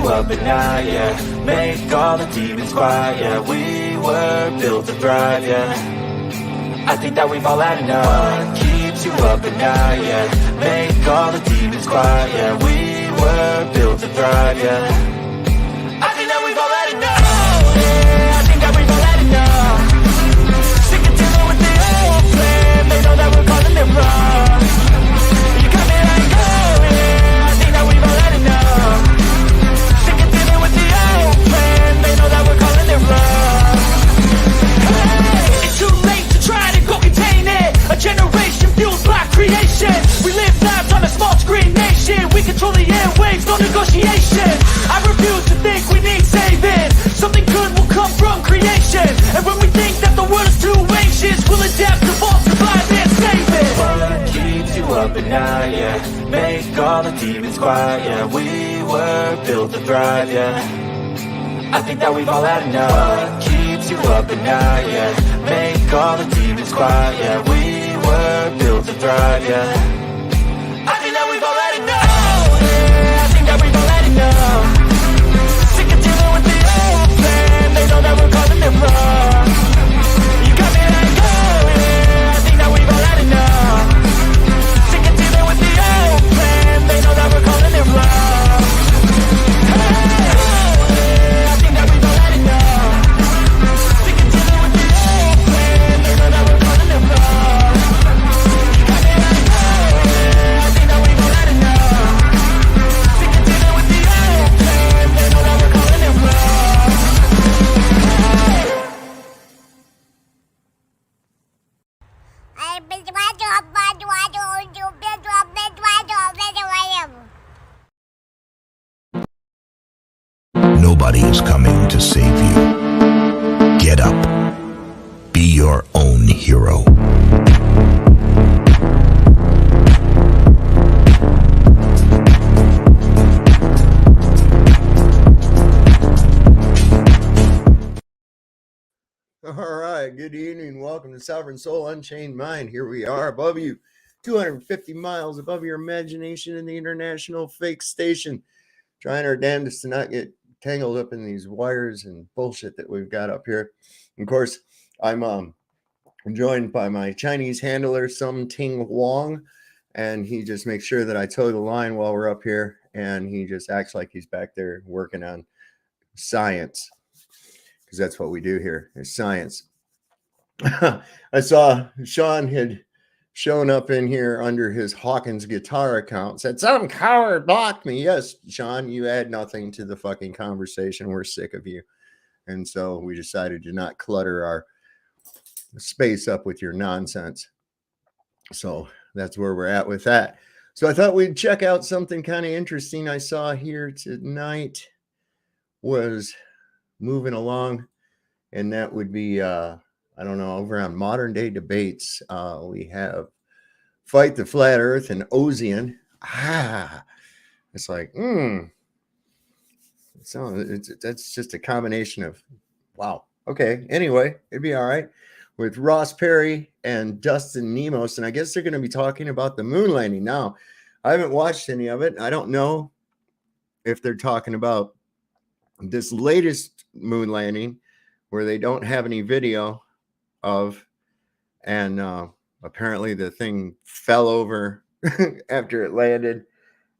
Up at night, yeah. Make all the demons quiet, yeah. We were built to thrive, yeah. I think that we've all had enough. What keeps you up at night, yeah. Make all the demons quiet, yeah. We were built to thrive, yeah. I think that we've all had enough. Oh, yeah, I think that we've all had enough. Sick of dealing with the old plan. They know that we're calling it wrong. You got me like, oh, yeah, I think that we've all had enough. They know that we're calling it wrong. Hey, it's too late to try to go contain it. A generation fueled by creation. We live lives on a small screen nation. We control the airwaves, no negotiation. I refuse to think we need saving. Something good will come from creation. And when we think that the world is too anxious, we'll adapt, evolve, survive, and save it. What keeps you up at night, yeah. Make all the demons quiet, yeah. We were built to thrive, yeah. I think that we've all had enough. What keeps you up at night, yeah. Make all the demons quiet, yeah. We were built to thrive, yeah. I think that we've all had enough. Oh, yeah, I think that we've all had enough. Sick of dealing with the old plan. They know that we're calling it wrong. You got me like, oh, yeah, I think that we've all had enough. Sick of dealing with the old plan. They know that we're calling it wrong. Nobody is coming to save you. Get up. Be your own hero. All right, good evening. Welcome to Sovereign Soul Unchained Mind. Here we are above you, 250 miles above your imagination in the International Fake Station, trying our damnedest to not get tangled up in these wires and bullshit that we've got up here. Of course, I'm joined by my Chinese handler, Some Ting Wong, and he just makes sure that I toe the line while we're up here, and he just acts like he's back there working on science, because that's what we do here, is science. I saw Sean had shown up in here under his Hawkins guitar account, said some coward blocked me. Yes, Sean, you add nothing to the fucking conversation. We're sick of you. And so we decided to not clutter our space up with your nonsense. So that's where we're at with that. So I thought we'd check out something kind of interesting I saw here tonight. Was moving along, and that would be I don't know, over on Modern Day Debates, we have Fight the Flat Earth and Ozian. It's like, so that's just a combination of, wow. Okay, anyway, it'd be all right. With Ross Perry and Dustin Nemos, and I guess they're going to be talking about the moon landing. Now, I haven't watched any of it. I don't know if they're talking about this latest moon landing where they don't have any video of, and apparently the thing fell over after it landed,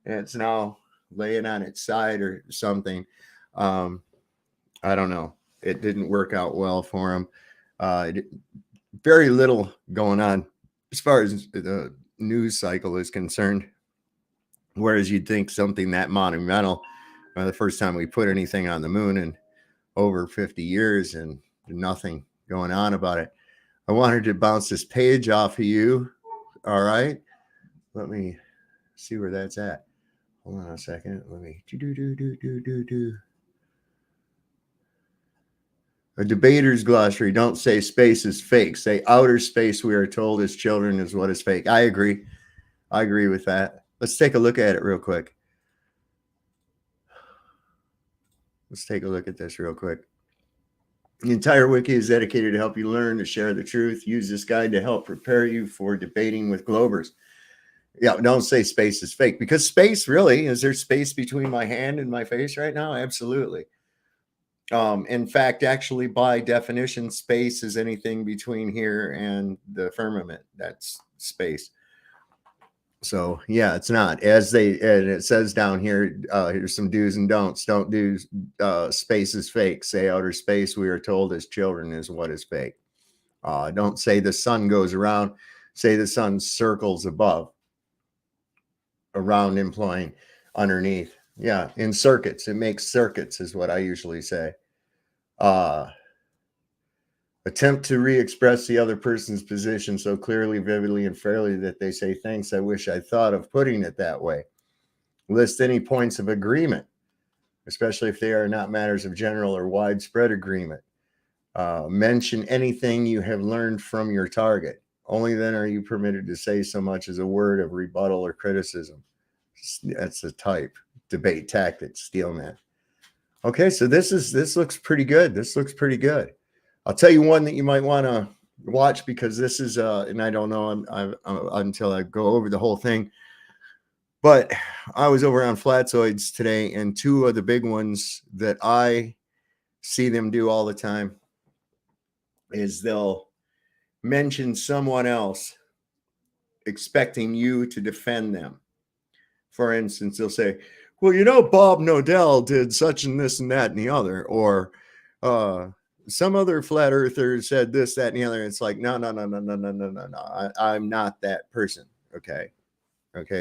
and it's now laying on its side or something. I don't know. It didn't work out well for him. Very little going on as far as the news cycle is concerned. Whereas you'd think something that monumental, the first time we put anything on the moon in over 50 years and nothing going on about it. I wanted to bounce this page off of you. All right. Let me see where that's at. Hold on a second. Let me do. A debater's glossary. Don't say space is fake. Say outer space, we are told as children, is what is fake. I agree. I agree with that. Let's take a look at it real quick. Let's take a look at this real quick. The entire wiki is dedicated to help you learn to share the truth. Use this guide to help prepare you for debating with Globers. Yeah, don't say space is fake, because space, really, is there space between my hand and my face right now? Absolutely. In fact, actually, by definition, space is anything between here and the firmament. That's space. So yeah, it's not. And it says down here, here's some do's and don'ts. Don't do space is fake. Say outer space, we are told as children, is what is fake. Don't say the sun goes around. Say the sun circles above, around, implying underneath. Yeah, in circuits. It makes circuits is what I usually say. Attempt to re-express the other person's position so clearly, vividly, and fairly that they say, thanks, I wish I thought of putting it that way. List any points of agreement, especially if they are not matters of general or widespread agreement. Mention anything you have learned from your target. Only then are you permitted to say so much as a word of rebuttal or criticism. That's the type. Debate tactics, steelman. Okay, so this looks pretty good. This looks pretty good. I'll tell you one that you might want to watch, because this is, and I don't know until I go over the whole thing, but I was over on Flatzoids today, and two of the big ones that I see them do all the time is they'll mention someone else expecting you to defend them. For instance, they'll say, well, you know, Bob Nodell did such and this and that and the other, or some other flat earther said this, that, and the other. It's like, no. I'm not that person. Okay.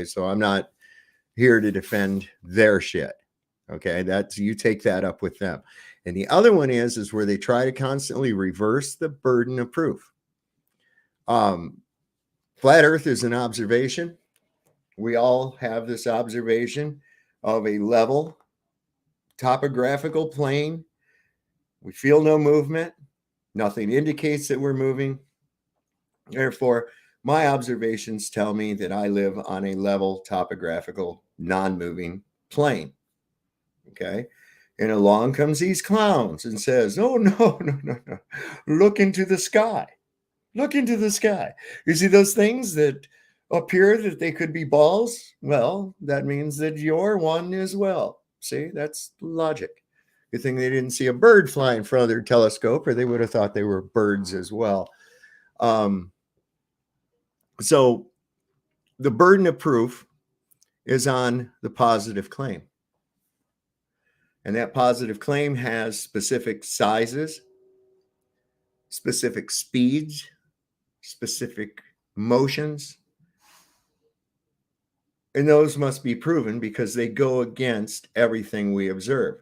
So I'm not here to defend their shit. Okay. That's, you take that up with them. And the other one is where they try to constantly reverse the burden of proof. Flat earth is an observation. We all have this observation of a level topographical plane. We feel no movement. Nothing indicates that we're moving. Therefore, my observations tell me that I live on a level topographical non-moving plane. Okay. And along comes these clowns and says, oh, no. Look into the sky. Look into the sky. You see those things that appear that they could be balls? Well, that means that you're one as well. See, that's logic. Good thing they didn't see a bird fly in front of their telescope, or they would have thought they were birds as well. So the burden of proof is on the positive claim. And that positive claim has specific sizes, specific speeds, specific motions. And those must be proven because they go against everything we observe.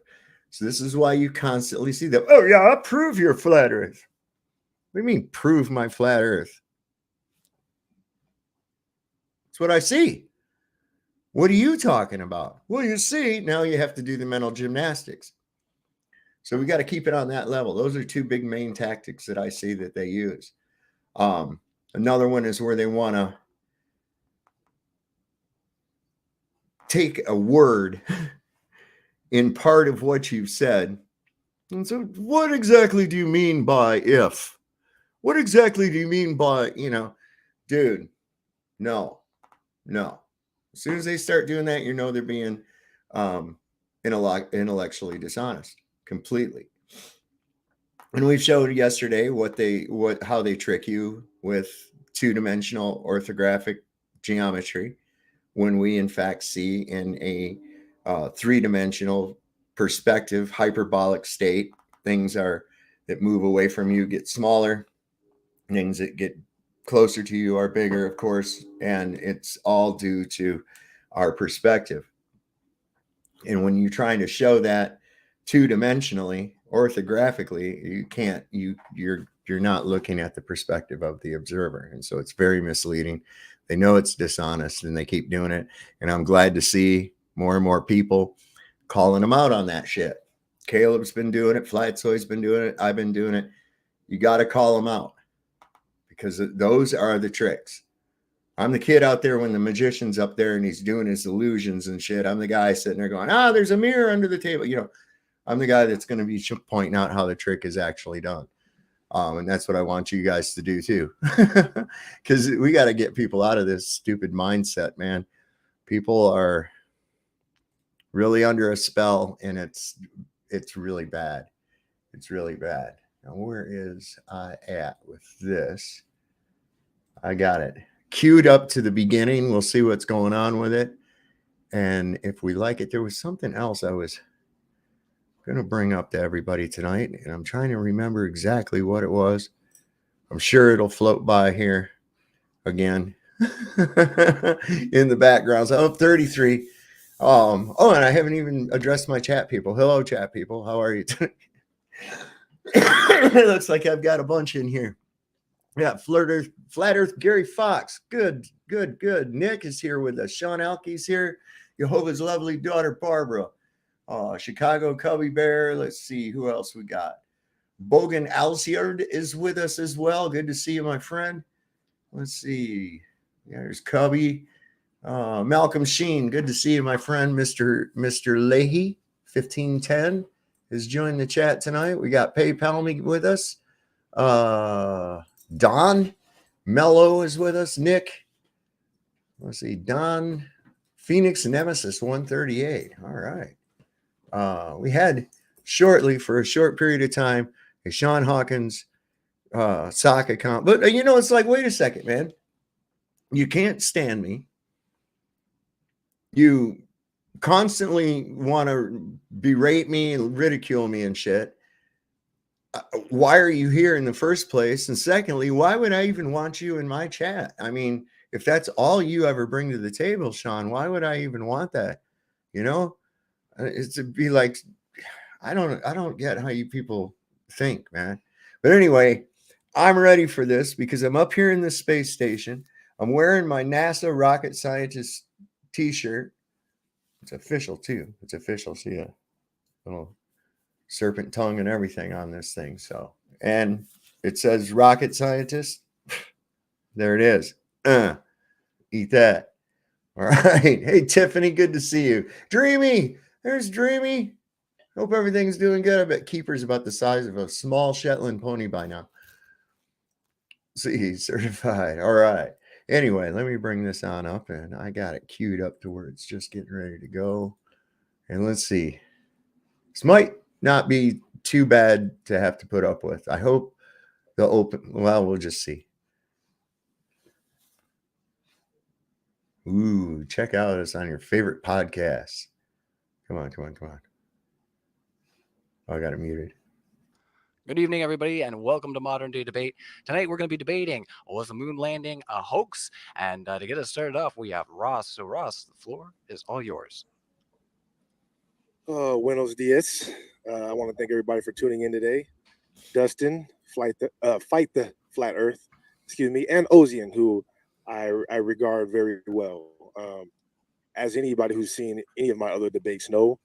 So this is why you constantly see them. Oh, yeah, I'll prove you're flat earth. What do you mean, prove my flat earth? That's what I see. What are you talking about? Well, you see, now you have to do the mental gymnastics. So we got to keep it on that level. Those are two big main tactics that I see that they use. Another one is where they want to take a word in part of what you've said. And so what exactly do you mean by if? What exactly do you mean by, dude, no. As soon as they start doing that, they're being intellectually dishonest completely. And we showed yesterday how they trick you with two-dimensional orthographic geometry when we in fact see in a three-dimensional perspective hyperbolic state. Things that move away from you get smaller. Things that get closer to you are bigger, of course, and it's all due to our perspective. And when you're trying to show that two-dimensionally, orthographically, you can't. You're not looking at the perspective of the observer, and so it's very misleading. They know it's dishonest, and they keep doing it. And I'm glad to see more and more people calling them out on that shit. Caleb's been doing it. Flat Soy's been doing it. I've been doing it. You got to call them out because those are the tricks. I'm the kid out there when the magician's up there and he's doing his illusions and shit. I'm the guy sitting there going, there's a mirror under the table. You know, I'm the guy that's going to be pointing out how the trick is actually done. And that's what I want you guys to do too. Because we got to get people out of this stupid mindset, man. People are really under a spell and it's really bad. It's really bad. Now, where is I at with this? I got it queued up to the beginning. We'll see what's going on with it. And if we like it, there was something else I was going to bring up to everybody tonight. And I'm trying to remember exactly what it was. I'm sure it'll float by here again in the background. So 33. And I haven't even addressed my chat people. Hello, chat people. How are you tonight? It looks like I've got a bunch in here. Yeah, Flat Earth, Gary Fox. Good. Nick is here with us. Sean Alkey's here. Jehovah's lovely daughter, Barbara. Chicago Cubby Bear. Let's see who else we got. Bogan Alciard is with us as well. Good to see you, my friend. Let's see. Yeah, there's Cubby. Malcolm Sheen. Good to see you, my friend. Mr. Leahy, 1510, has joined the chat tonight. We got PayPal me with us. Don Mello is with us. Nick. Let's see. Don Phoenix Nemesis 138. All right. We had shortly for a short period of time a Sean Hawkins sock account. But it's like, wait a second, man. You can't stand me. You constantly want to berate me and ridicule me and shit. Why are you here in the first place? And secondly, why would I even want you in my chat? I mean, if that's all you ever bring to the table, Sean, why would I even want that? It's to be like, I don't get how you people think, man. But anyway, I'm ready for this because I'm up here in the space station. I'm wearing my NASA rocket scientist t-shirt. It's official too. It's official. See a little serpent tongue and everything on this thing. So, and it says rocket scientist. There it is. Eat that. All right. Hey, Tiffany, good to see you. Dreamy. There's Dreamy. Hope everything's doing good. I bet Keeper's about the size of a small Shetland pony by now. See, certified. All right. Anyway, let me bring this on up, and I got it queued up to where it's just getting ready to go. And let's see. This might not be too bad to have to put up with. I hope they'll open. Well, we'll just see. Ooh, check out us on your favorite podcast. Come on. Oh, I got it muted. Good evening, everybody, and welcome to Modern Day Debate. Tonight, we're going to be debating, was the moon landing a hoax? And to get us started off, we have Ross. So, Ross, the floor is all yours. Buenos dias. I want to thank everybody for tuning in today. Dustin, Fight the Flat Earth, and Ozian, who I regard very well. As anybody who's seen any of my other debates know,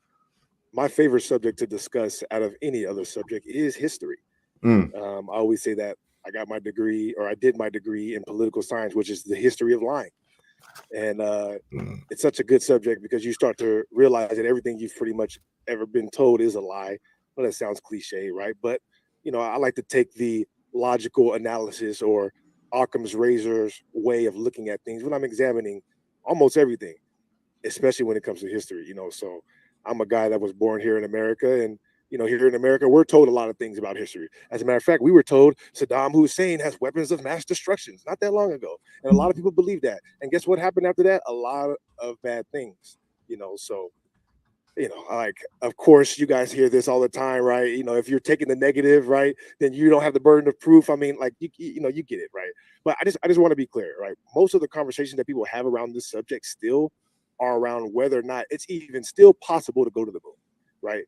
my favorite subject to discuss out of any other subject is history. I always say that I did my degree in political science, which is the history of lying. And it's such a good subject because you start to realize that everything you've pretty much ever been told is a lie. Well, that sounds cliche, right? But, I like to take the logical analysis or Occam's razor's way of looking at things when I'm examining almost everything, especially when it comes to history, So I'm a guy that was born here in America, and here in America, we're told a lot of things about history. As a matter of fact, we were told Saddam Hussein has weapons of mass destruction not that long ago, and a lot of people believe that. And guess what happened after that? A lot of bad things, So, of course, you guys hear this all the time, right? If you're taking the negative, right, then you don't have the burden of proof. I mean, you get it, right? But I just want to be clear, right? Most of the conversations that people have around this subject still are around whether or not it's even still possible to go to the moon, right?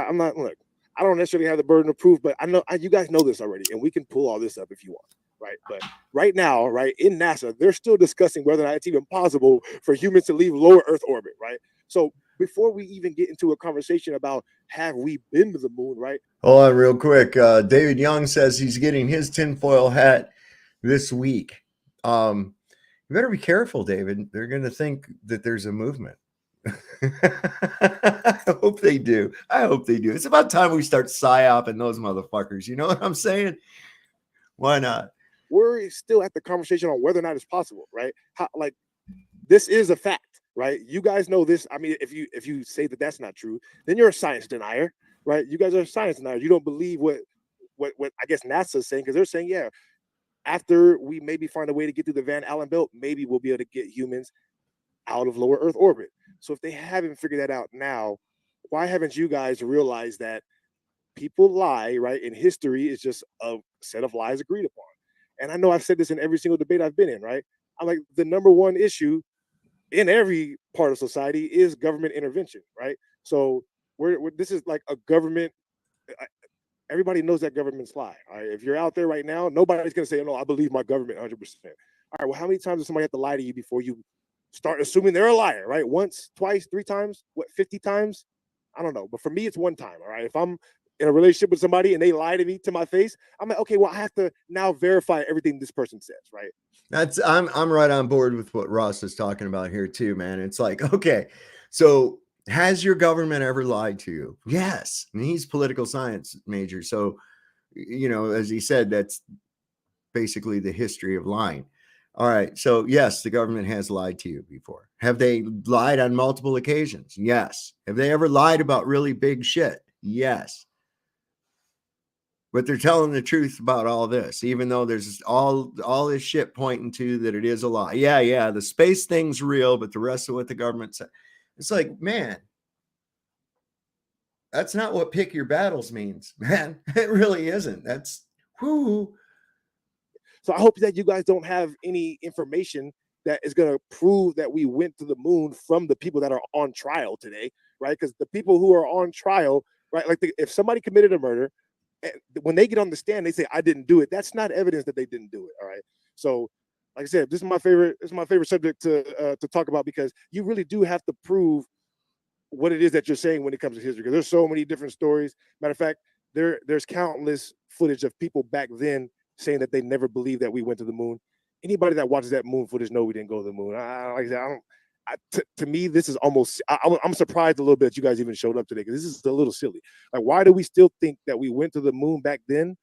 I'm not, look, I don't necessarily have the burden of proof, but I know you guys know this already, and we can pull all this up if you want, right? But right now, right, in NASA, they're still discussing whether or not it's even possible for humans to leave lower Earth orbit, right? So before we even get into a conversation about have we been to the moon, right? Hold on real quick. David Young says he's getting his tinfoil hat this week. You better be careful, David. They're going to think that there's a movement. I hope they do. I hope they do. It's about time we start psyoping those motherfuckers. You know what I'm saying? Why not? We're still at the conversation on whether or not it's possible, right? Like, this is a fact, right? You guys know this. I mean, if you say that that's not true, then you're a science denier, right? You guys are science deniers. You don't believe what I guess NASA's saying, because they're saying, yeah, after we maybe find a way to get through the Van Allen belt, maybe we'll be able to get humans out of lower Earth orbit. So if they haven't figured that out now, why haven't you guys realized that people lie, right? And history is just a set of lies agreed upon. And I know I've said this in every single debate I've been in, right? I'm like, the number one issue in every part of society is government intervention, right? So this is like a government. Everybody knows that governments lie. All right? If you're out there right now, nobody's going to say, no, I believe my government 100%. All right, well, how many times does somebody have to lie to you before you start assuming they're a liar, right? Once, twice, 3 times, 50 times? I don't know. But for me, it's one time, all right? If I'm in a relationship with somebody and they lie to me to my face, I'm like, okay, well, I have to now verify everything this person says, right? I'm right on board with what Ross is talking about here too, man. It's like, okay, so has your government ever lied to you? Yes. And he's political science major. So, you know, as he said, that's basically the history of lying. All right. So yes, the government has lied to you before. Have they lied on multiple occasions? Yes. Have they ever lied about really big shit? Yes. But they're telling the truth about all this, even though there's all this shit pointing to that it is a lie. Yeah, the space thing's real, but the rest of what the government said, it's like, man, that's not what pick your battles means, man. It really isn't. That's whoo. So I hope that you guys don't have any information that is going to prove that we went to the moon from the people that are on trial today, right? Because the people who are on trial, right, like if somebody committed a murder, when they get on the stand, they say, I didn't do it. That's not evidence that they didn't do it. All right. So, like I said, this is my favorite subject to talk about, because you really do have to prove what it is that you're saying when it comes to history. Because there's so many different stories. Matter of fact, there's countless footage of people back then saying that they never believed that we went to the moon. Anybody that watches that moon footage know we didn't go to the moon. Like I said, to me, this is almost, I'm surprised a little bit that you guys even showed up today, because this is a little silly. Like, why do we still think that we went to the moon back then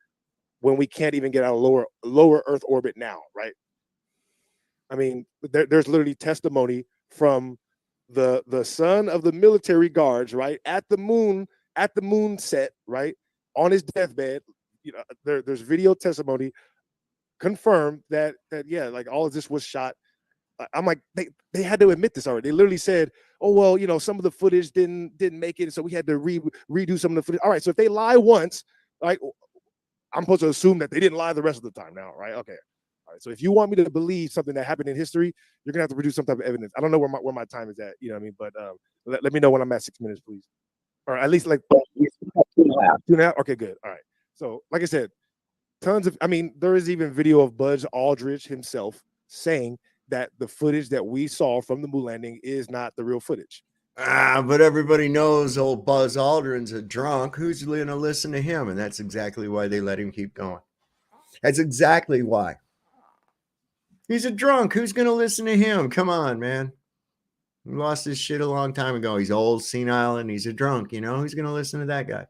when we can't even get out of lower Earth orbit now, right? I mean, there's literally testimony from the son of the military guards, right, at the moon set, right, on his deathbed. You know, there's video testimony confirmed that yeah, like all of this was shot. I'm like, they had to admit this already. They literally said, oh, well, you know, some of the footage didn't make it, so we had to redo some of the footage. All right, so if they lie once, like, I'm supposed to assume that they didn't lie the rest of the time now, right? Okay. All right, so if you want me to believe something that happened in history, you're gonna have to produce some type of evidence. I don't know where my time is at, you know what I mean? But let me know when I'm at 6 minutes, please. Or at least like 2.5. Okay, good. All right. So, like I said, there is even video of Buzz Aldrin himself saying that the footage that we saw from the moon landing is not the real footage. But everybody knows old Buzz Aldrin's a drunk. Who's going to listen to him? And that's exactly why they let him keep going. That's exactly why. He's a drunk. Who's going to listen to him? Come on, man. He lost his shit a long time ago. He's old, senile, and he's a drunk. You know, who's going to listen to that guy?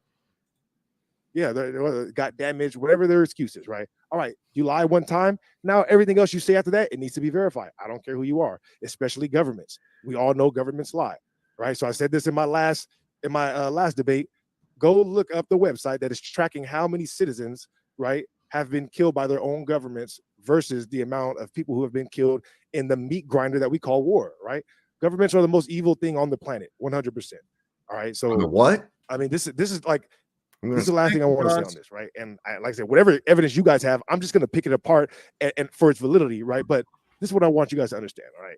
Yeah, they got damaged, whatever their excuses, right? All right, you lie one time. Now everything else you say after that, it needs to be verified. I don't care who you are, especially governments. We all know governments lie, right? So I said this in my last debate. Go look up the website that is tracking how many citizens, right, have been killed by their own governments versus the amount of people who have been killed in the meat grinder that we call war, right? Governments are the most evil thing on the planet, 100%. All right, so what? I mean, this is like. This is the last thing I want to say on this, right? And like I said, whatever evidence you guys have, I'm just going to pick it apart and for its validity, right? But this is what I want you guys to understand, all right?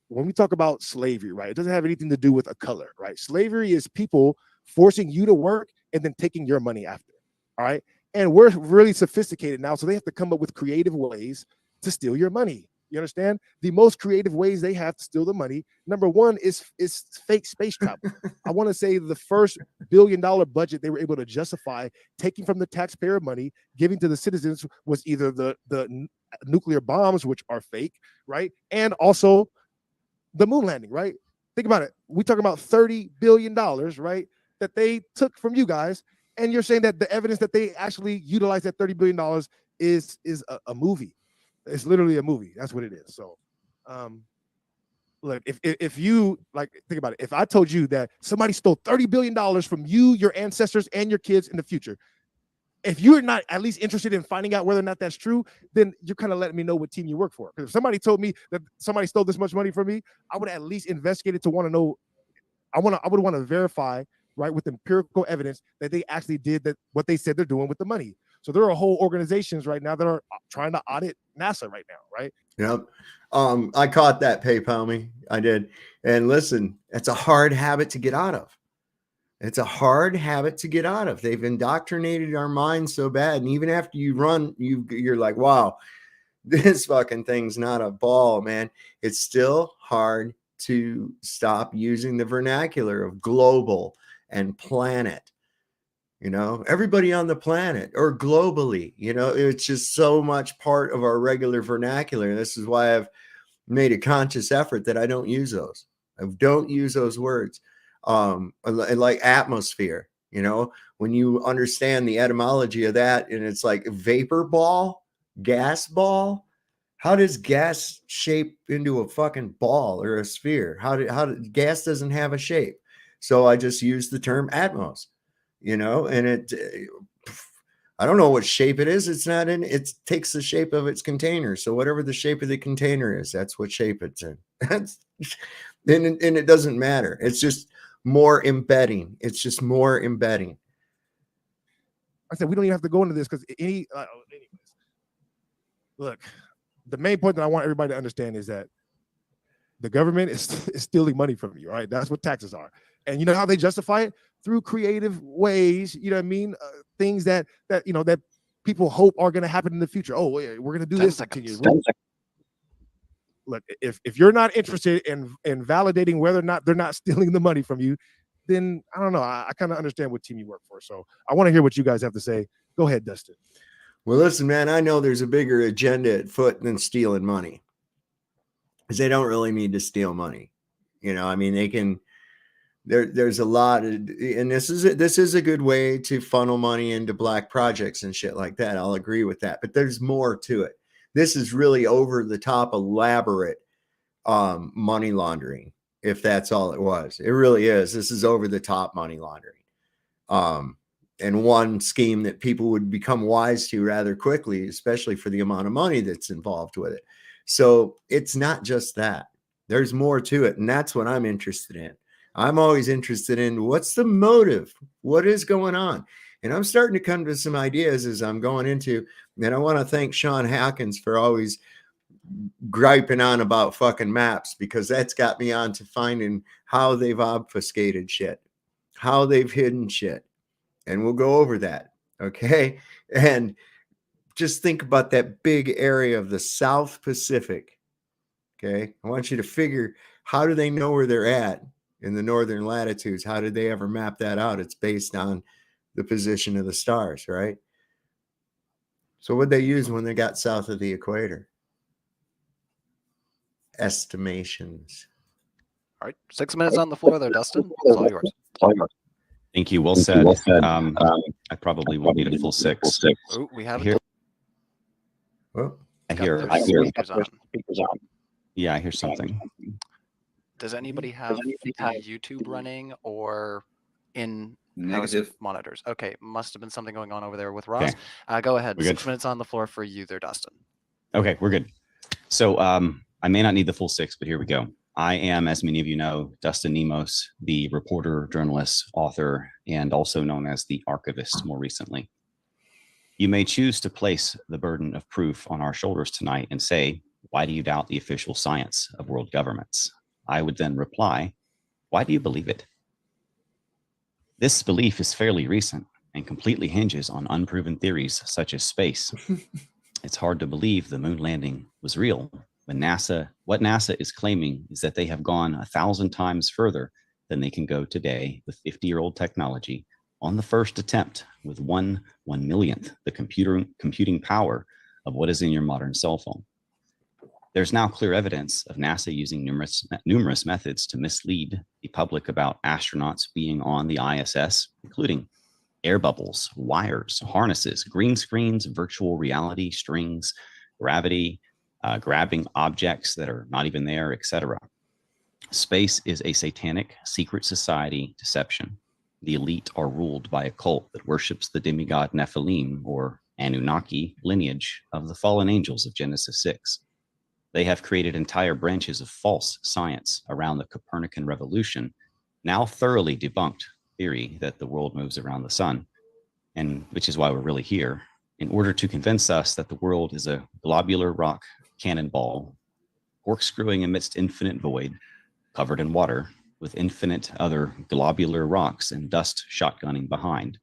When we talk about slavery, right, it doesn't have anything to do with a color, right? Slavery is people forcing you to work and then taking your money after, all right? And we're really sophisticated now, so they have to come up with creative ways to steal your money, You understand? The most creative ways they have to steal the money. Number one is fake space travel. I want to say the first $1 billion budget they were able to justify taking from the taxpayer money, giving to the citizens was either the nuclear bombs, which are fake, right? And also the moon landing, right? Think about it. We talk about $30 billion, right? That they took from you guys. And you're saying that the evidence that they actually utilized that $30 billion is a movie. It's literally a movie. That's what it is. So, look, if you like, think about it. If I told you that somebody stole $30 billion from you, your ancestors, and your kids in the future, if you're not at least interested in finding out whether or not that's true, then you're kind of letting me know what team you work for. Because if somebody told me that somebody stole this much money from me, I would at least investigate it to want to know. I would want to verify, right, with empirical evidence that they actually did that what they said they're doing with the money. So there are whole organizations right now that are trying to audit NASA right now, right? Yep. I caught that, PayPal me. I did. And listen, it's a hard habit to get out of. It's a hard habit to get out of. They've indoctrinated our minds so bad. And even after you run, you're like, wow, this fucking thing's not a ball, man. It's still hard to stop using the vernacular of global and planet. You know, everybody on the planet or globally, you know, it's just so much part of our regular vernacular. This is why I've made a conscious effort that I don't use those. I don't use those words. Like atmosphere, you know, when you understand the etymology of that, and it's like vapor ball, gas ball. How does gas shape into a fucking ball or a sphere? How gas doesn't have a shape. So I just use the term atmos. You know, and I don't know what shape it is. It's not in, it takes the shape of its container. So whatever the shape of the container is, that's what shape it's in. And it doesn't matter. It's just more embedding. It's just more embedding. I said, we don't even have to go into this because anyways, look, the main point that I want everybody to understand is that the government is stealing money from you, right? That's what taxes are. And you know how they justify it? Through creative ways, you know what I mean? Things that you know that people hope are going to happen in the future. Oh, we're going to do this. Look, if you're not interested in validating whether or not they're not stealing the money from you, then I don't know. I kind of understand what team you work for. So I want to hear what you guys have to say. Go ahead, Dustin. Well, listen, man, I know there's a bigger agenda at foot than stealing money. Because they don't really need to steal money. You know, I mean, they can. There's a lot of, and this is a good way to funnel money into black projects and shit like that. I'll agree with that, but there's more to it. This is really over the top, elaborate money laundering. If that's all it was, it really is. This is over the top money laundering, and one scheme that people would become wise to rather quickly, especially for the amount of money that's involved with it. So it's not just that. There's more to it, and that's what I'm interested in. I'm always interested in what's the motive, what is going on. And I'm starting to come to some ideas as I'm going into, and I want to thank Sean Hawkins for always griping on about fucking maps, because that's got me on to finding how they've obfuscated shit, how they've hidden shit. And we'll go over that. Okay. And just think about that big area of the South Pacific. Okay. I want you to figure, how do they know where they're at? In the northern latitudes, how did they ever map that out? It's based on the position of the stars, right? So what they use when they got south of the equator? Estimations. All right, 6 minutes on the floor there, Dustin. It's all yours. Thank you. Well said. I probably won't need a full six. Ooh, we have Here. Well, I hear. speakers on. Yeah, I hear something. Does anybody have YouTube running or in Negative monitors? Okay, must have been something going on over there with Ross. Okay. Go ahead. We're 6 good. minutes on the floor for you there, Dustin. Okay, we're good. So I may not need the full six, but here we go. I am, as many of you know, Dustin Nemos, the reporter, journalist, author, and also known as the archivist more recently. You may choose to place the burden of proof on our shoulders tonight and say, why do you doubt the official science of world governments? I would then reply, why do you believe it? This belief is fairly recent and completely hinges on unproven theories such as space. It's hard to believe the moon landing was real, What NASA is claiming is that they have gone 1,000 times further than they can go today with 50-year-old technology on the first attempt with 1/1,000,000th the computing power of what is in your modern cell phone. There's now clear evidence of NASA using numerous methods to mislead the public about astronauts being on the ISS, including air bubbles, wires, harnesses, green screens, virtual reality, strings, gravity, grabbing objects that are not even there, etc. Space is a satanic secret society deception. The elite are ruled by a cult that worships the demigod Nephilim, or Anunnaki, lineage of the fallen angels of Genesis 6. They have created entire branches of false science around the Copernican revolution, now thoroughly debunked theory that the world moves around the sun, and which is why we're really here, in order to convince us that the world is a globular rock cannonball, corkscrewing amidst infinite void, covered in water, with infinite other globular rocks and dust shotgunning behind.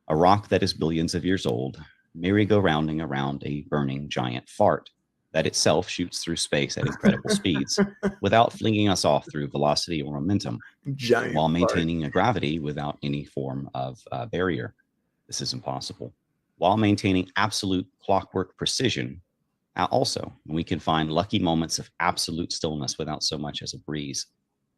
A rock that is billions of years old, merry-go-rounding around a burning giant fart that itself shoots through space at incredible speeds without flinging us off through velocity or momentum, Giant while fart. maintaining a gravity without any form of barrier. This is impossible. While maintaining absolute clockwork precision, also, we can find lucky moments of absolute stillness without so much as a breeze.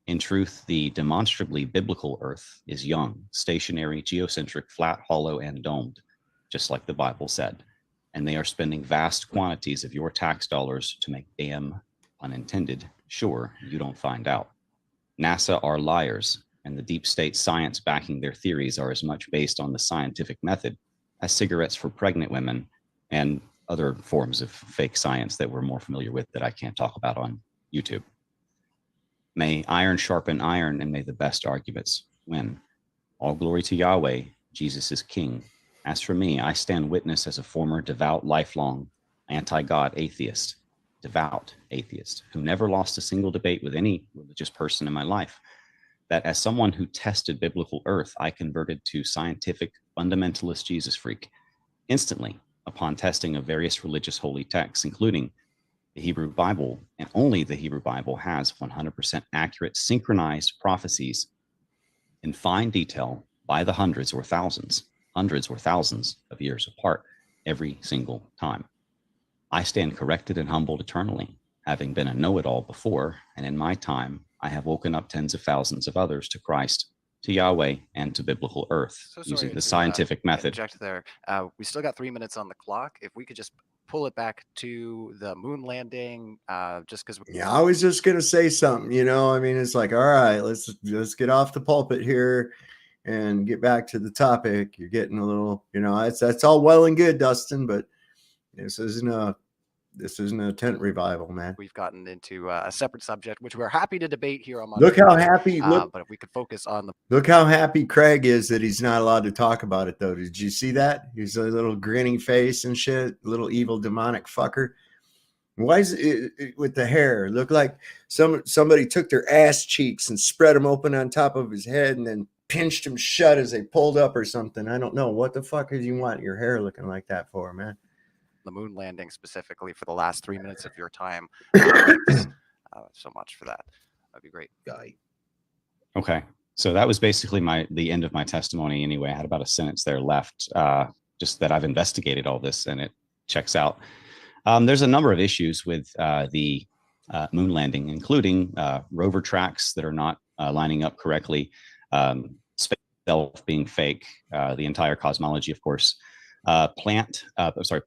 In truth, the demonstrably biblical Earth is young, stationary, geocentric, flat, hollow, and domed, just like the Bible said. And they are spending vast quantities of your tax dollars to make damn, unintended, sure you don't find out. NASA are liars, and the deep state science backing their theories are as much based on the scientific method as cigarettes for pregnant women and other forms of fake science that we're more familiar with that I can't talk about on YouTube. May iron sharpen iron, and may the best arguments win. All glory to Yahweh. Jesus is king. As for me, I stand witness as a former devout, lifelong, anti-God atheist, devout atheist, who never lost a single debate with any religious person in my life, that as someone who tested biblical Earth, I converted to scientific fundamentalist Jesus freak instantly upon testing of various religious holy texts, including the Hebrew Bible, and only the Hebrew Bible has 100% accurate synchronized prophecies in fine detail by the hundreds or thousands of years apart every single time. I stand corrected and humbled eternally, having been a know-it-all before, and in my time, I have woken up tens of thousands of others to Christ, to Yahweh, and to biblical Earth, using the scientific method. Interject there. We still got 3 minutes on the clock. If we could just pull it back to the moon landing, just because. Yeah, I was just gonna say something. I mean, it's like, all right, let's get off the pulpit here and get back to the topic. You're getting a little, that's all well and good, Dustin, but this isn't a tent revival, man. We've gotten into a separate subject, which we're happy to debate here on. Look how happy. But if we could focus on the. Look how happy Craig is that he's not allowed to talk about it, though. Did you see that? He's a little grinning face and shit, little evil demonic fucker. Why is it with the hair? Look like somebody took their ass cheeks and spread them open on top of his head and then pinched him shut as they pulled up or something. I don't know. What the fuck do you want your hair looking like that for, man? The moon landing specifically for the last 3 minutes of your time. So much for that. That'd be great. Guy. Okay. So that was basically the end of my testimony anyway. I had about a sentence there left, just that I've investigated all this and it checks out. There's a number of issues with the moon landing, including rover tracks that are not lining up correctly, space itself being fake, the entire cosmology, of course.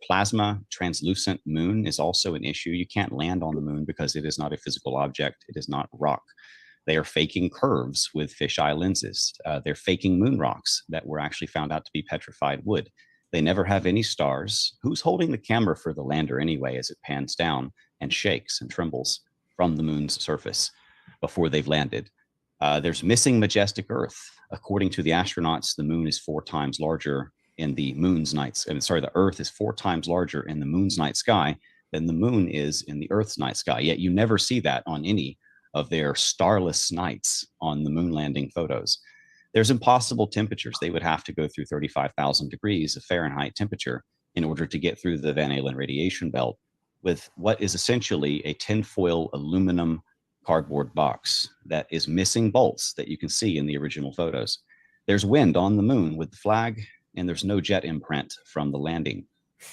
Plasma translucent moon is also an issue. You can't land on the moon because it is not a physical object. It is not rock. They are faking curves with fisheye lenses. They're faking moon rocks that were actually found out to be petrified wood. They never have any stars. Who's holding the camera for the lander anyway as it pans down and shakes and trembles from the moon's surface before they've landed? There's missing majestic Earth. According to the astronauts, the moon is 4 times larger in the moon's night. The Earth is 4 times larger in the moon's night sky than the moon is in the Earth's night sky. Yet you never see that on any of their starless nights on the moon landing photos. There's impossible temperatures. They would have to go through 35,000 degrees of Fahrenheit temperature in order to get through the Van Allen radiation belt with what is essentially a tinfoil aluminum cardboard box that is missing bolts that you can see in the original photos. There's wind on the moon with the flag, and there's no jet imprint from the landing.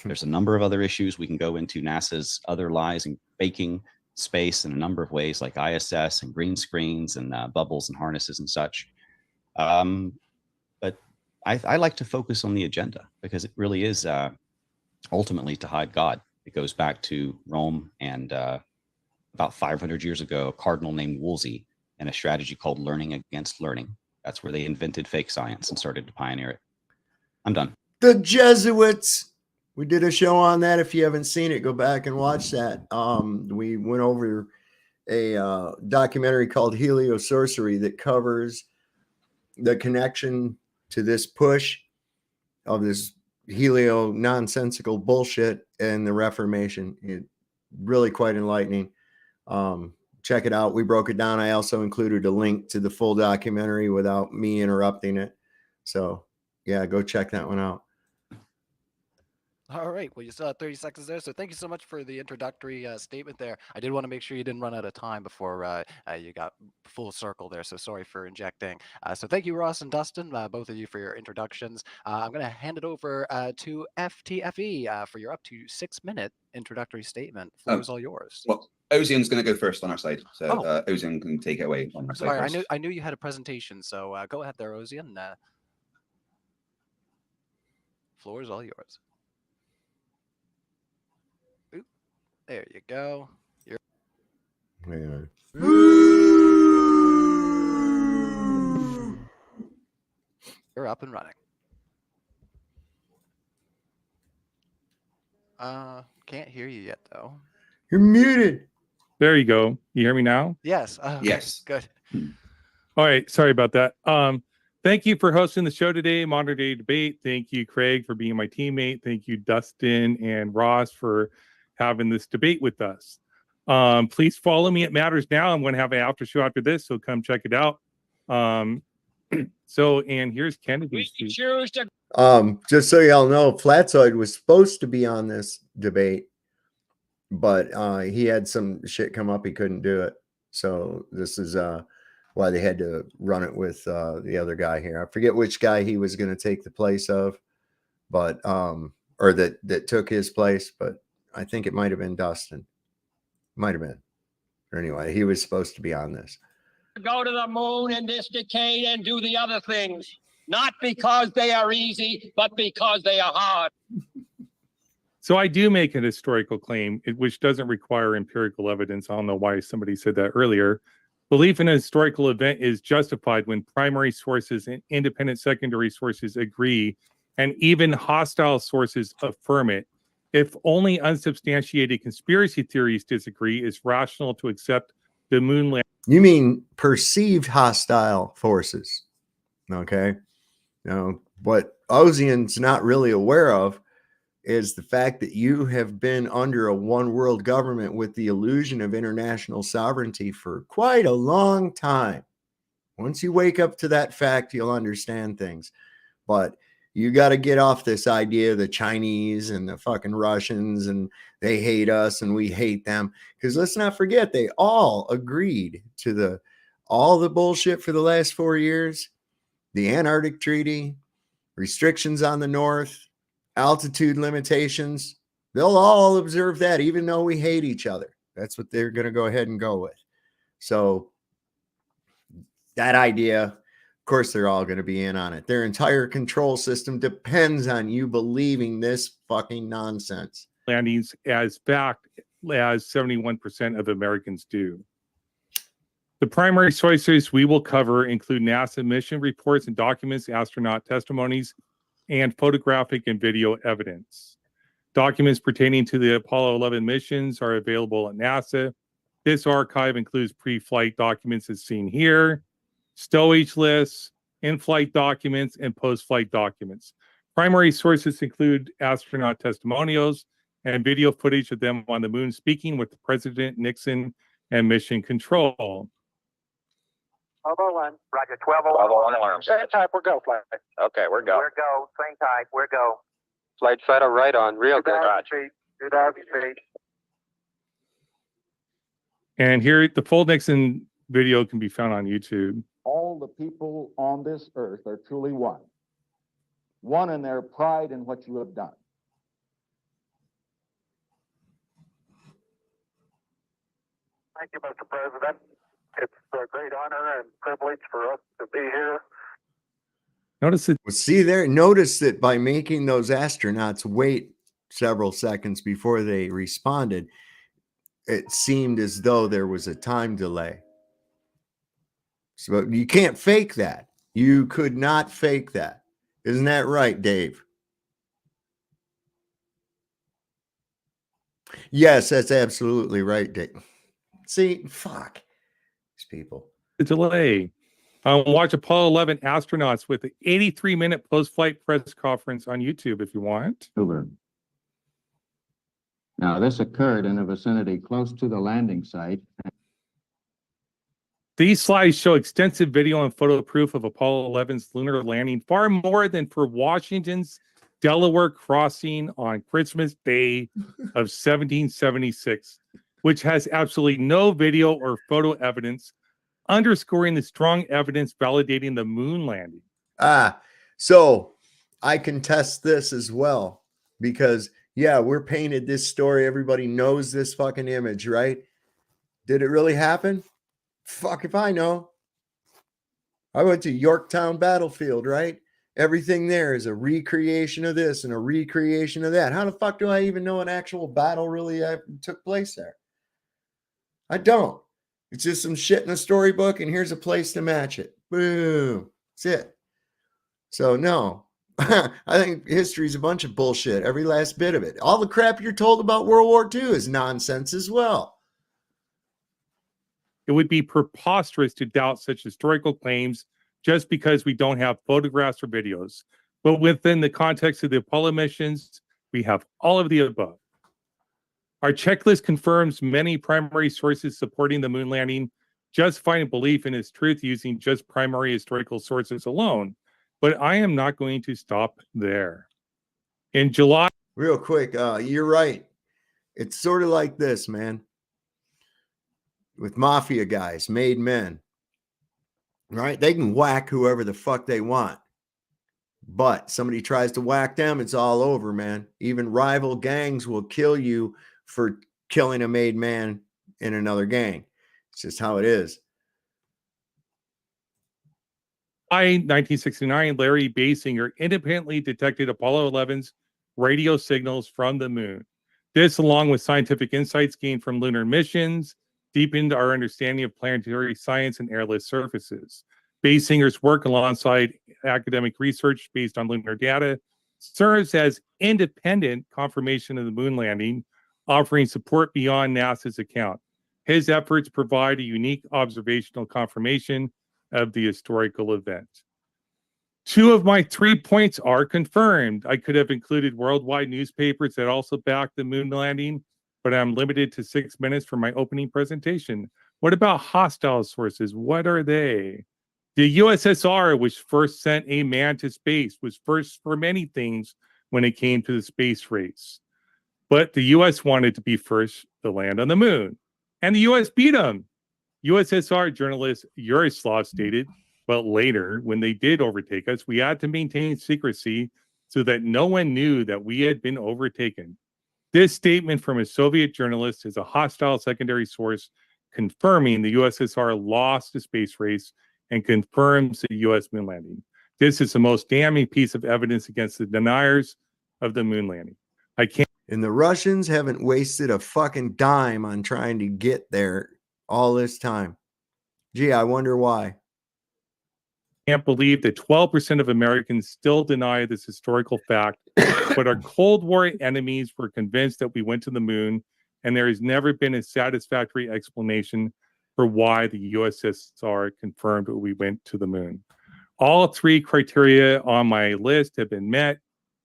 There's a number of other issues we can go into. NASA's other lies in baking space in a number of ways, like ISS and green screens and bubbles and harnesses and such. But I like to focus on the agenda because it really is ultimately to hide God. It goes back to Rome and about 500 years ago, a cardinal named Wolsey and a strategy called learning against learning. That's where they invented fake science and started to pioneer it. I'm done. The Jesuits. We did a show on that. If you haven't seen it, go back and watch that. We went over a documentary called Heliosorcery that covers the connection to this push of this helio nonsensical bullshit and the Reformation. It really quite enlightening. Check it out. We broke it down. I also included a link to the full documentary without me interrupting it. So yeah, go check that one out. All right. Well, you still have 30 seconds there. So thank you so much for the introductory statement there. I did want to make sure you didn't run out of time before you got full circle there. So sorry for injecting. So thank you, Ross and Dustin, both of you for your introductions. I'm going to hand it over to FTFE for your up to 6-minute introductory statement. Floor is all yours. Well, Ozian's going to go first on our side. So Ozian can take it away on our side. Sorry, first. I knew you had a presentation. So go ahead there, Ozian. Floor is all yours. There you go. You're up and running. Can't hear you yet though. You're muted. There you go. You hear me now? Yes. Yes. Good. All right. Sorry about that. Thank you for hosting the show today, Modern Day Debate. Thank you, Craig, for being my teammate. Thank you, Dustin and Ross, for having this debate with us. Please follow me at Matters Now. I'm going to have an after show after this, so come check it out. And here's Kennedy. Just so y'all know, Flatzoid was supposed to be on this debate, but he had some shit come up. He couldn't do it. So this is why they had to run it with the other guy here. I forget which guy he was going to take the place of, but or that took his place, but I think it might have been Dustin. Might have been. Or anyway, he was supposed to be on this. Go to the moon in this decade and do the other things, not because they are easy, but because they are hard. So I do make an historical claim, which doesn't require empirical evidence. I don't know why somebody said that earlier. Belief in a historical event is justified when primary sources and independent secondary sources agree, and even hostile sources affirm it. If only unsubstantiated conspiracy theories disagree, it's rational to accept the moon landing. You mean perceived hostile forces? Okay. Now, what Ozian's not really aware of is the fact that you have been under a one world government with the illusion of international sovereignty for quite a long time. Once you wake up to that fact, you'll understand things. But you got to get off this idea of the Chinese and the fucking Russians and they hate us and we hate them. Because let's not forget, they all agreed to all the bullshit for the last 4 years. The Antarctic Treaty, restrictions on the North, altitude limitations. They'll all observe that, even though we hate each other. That's what they're going to go ahead and go with. So that idea, of course, they're all going to be in on it. Their entire control system depends on you believing this fucking nonsense. Landings as fact, as 71% of Americans do. The primary sources we will cover include NASA mission reports and documents, astronaut testimonies, and photographic and video evidence. Documents pertaining to the Apollo 11 missions are available at NASA. This archive includes pre-flight documents as seen here, stowage lists, in-flight documents, and post-flight documents. Primary sources include astronaut testimonials and video footage of them on the moon speaking with President Nixon and mission control. 1201, Roger, 1201 alarm. Same type, we're go, flight. Okay, we're go. We're go, same type, we're go. Flight Federal right on, real good. 2,000 feet, 2,000 feet. And here, the full Nixon video can be found on YouTube. All the people on this earth are truly one. One in their pride in what you have done. Thank you, Mr. President. It's a great honor and privilege for us to be here. Notice it. Well, see there, notice that by making those astronauts wait several seconds before they responded, it seemed as though there was a time delay. So you can't fake that. You could not fake that. Isn't that right, Dave? Yes, that's absolutely right, Dave. See, fuck these people. The delay. Watch Apollo 11 astronauts with the 83-minute post-flight press conference on YouTube if you want. Now, this occurred in a vicinity close to the landing site. These slides show extensive video and photo proof of Apollo 11's lunar landing, far more than for Washington's Delaware crossing on Christmas Day of 1776, which has absolutely no video or photo evidence, underscoring the strong evidence validating the moon landing. So I contest this as well, because yeah, we're painted this story. Everybody knows this fucking image, right? Did it really happen? Fuck if I know. I went to Yorktown Battlefield, right? Everything there is a recreation of this and a recreation of that. How the fuck do I even know an actual battle really took place there? I don't. It's just some shit in a storybook, and here's a place to match it. Boom. That's it. So no, I think history is a bunch of bullshit. Every last bit of it. All the crap you're told about World War II is nonsense as well. It would be preposterous to doubt such historical claims just because we don't have photographs or videos. But within the context of the Apollo missions, we have all of the above. Our checklist confirms many primary sources supporting the moon landing, justifying belief in its truth using just primary historical sources alone. But I am not going to stop there. In July... Real quick, you're right. It's sort of like this, man. With mafia guys, made men, right? They can whack whoever the fuck they want. But somebody tries to whack them, it's all over, man. Even rival gangs will kill you for killing a made man in another gang. It's just how it is. By 1969, Larry Basinger independently detected Apollo 11's radio signals from the moon. This, along with scientific insights gained from lunar missions, deepened our understanding of planetary science and airless surfaces. Basinger's work alongside academic research based on lunar data serves as independent confirmation of the moon landing, offering support beyond NASA's account. His efforts provide a unique observational confirmation of the historical event. 2 of my 3 points are confirmed. I could have included worldwide newspapers that also backed the moon landing, but I'm limited to 6 minutes for my opening presentation. What about hostile sources? What are they? The USSR, which first sent a man to space, was first for many things when it came to the space race. But the US wanted to be first to land on the moon. And the US beat them. USSR journalist Yaroslav stated, but later, when they did overtake us, we had to maintain secrecy so that no one knew that we had been overtaken. This statement from a Soviet journalist is a hostile secondary source confirming the USSR lost the space race and confirms the US moon landing. This is the most damning piece of evidence against the deniers of the moon landing. I can't. And the Russians haven't wasted a fucking dime on trying to get there all this time. Gee, I wonder why. Can't believe that 12% of Americans still deny this historical fact, but our Cold War enemies were convinced that we went to the moon, and there has never been a satisfactory explanation for why the USSR confirmed that we went to the moon. All 3 criteria on my list have been met.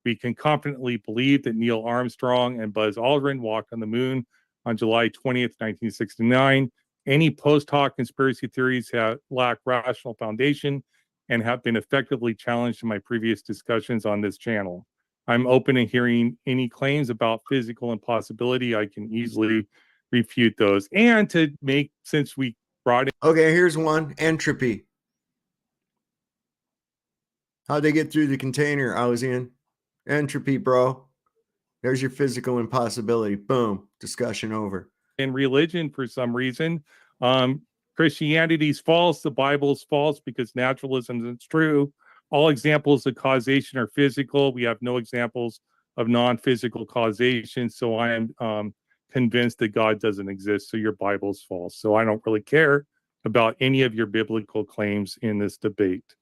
We can confidently believe that Neil Armstrong and Buzz Aldrin walked on the moon on July 20th, 1969. Any post hoc conspiracy theories lack rational foundation and have been effectively challenged in my previous discussions on this channel. I'm open to hearing any claims about physical impossibility. I can easily refute those. And to make, since we brought in. Okay, here's one. Entropy. How'd they get through the container I was in? Entropy, bro. There's your physical impossibility. Boom. Discussion over. In religion, for some reason, Christianity's false, the Bible's false because naturalism is true. All examples of causation are physical. We have no examples of non-physical causation. So I am convinced that God doesn't exist. So your Bible's false. So I don't really care about any of your biblical claims in this debate.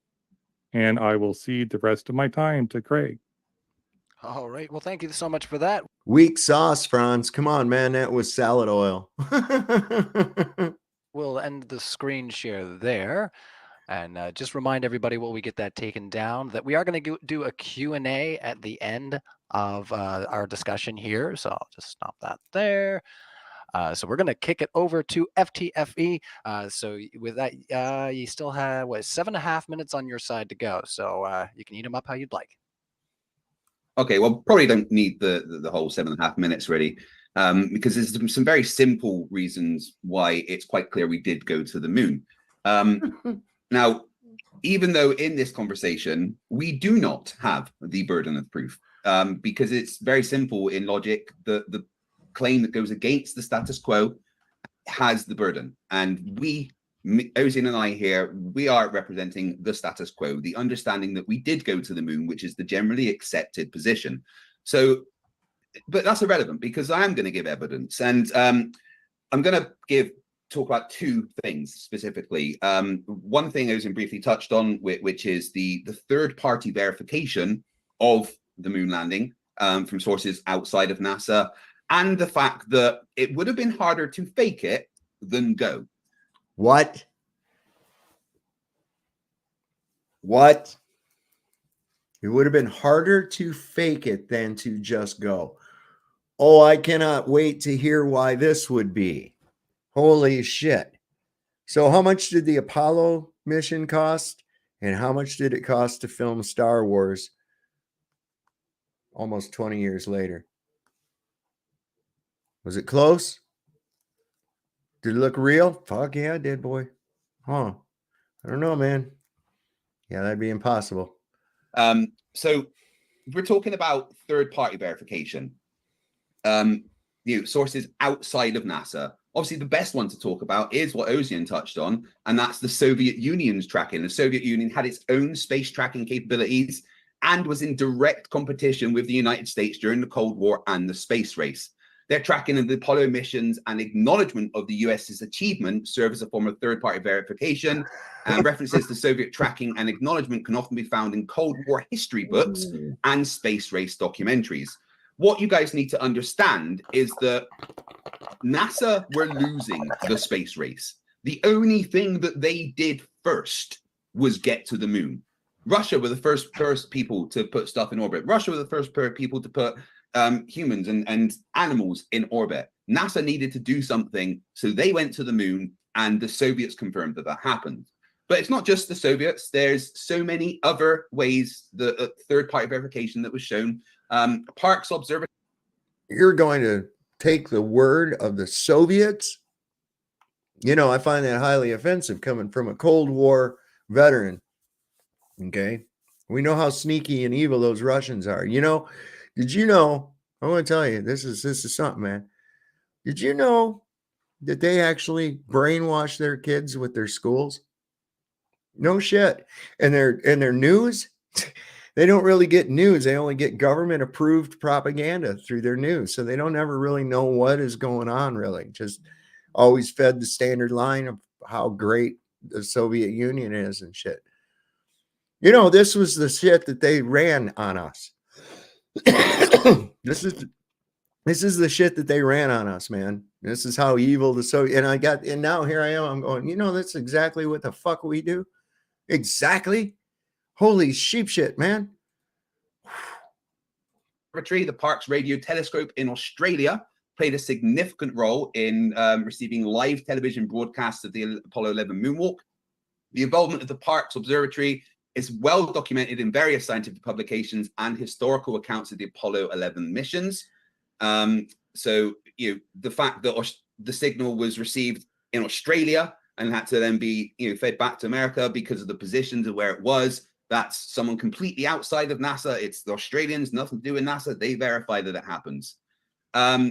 And I will cede the rest of my time to Craig. All right. Well, thank you so much for that. Weak sauce, Franz. Come on, man. That was salad oil. We'll end the screen share there. And just remind everybody while we get that taken down that we are going to do a Q&A at the end of our discussion here. So I'll just stop that there. So we're going to kick it over to FTFE. So with that, you still have, 7.5 minutes on your side to go. So you can eat them up how you'd like. Okay, well, probably don't need the whole 7.5 minutes really, because there's some very simple reasons why it's quite clear we did go to the moon. Now, even though in this conversation, we do not have the burden of proof, because it's very simple in logic. The claim that goes against the status quo has the burden. And we, Ozian and I here, we are representing the status quo, the understanding that we did go to the moon, which is the generally accepted position. So, but that's irrelevant because I am going to give evidence. And I'm going to talk about two things specifically. One thing Ozian briefly touched on, which is the third-party verification of the moon landing from sources outside of NASA, and the fact that it would have been harder to fake it than go. What? What? It would have been harder to fake it than to just go. Oh, I cannot wait to hear why this would be. Holy shit. So how much did the Apollo mission cost? And how much did it cost to film Star Wars almost 20 years later? Was it close? Did it look real? Fuck yeah, it did, boy. Huh. I don't know, man. Yeah, that'd be impossible. So we're talking about third-party verification. Sources outside of NASA. Obviously, the best one to talk about is what Ozian touched on, and that's the Soviet Union's tracking. The Soviet Union had its own space tracking capabilities and was in direct competition with the United States during the Cold War and the space race. Their tracking of the Apollo missions and acknowledgement of the US's achievement serve as a form of third-party verification. And references to Soviet tracking and acknowledgement can often be found in Cold War history books and space race documentaries. What you guys need to understand is that NASA were losing the space race. The only thing that they did first was get to the moon. Russia were the first people to put stuff in orbit. Russia were the first people to put humans and animals in orbit. NASA needed to do something, so they went to the moon, and the Soviets confirmed that happened. But it's not just the Soviets. There's so many other ways, the third-party verification that was shown. Parkes Observatory. You're going to take the word of the Soviets? You know, I find that highly offensive coming from a Cold War veteran. Okay? We know how sneaky and evil those Russians are. You know, did you know, I want to tell you, this is something, man. Did you know that they actually brainwash their kids with their schools? No shit. And their news, they don't really get news. They only get government approved propaganda through their news. So they don't ever really know what is going on, really. Just always fed the standard line of how great the Soviet Union is and shit. You know, this was the shit that they ran on us. This is the shit that they ran on us, man. This is how evil the Soviet, and now here I am. I'm going, you know, that's exactly what the fuck we do. Exactly. Holy sheep shit, man. The Parkes Radio Telescope in Australia played a significant role in receiving live television broadcasts of the Apollo 11 moonwalk. The involvement of the Parkes Observatory is well documented in various scientific publications and historical accounts of the Apollo 11 missions. So, you know, the fact that the signal was received in Australia and had to then be, fed back to America because of the positions of where it was. That's someone completely outside of NASA. It's the Australians, nothing to do with NASA. They verify that it happens. I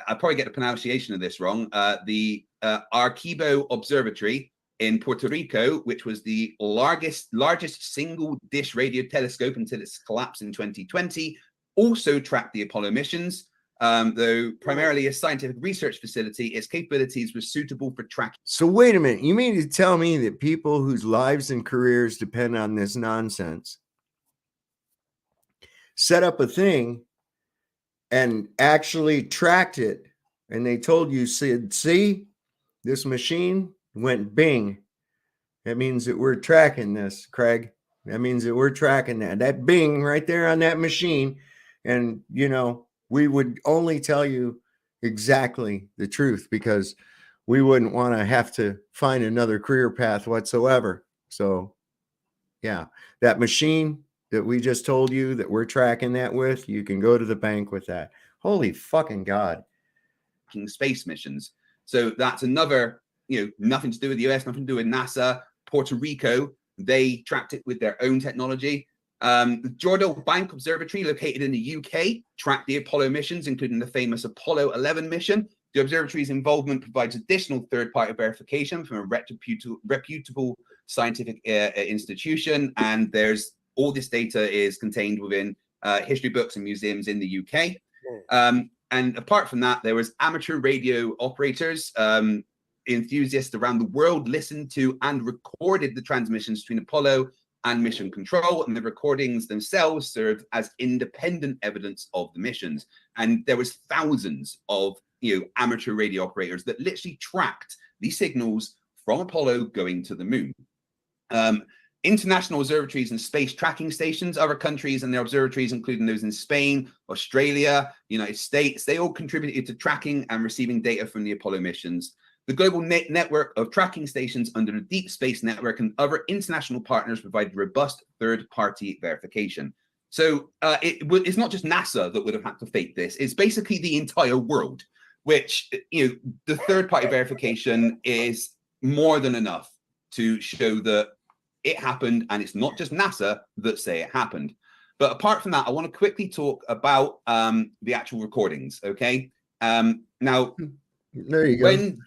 probably get the pronunciation of this wrong. The Arecibo Observatory in Puerto Rico, which was the largest single dish radio telescope until its collapse in 2020, also tracked the Apollo missions. Though primarily a scientific research facility, its capabilities were suitable for tracking. So wait a minute. You mean to tell me that people whose lives and careers depend on this nonsense set up a thing and actually tracked it, and they told you, said, see, this machine went bing. That means that we're tracking this, Craig. That means that we're tracking that bing right there on that machine. And, we would only tell you exactly the truth because we wouldn't want to have to find another career path whatsoever. So, yeah, that machine that we just told you that we're tracking that with, you can go to the bank with that. Holy fucking God. Space missions. So that's another, nothing to do with the US, nothing to do with NASA. Puerto Rico, they tracked it with their own technology. The Jordal Bank Observatory, located in the UK, tracked the Apollo missions, including the famous Apollo 11 mission. The observatory's involvement provides additional third-party verification from a reputable scientific institution, and there's all this data is contained within history books and museums in the UK. And apart from that, there was amateur radio operators, enthusiasts around the world listened to and recorded the transmissions between Apollo and mission control, and the recordings themselves served as independent evidence of the missions. And there was thousands of amateur radio operators that literally tracked these signals from Apollo going to the moon. International observatories and space tracking stations, other countries and their observatories, including those in Spain, Australia, United States, they all contributed to tracking and receiving data from the Apollo missions. The global network of tracking stations under the Deep Space Network and other international partners provide robust third-party verification. So it's not just NASA that would have had to fake this. It's basically the entire world, which, the third-party verification is more than enough to show that it happened, and it's not just NASA that say it happened. But apart from that, I want to quickly talk about the actual recordings, okay? Now, there you go. When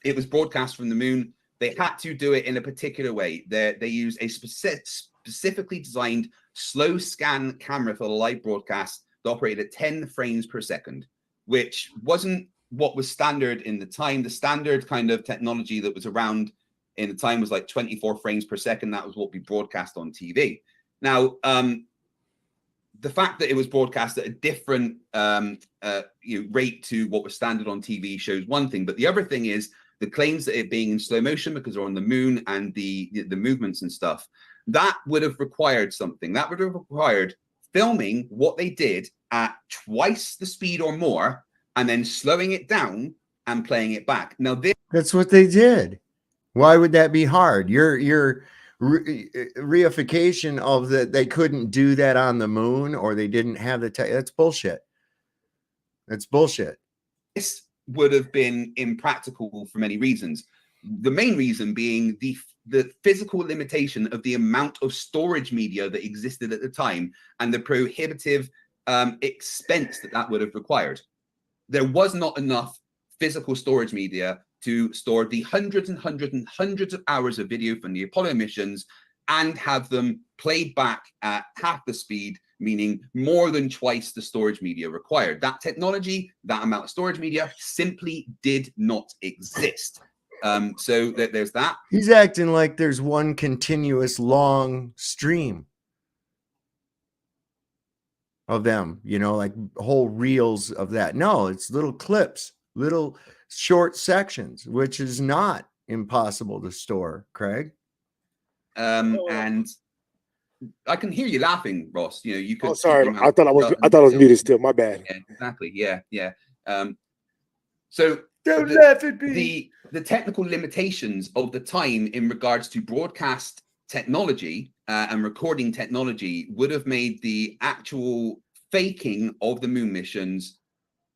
it was broadcast from the moon, they had to do it in a particular way. They use a specifically designed slow scan camera for the live broadcast that operated at 10 frames per second, which wasn't what was standard in the time. The standard kind of technology that was around in the time was like 24 frames per second. That was what we broadcast on TV. Now, the fact that it was broadcast at a different rate to what was standard on TV shows one thing, but the other thing is the claims that it being in slow motion because they're on the moon and the movements and stuff, that would have required something. That would have required filming what they did at twice the speed or more, and then slowing it down and playing it back. Now, that's what they did. Why would that be hard? Your reification of that they couldn't do that on the moon, or they didn't have the that's bullshit. That's bullshit. This would have been impractical for many reasons. The main reason being the physical limitation of the amount of storage media that existed at the time and the prohibitive expense that would have required. There was not enough physical storage media to store the hundreds and hundreds of hours of video from the Apollo missions and have them played back at half the speed, meaning more than twice the storage media required. That technology, that amount of storage media simply did not exist. So there's that. He's acting like there's one continuous long stream of them, like whole reels of that. No, it's little clips, little short sections, which is not impossible to store, Craig. And I can hear you laughing, Ross. You could. Oh, sorry. I thought I was muted still. My bad. Yeah, exactly. Yeah. So don't laugh at me. The technical limitations of the time in regards to broadcast technology and recording technology would have made the actual faking of the moon missions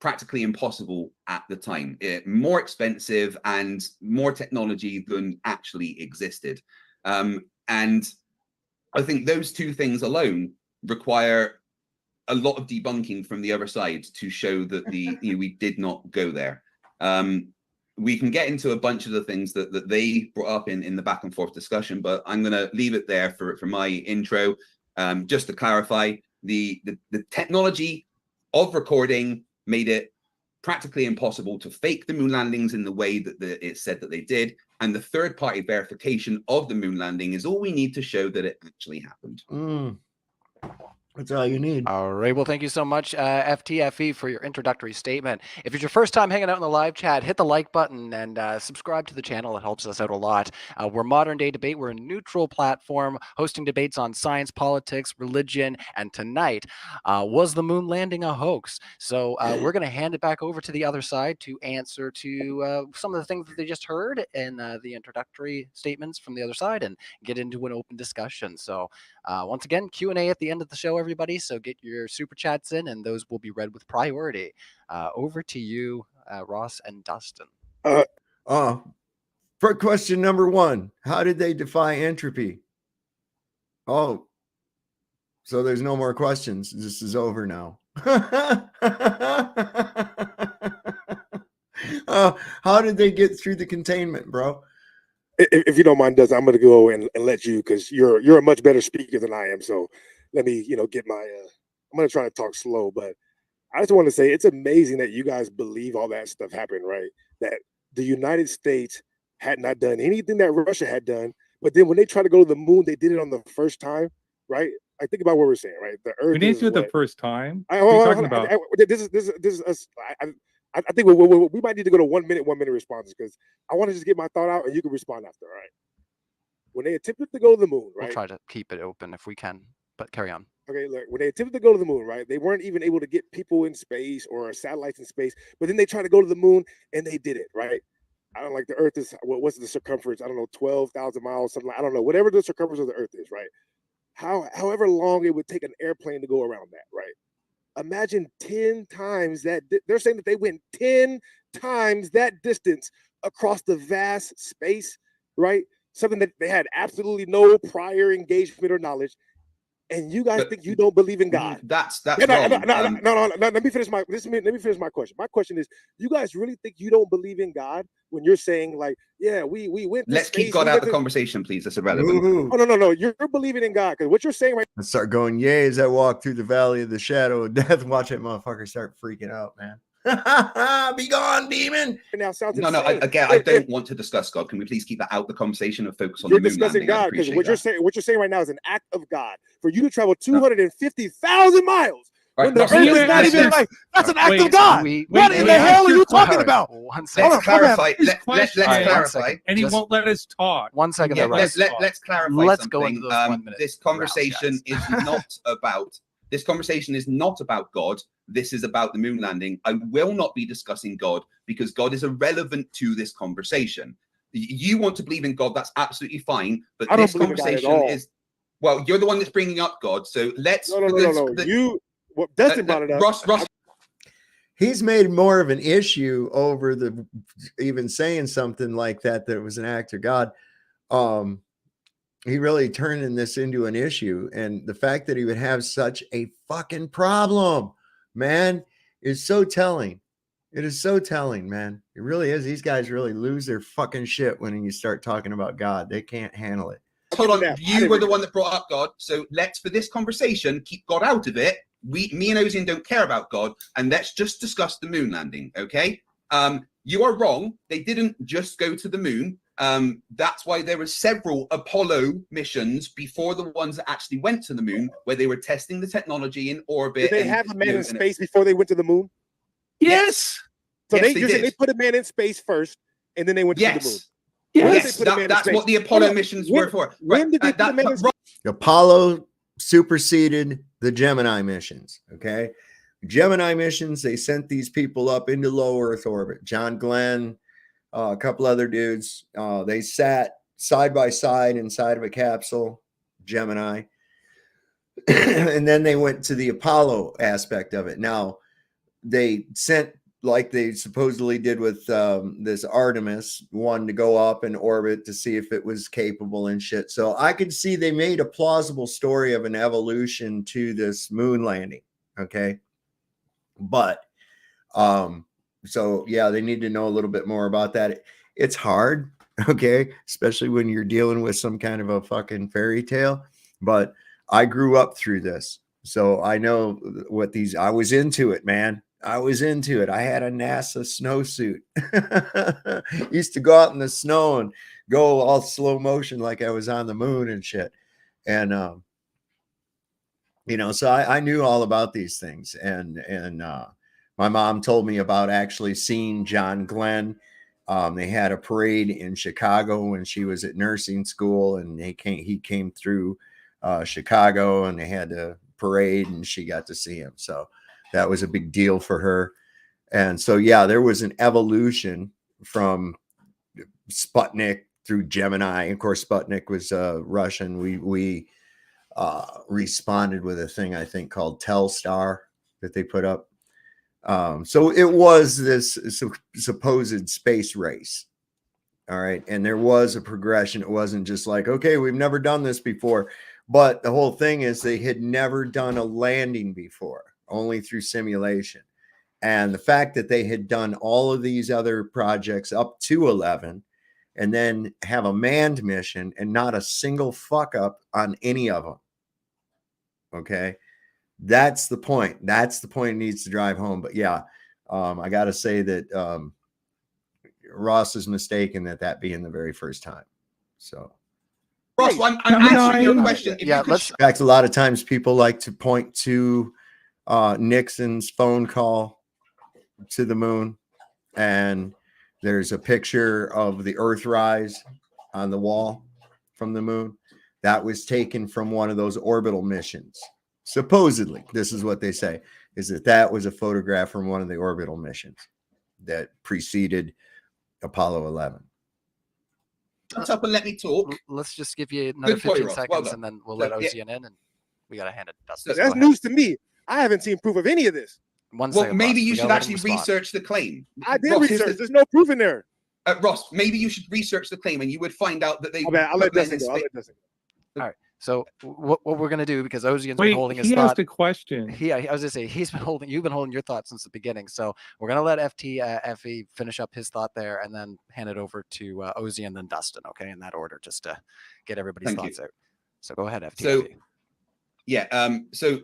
practically impossible at the time. More expensive and more technology than actually existed. And I think those two things alone require a lot of debunking from the other side to show that we did not go there. We can get into a bunch of the things that they brought up in the back and forth discussion, but I'm going to leave it there for my intro. Just to clarify, the technology of recording made it practically impossible to fake the moon landings in the way that it said that they did. And the third-party verification of the moon landing is all we need to show that it actually happened. That's all you need. All right. Well, thank you so much, FTFE, for your introductory statement. If it's your first time hanging out in the live chat, hit the like button and subscribe to the channel. It helps us out a lot. We're Modern Day Debate. We're a neutral platform hosting debates on science, politics, religion, and tonight, was the moon landing a hoax? So we're going to hand it back over to the other side to answer to some of the things that they just heard in the introductory statements from the other side and get into an open discussion. So once again, Q&A at the end of the show, everybody. So get your super chats in, and those will be read with priority. Over to you, Ross and Dustin. For question number 1, how did they defy entropy? Oh, so there's no more questions. This is over now. How did they get through the containment, bro? If you don't mind, Dustin, I'm going to go and let you, because you're a much better speaker than I am. So let me, get my. I'm going to try to talk slow, but I just want to say it's amazing that you guys believe all that stuff happened, right? That the United States had not done anything that Russia had done, but then when they tried to go to the moon, they did it on the first time, right? I think about what we're saying, right? The Earth. We didn't do it the first time. What are you talking about? This is us. I think we might need to go to 1 minute responses, because I want to just get my thought out and you can respond after. All right. When they attempted to go to the moon, right? We'll try to keep it open if we can, but carry on. Okay, look, when they attempted to go to the moon, right? They weren't even able to get people in space or satellites in space, but then they tried to go to the moon and they did it, right? I don't like the Earth is what's the circumference? I don't know, 12,000 miles, something like, I don't know, whatever the circumference of the Earth is, right? However long it would take an airplane to go around that, right? Imagine 10 times that. They're saying that they went 10 times that distance across the vast space, right? Something that they had absolutely no prior engagement or knowledge. And you guys think you don't believe in God? That's no. Let me finish my question. My question is, you guys really think you don't believe in God when you're saying, like, yeah, we went. Let's keep God out of the conversation, please. That's irrelevant. Oh, no. You're believing in God, because what you're saying right. Let's start going. Yay! As I walk through the valley of the shadow of death, watch that motherfucker start freaking out, man. Be gone, demon. Now sounds no. Again, I don't want to discuss God. Can we please keep that out of the conversation and focus on the moon discussing landing? God, because what you're saying right now is an act of God for you to travel 250,000 miles. Right, when the Earth is not even like, that's an act of God. What in the hell are you talking about? Let's clarify. Let's clarify. And he won't let us talk. 1 second. Yeah, let's clarify. Let's something. go into those 1 minute. This conversation is not about. This conversation is not about God. This is about the moon landing. I will not be discussing God because God is irrelevant to this conversation. You want to believe in God, that's absolutely fine. But this conversation is, well, you're the one that's bringing up God. So let's. No. Dustin brought it up. Ross. He's made more of an issue over the even saying something like that it was an act of God. He really turning this into an issue, and the fact that he would have such a fucking problem, man, is so telling. It is so telling, man. It really is. These guys really lose their fucking shit when you start talking about God. They can't handle it. Hold on, you were the one that brought up God, so let's, for this conversation, keep God out of it. Me and Ozian don't care about God, and let's just discuss the moon landing, okay? You are wrong. They didn't just go to the moon. That's why there were several Apollo missions before the ones that actually went to the moon, where they were testing the technology in orbit. Did they have a man in space before they went to the moon? Yes. So yes, they put a man in space first, and then they went to the moon. Yes, that's what the Apollo missions were for. When did they put a man in space? Apollo superseded the Gemini missions, okay? Gemini missions, they sent these people up into low Earth orbit. John Glenn, a couple other dudes, they sat side by side inside of a capsule, Gemini, and then they went to the Apollo aspect of it. Now, they sent like they supposedly did with this Artemis one, to go up and orbit to see if it was capable and shit. So I could see they made a plausible story of an evolution to this moon landing. Okay. But so yeah, they need to know a little bit more about that. It's hard, okay, especially when you're dealing with some kind of a fucking fairy tale. But I grew up through this, so I know what these. I was into it, man. I was into it. I had a NASA snowsuit. Used to go out in the snow and go all slow motion like I was on the moon and shit. And you know, so I knew all about these things. And my mom told me about actually seeing John Glenn. They had a parade in Chicago when she was at nursing school, and he came through Chicago, and they had a parade, and she got to see him. So that was a big deal for her. And so, yeah, there was an evolution from Sputnik through Gemini. Of course, Sputnik was Russian. We responded with a thing I think called Telstar that they put up. So it was this supposed space race. All right. And there was a progression. It wasn't just like, okay, we've never done this before. But the whole thing is they had never done a landing before, only through simulation. And the fact that they had done all of these other projects up to 11 and then have a manned mission and not a single fuck up on any of them. Okay. That's the point. That's the point it needs to drive home. But yeah, I got to say that Ross is mistaken that being the very first time. So, Ross, I'm answering your question. Yeah, let's. in fact, a lot of times people like to point to Nixon's phone call to the moon, and there's a picture of the Earthrise on the wall from the moon. That was taken from one of those orbital missions. Supposedly, this is what they say, is that was a photograph from one of the orbital missions that preceded Apollo 11. Shut up and let me talk. Let's just give you another Good point, 15 Ross. seconds, Well and then we'll So, let yeah. Ocean in, and we got to hand it to Dustin. That's news to me. I haven't seen proof of any of this. One Well, second, maybe Ross. you We should gotta let him actually respond. research the claim. I did Ross, here's research. There's no proof in there. Ross, maybe you should research the claim, and you would find out that they. I'll let put men Dustin in go. I'll space. let Dustin go. All right. So what we're gonna do, because Ozian's Wait, been holding his he thought. asked a question. I was gonna say you've been holding your thought since the beginning. So we're gonna let FE finish up his thought there, and then hand it over to Ozian, then Dustin. Okay, in that order, just to get everybody's Thank thoughts out. So go ahead, FT. So, yeah. So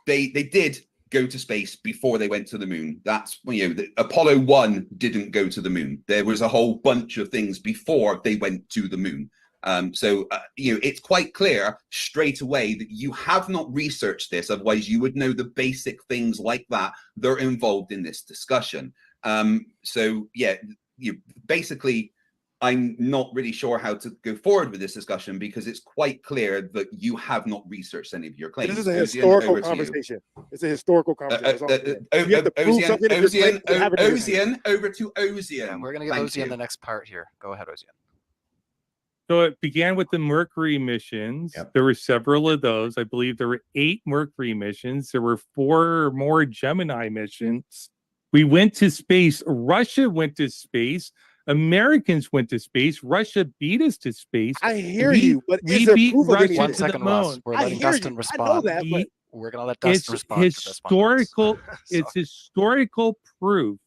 they did go to space before they went to the moon. That's the Apollo 1 didn't go to the moon. There was a whole bunch of things before they went to the moon. So it's quite clear straight away that you have not researched this. Otherwise, you would know the basic things like that are involved in this discussion. So yeah, basically, I'm not really sure how to go forward with this discussion because it's quite clear that you have not researched any of your claims. This is a Ozian, historical over to you. conversation. It's a historical conversation. That's all I'm saying. You have to prove Ozian, something if it's Ozian, like- have it in Ozian, over to Ozian. Yeah, we're gonna give Thank Ozian you. the next part here. Go ahead, Ozian. So it began with the Mercury missions. Yep. There were several of those. I believe there were 8 Mercury missions. There were 4 more Gemini missions. We went to space. Russia went to space. Americans went to space. Russia beat us to space. I hear We- you, but we is there beat proof of Russia any to of One this? the second, Ross. moon. We're I letting hear Dustin you. respond. I know that, but We're gonna let It's Dustin respond. to this one. historical. So- It's historical proof.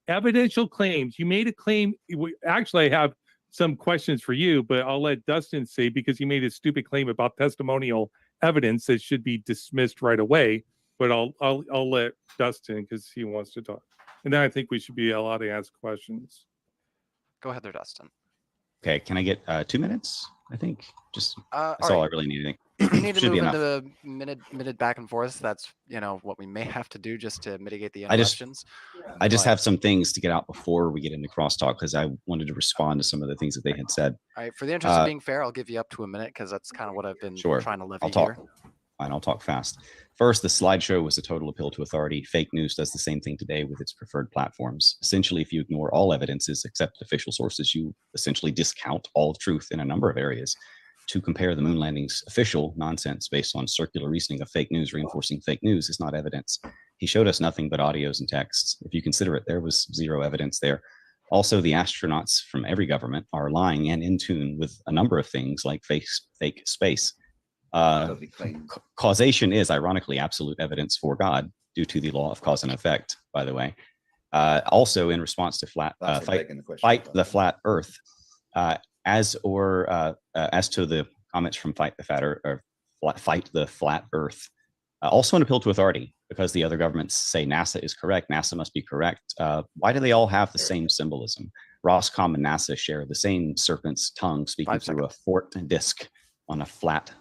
Evidential claims. You made a claim. Actually, I have some questions for you, but I'll let Dustin say because he made a stupid claim about testimonial evidence that should be dismissed right away. But I'll let Dustin because he wants to talk, and then I think we should be allowed to ask questions. Go ahead there, Dustin. Okay, can I get 2 minutes? I think just All that's all I right. really need. If you need to Should be move enough. into minute back and forth, that's what we may have to do just to mitigate the I just- interruptions. I just But- have some things to get out before we get into crosstalk because I wanted to respond to some of the things that they had said. All right, for the interest of Uh, being fair, I'll give you up to a minute because that's kind of what I've been Sure. trying to levy I'll talk. here. Fine, I'll talk fast. First, the slideshow was a total appeal to authority. Fake news does the same thing today with its preferred platforms. Essentially, if you ignore all evidences except official sources, you essentially discount all of truth in a number of areas. to compare the moon landing's official nonsense based on circular reasoning of fake news reinforcing fake news is not evidence. He showed us nothing but audios and texts. If you consider it, there was zero evidence there. Also, the astronauts from every government are lying and in tune with a number of things like fake space. Causation is, ironically, absolute evidence for God due to the law of cause and effect, by the way. Also, in response to fight the flat Earth, as to the comments from Fight the Flat Earth, also an appeal to authority, because the other governments say NASA is correct, NASA must be correct. Why do they all have the same symbolism? Roscom and NASA share the same serpent's tongue speaking through a forked disc on a flat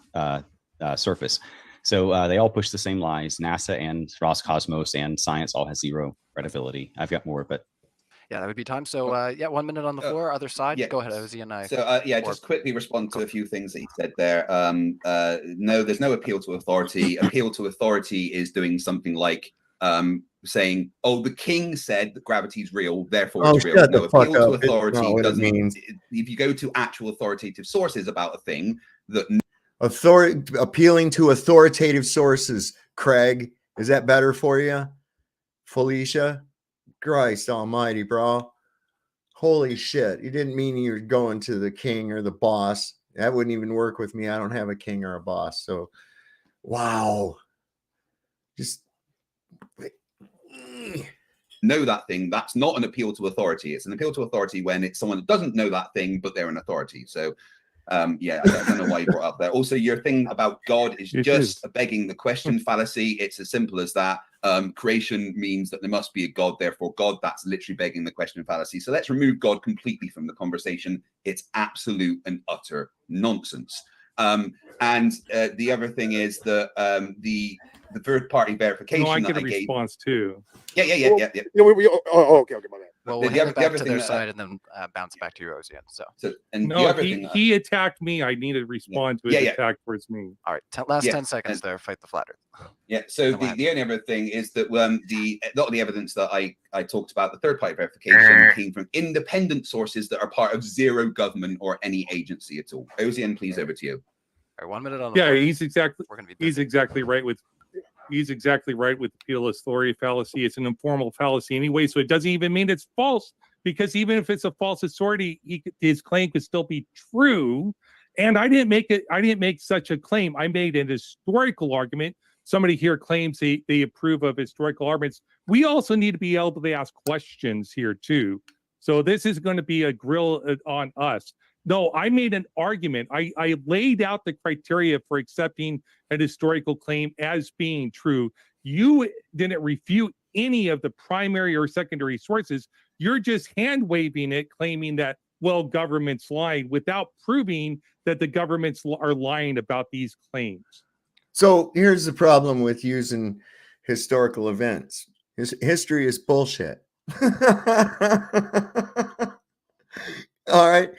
surface. So they all push the same lies. NASA and Roscosmos and science all has zero credibility. I've got more, but yeah, that would be time. So yeah, 1 minute on the floor. Other side. Yeah. Go ahead, Ozzy and I. So yeah, just quickly respond to a few things that he said there. No, there's no appeal to authority. Appeal to authority is doing something like saying, "Oh, the king said that gravity's real, therefore it's real." No, appeal to authority doesn't mean. If you go to actual authoritative sources about a thing, that appealing to authoritative sources. Craig, is that better for you? Felicia? Christ almighty, bro. Holy shit. You didn't mean you were going to the king or the boss. That wouldn't even work with me. I don't have a king or a boss. So, wow. Just know that thing. That's not an appeal to authority. It's an appeal to authority when it's someone that doesn't know that thing, but they're an authority. So, yeah, I don't know why you brought up there. Also, your thing about God is just a begging the question fallacy. It's as simple as that. Creation means that there must be a God, therefore God. That's literally begging the question fallacy. So let's remove God completely from the conversation. It's absolute and utter nonsense. And the other thing is that the third-party verification I that get a response too. Yeah. Okay, my bad. Well, we'll hand it back to their side and then bounce back to you, Ozian. He attacked me. I need to respond to his attack towards me. All right, last 10 seconds there. Fight the flat Earth. Yeah. So the only other thing is that a lot of the evidence that I talked about, the third-party verification, came from independent sources that are part of zero government or any agency at all. Ozian, please, over to you. All right, 1 minute on the floor. He's exactly right with the appeal authority fallacy. It's an informal fallacy anyway, so it doesn't even mean it's false, because even if it's a false authority, his claim could still be true. And I didn't make such a claim. I made an historical argument. Somebody here claims they approve of historical arguments. We also need to be able to ask questions here too. So this is going to be a grill on us. No, I made an argument. I laid out the criteria for accepting a historical claim as being true. You didn't refute any of the primary or secondary sources. You're just hand waving it, claiming that, well, government's lying, without proving that the governments are lying about these claims. So here's the problem with using historical events. History is bullshit. All right.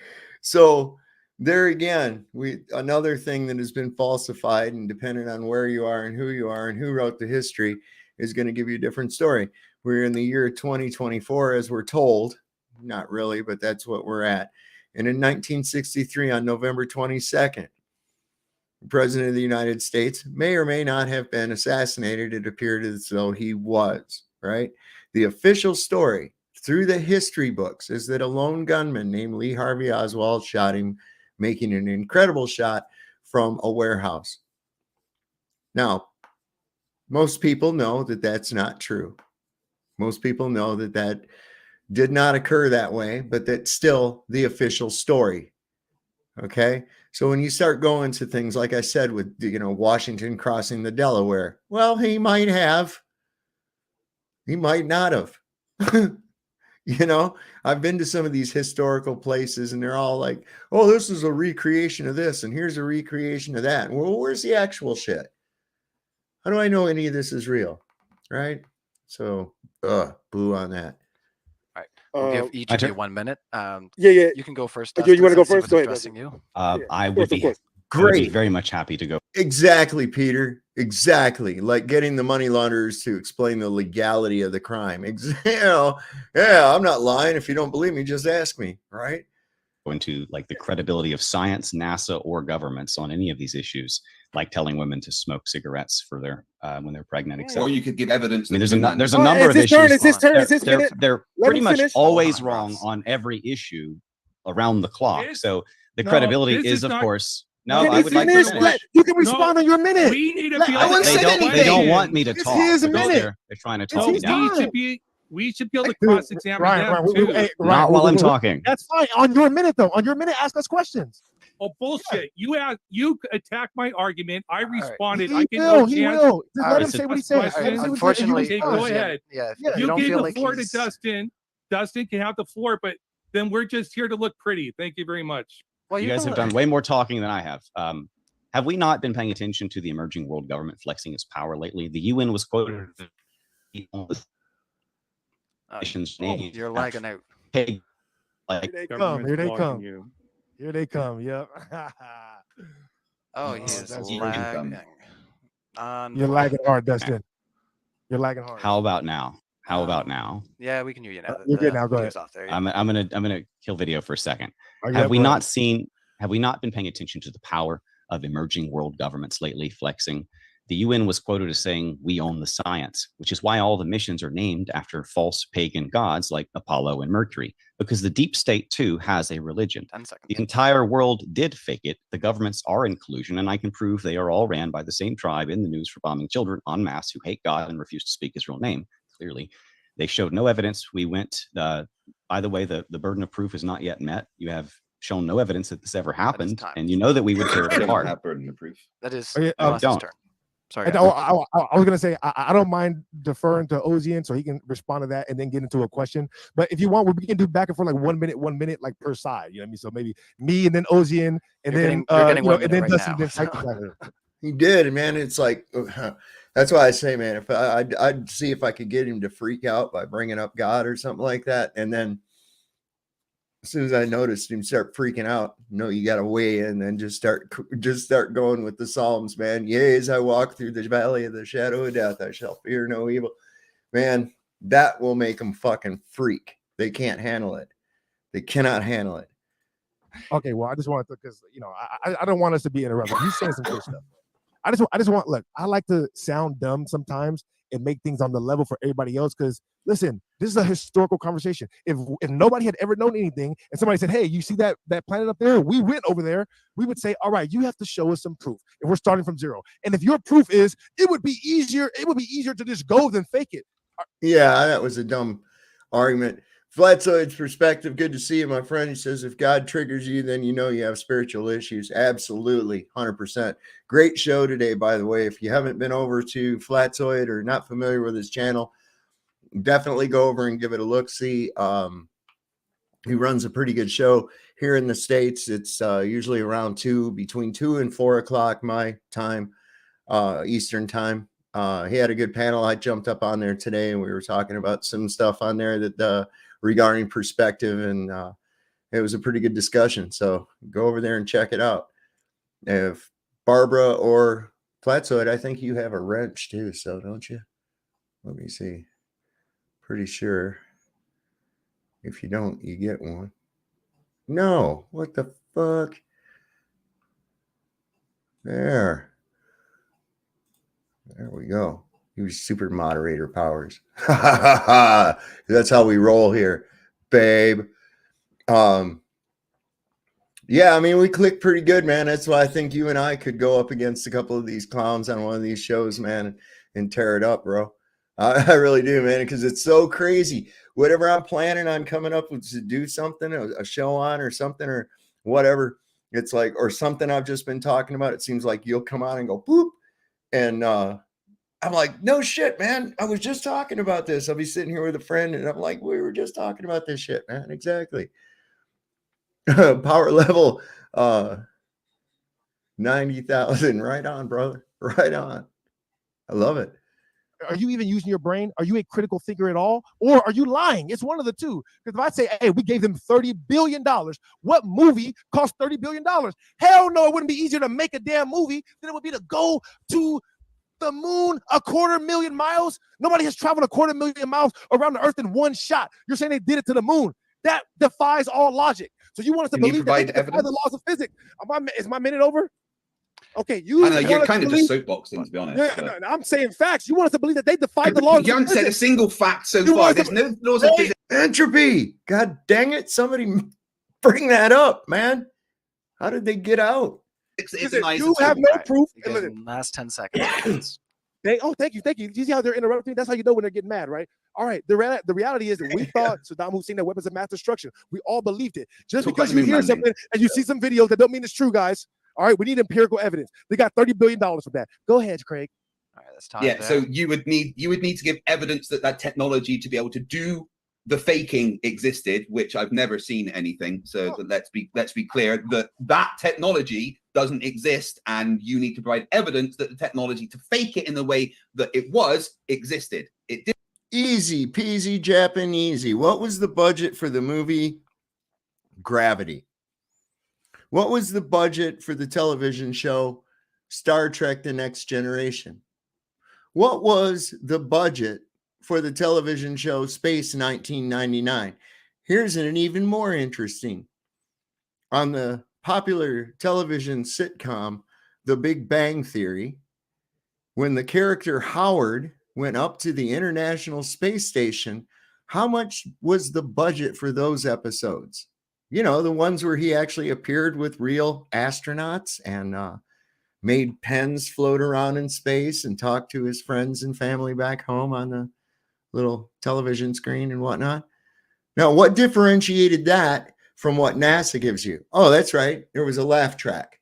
So there again, another thing that has been falsified, and depending on where you are and who wrote the history is going to give you a different story. We're in the year 2024, as we're told. Not really, but that's what we're at. And in 1963, on November 22nd, the President of the United States may or may not have been assassinated. It appeared as though he was, right? The official story through the history books is that a lone gunman named Lee Harvey Oswald shot him, making an incredible shot from a warehouse. Now, most people know that that's not true. Most people know that that did not occur that way, but that's still the official story. Okay? So when you start going to things, like I said, with, Washington crossing the Delaware, well, he might have. He might not have. I've been to some of these historical places and they're all like, oh, this is a recreation of this and here's a recreation of that. Well, where's the actual shit? How do I know any of this is real? Right? So, boo on that. All right. We'll give each of you 1 minute. You can go first. You want to go first? Go ahead. You. I would be great. Very much happy to go. Exactly, Peter. Exactly. Like getting the money launderers to explain the legality of the crime. Yeah, I'm not lying. If you don't believe me, just ask me. Right? into like the credibility of science, NASA, or governments on any of these issues, like telling women to smoke cigarettes for their when they're pregnant, etc. Or you could give evidence. I mean, there's a number of issues. It's his turn. It's his minute. They're Let pretty him much finish. always Hold on, wrong Ross. on every issue around the clock. This- So the no, credibility this is, is of not- course. No, Let I him would like to finish. finish. You can respond on your minute. We need to Let- be no able one to said They don't. They anything. don't want me to It's talk. his because minute. They're trying to It's talk me his down. time. we should be able to Dude, cross-examine them too. Not while I'm talking. That's fine. On your minute, though. On your minute, ask us questions. Oh bullshit! You attacked my argument. I responded. He I get will. no He chance. will. Just let him Listen, say what he ask says. questions. Let him say what he says. Unfortunately, Okay, go Ozzy, ahead. Yeah, if Yeah, you You don't give feel the like floor to he's- Dustin. Dustin can have the floor, but then we're just here to look pretty. Thank you very much. Well, You guys can have done way more talking than I have. Have we not been paying attention to the emerging world government flexing its power lately? The UN was quoted as nation's name. You're lagging out. Hey, Here like they come. Government's Here they blocking come. you. Here they come. Yep. Oh, he is that's lagging. You're lagging hard, Dustin. You're lagging hard. how about now? How about now? Yeah, we can hear you now. You're good now. Go video's ahead. off there. I'm gonna kill video for a second. Are you Have up, we bro? not seen? Have we not been paying attention to the power of emerging world governments lately flexing? The UN was quoted as saying, "We own the science," which is why all the missions are named after false pagan gods like Apollo and Mercury, because the deep state too has a religion. 10 seconds. The entire world did fake it. The governments are in collusion, and I can prove they are all ran by the same tribe in the news for bombing children en masse who hate God and refuse to speak his real name. Clearly, they showed no evidence. We went, by the way, the burden of proof is not yet met. You have shown no evidence that this ever happened, time. and you know that we would tear it Don't apart. have burden of proof. That is Okay, Ross's don't. turn. Sorry. I guys. was gonna say I don't mind deferring to Ozian so he can respond to that and then get into a question. But if you want, we can do back and forth like 1 minute, like per side. You know what I mean? So maybe me and then Ozian and You're then getting 1 and then minute right Dustin. now, Then so. Cycle. He did, man. It's like that's why I say, man, if I'd see if I could get him to freak out by bringing up God or something like that, and then as soon as I noticed him start freaking out, you got to weigh in and just start going with the Psalms, man. Yea, as I walk through the valley of the shadow of death, I shall fear no evil. Man, that will make them fucking freak. They can't handle it. They cannot handle it. Okay, well, I just wanted to, because I don't want us to be interrupted. He's saying some good stuff. I just want look. I like to sound dumb sometimes and make things on the level for everybody else. Because listen, this is a historical conversation. If nobody had ever known anything, and somebody said, "Hey, you see that planet up there? We went over there," we would say, "All right, you have to show us some proof." And we're starting from zero. And if your proof is, it would be easier to just go than fake it. Yeah, that was a dumb argument. Flatzoid's perspective. Good to see you, my friend. He says, if God triggers you, then you have spiritual issues. Absolutely. 100%. Great show today, by the way. If you haven't been over to Flatzoid or not familiar with his channel, definitely go over and give it a look. See, he runs a pretty good show here in the States. It's usually around between 2 and 4 o'clock my time, Eastern time. He had a good panel. I jumped up on there today and we were talking about some stuff on there that regarding perspective, and it was a pretty good discussion. So go over there and check it out. If Barbara or Flatzoid, I think you have a wrench too, so don't you? Let me see. Pretty sure if you don't, you get one. No, what the fuck? There we go. Use super moderator powers. That's how we roll here, babe. Yeah, I mean, we click pretty good, man. That's why I think you and I could go up against a couple of these clowns on one of these shows, man, and tear it up, bro. I really do, man, because it's so crazy. Whatever I'm planning on coming up with to do something, a show on or something or whatever, it's like, or something I've just been talking about, it seems like you'll come on and go, boop. And I'm like, no shit, man. I was just talking about this. I'll be sitting here with a friend and I'm like, we were just talking about this shit, man. Exactly. Power level 90,000. Right on, brother. Right on. I love it. Are you even using your brain? Are you a critical thinker at all? Or are you lying? It's one of the two. Because if I say, hey, we gave them $30 billion, what movie cost $30 billion? Hell no, it wouldn't be easier to make a damn movie than it would be to go to the moon 250,000 miles. Nobody has traveled 250,000 miles around the earth in one shot. You're saying they did it to the moon. That defies all logic. So you want us to Can you believe that they provide defy the evidence? laws of physics? Is my minute over? Okay, you I know you're want us kind to of believe- just soapboxing, to be honest. Yeah, but- no, I'm saying facts. You want us to believe that they defied the laws You of haven't said a physics? single fact so You far. want There's to- no laws of Hey, physics. Entropy. God dang it. Somebody bring that up, man. How did they get out? It's Listen, an you have no Alright, proof. you And got listen, last 10 seconds. thank you. You see how they're interrupting? That's how you know when they're getting mad, right? All right. The reality is that we thought Saddam Hussein had weapons of mass destruction. We all believed it. Just Talk because about you hear moon landing. something and you see some videos that don't mean it's true, guys. All right, we need empirical evidence. They got $30 billion for that. Go ahead, Craig. All right, that's time. Yeah, there. so you would need to give evidence that that technology to be able to do the faking existed, which I've never seen anything. So let's be clear that that technology doesn't exist, and you need to provide evidence that the technology to fake it in the way that it was existed. It did. Easy peasy Japanesey. What was the budget for the movie Gravity? What was the budget for the television show Star Trek The Next Generation? What was the budget for the television show Space 1999? Here's an even more interesting. On the popular television sitcom The Big Bang Theory, when the character Howard went up to the International Space Station, how much was the budget for those episodes? You know, the ones where he actually appeared with real astronauts and made pens float around in space and talked to his friends and family back home on the little television screen and whatnot. Now, what differentiated that from what NASA gives you? Oh, that's right. There was a laugh track.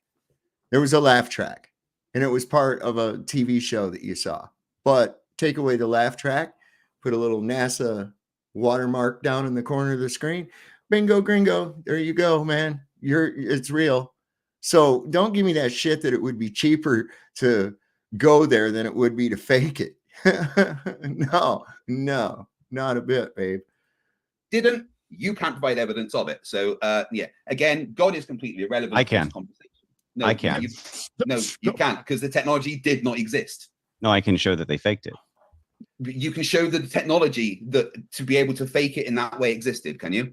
There was a laugh track, and it was part of a TV show that you saw. But take away the laugh track, put a little NASA watermark down in the corner of the screen. Bingo, gringo. There you go, man. It's real. So don't give me that shit that it would be cheaper to go there than it would be to fake it. No, not a bit, babe. Didn't. You can't provide evidence of it. So yeah, again, God is completely irrelevant. I to this can. conversation. No, I can. You can't, because the technology did not exist. No, I can show that they faked it. You can show the technology that to be able to fake it in that way existed. Can you?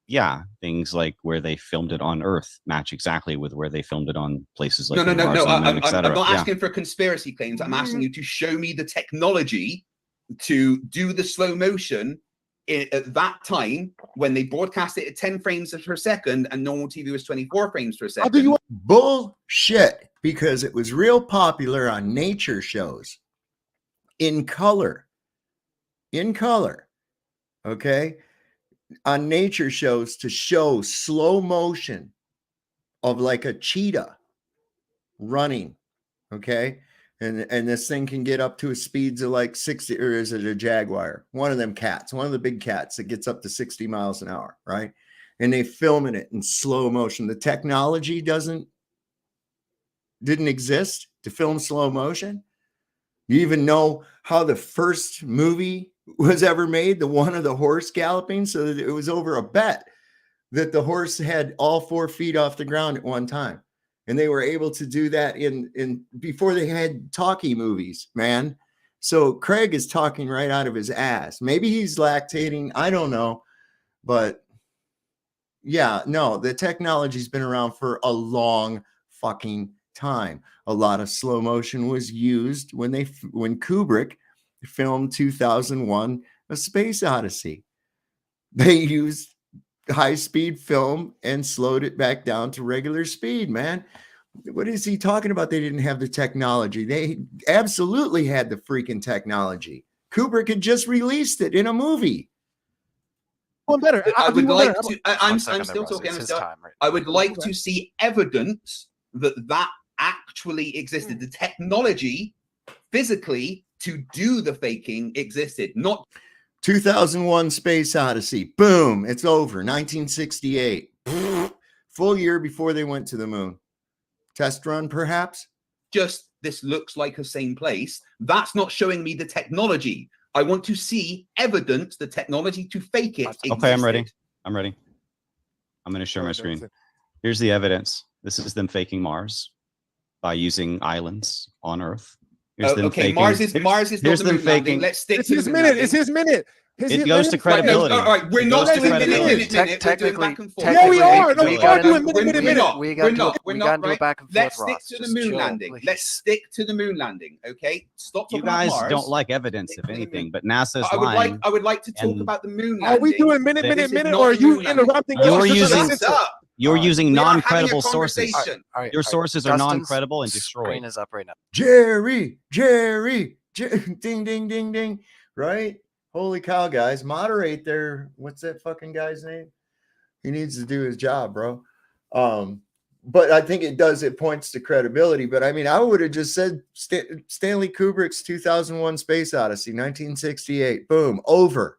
Yeah, things like where they filmed it on Earth match exactly with where they filmed it on places like No. Mars and the moon, I'm etc. not Yeah. asking for conspiracy claims. I'm asking you to show me the technology to do the slow motion at that time when they broadcast it at 10 frames per second and normal TV was 24 frames per second. Bullshit, because it was real popular on nature shows in color. Okay, on nature shows to show slow motion of like a cheetah running. Okay, and this thing can get up to a speeds of like 60, or is it a jaguar? One of them cats, one of the big cats that gets up to 60 miles an hour, right? And they filming it in slow motion. The technology didn't exist to film slow motion. You even know how the first movie was ever made, the one of the horse galloping, so that it was over a bet that the horse had all 4 feet off the ground at one time. And they were able to do that in before they had talkie movies, man. So Craig is talking right out of his ass. Maybe he's lactating. I don't know. But yeah, no, the technology's been around for a long fucking time. A lot of slow motion was used when Kubrick filmed 2001: A Space Odyssey. They used high-speed film and slowed it back down to regular speed, man. What is he talking about? They didn't have the technology. They absolutely had the freaking technology. Kubrick had just released it in a movie. One better. I would like to. I'm second still there, Russ. talking. It's his time, right? I would like to see evidence that actually existed. The technology, physically, to do the faking existed. Not 2001: Space Odyssey. Boom. It's over. 1968. Full year before they went to the moon. Test run, perhaps? just this looks like the same place. That's not showing me the technology. I want to see evidence, the technology to fake it. Okay, I'm ready. I'm ready. I'm going to share my screen. Here's the evidence. This is them faking Mars by using islands on Earth. Here's them Okay, faking. Mars is not Here's the them moon landing. faking. Let's stick It's to his the moon minute. landing. It's his minute. It goes to Right, no, credibility. all right, we're It not goes to doing minute, credibility. minute, minute. We're doing back and forth. Yeah, we are. No, we we gotta are doing do- minute, minute, We're minute. not. We We're gotta do not. it. We're We not. gotta do Right. it back and forth, Let's stick Ross. to the Just moon chill, landing. please. Let's stick to the moon landing. Okay. Stop talking You guys about Mars. don't like evidence of anything, but NASA's I would lying. like to talk and about the moon Are landing. we doing minute, This minute, is minute, not or are the you moon landing. interrupting? You're us? using- Listen. You're using We are having a non-credible sources. conversation. All right, Your all right. sources are Dustin's non-credible and screen destroyed. is up right now. Jerry, ding, ding, ding, ding. Right? Holy cow, guys. Moderate there. What's that fucking guy's name? He needs to do his job, bro. But I think it points to credibility. But I mean, I would have just said Stanley Kubrick's 2001 Space Odyssey, 1968. Boom. Over.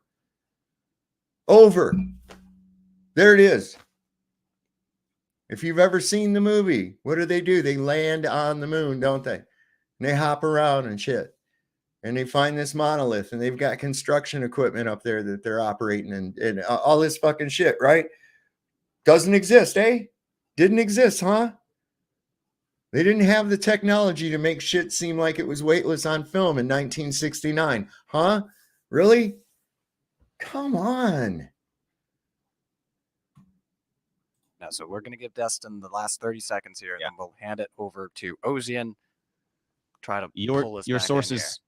There it is. If you've ever seen the movie, what do? They land on the moon, don't they? And they hop around and shit. And they find this monolith, and they've got construction equipment up there that they're operating and all this fucking shit, right? Doesn't exist, eh? Didn't exist, huh? They didn't have the technology to make shit seem like it was weightless on film in 1969, huh? Really? Come on. Now, so we're gonna give Dustin the last 30 seconds here, and then we'll hand it over to Ozian. Try to pull us Your back in sources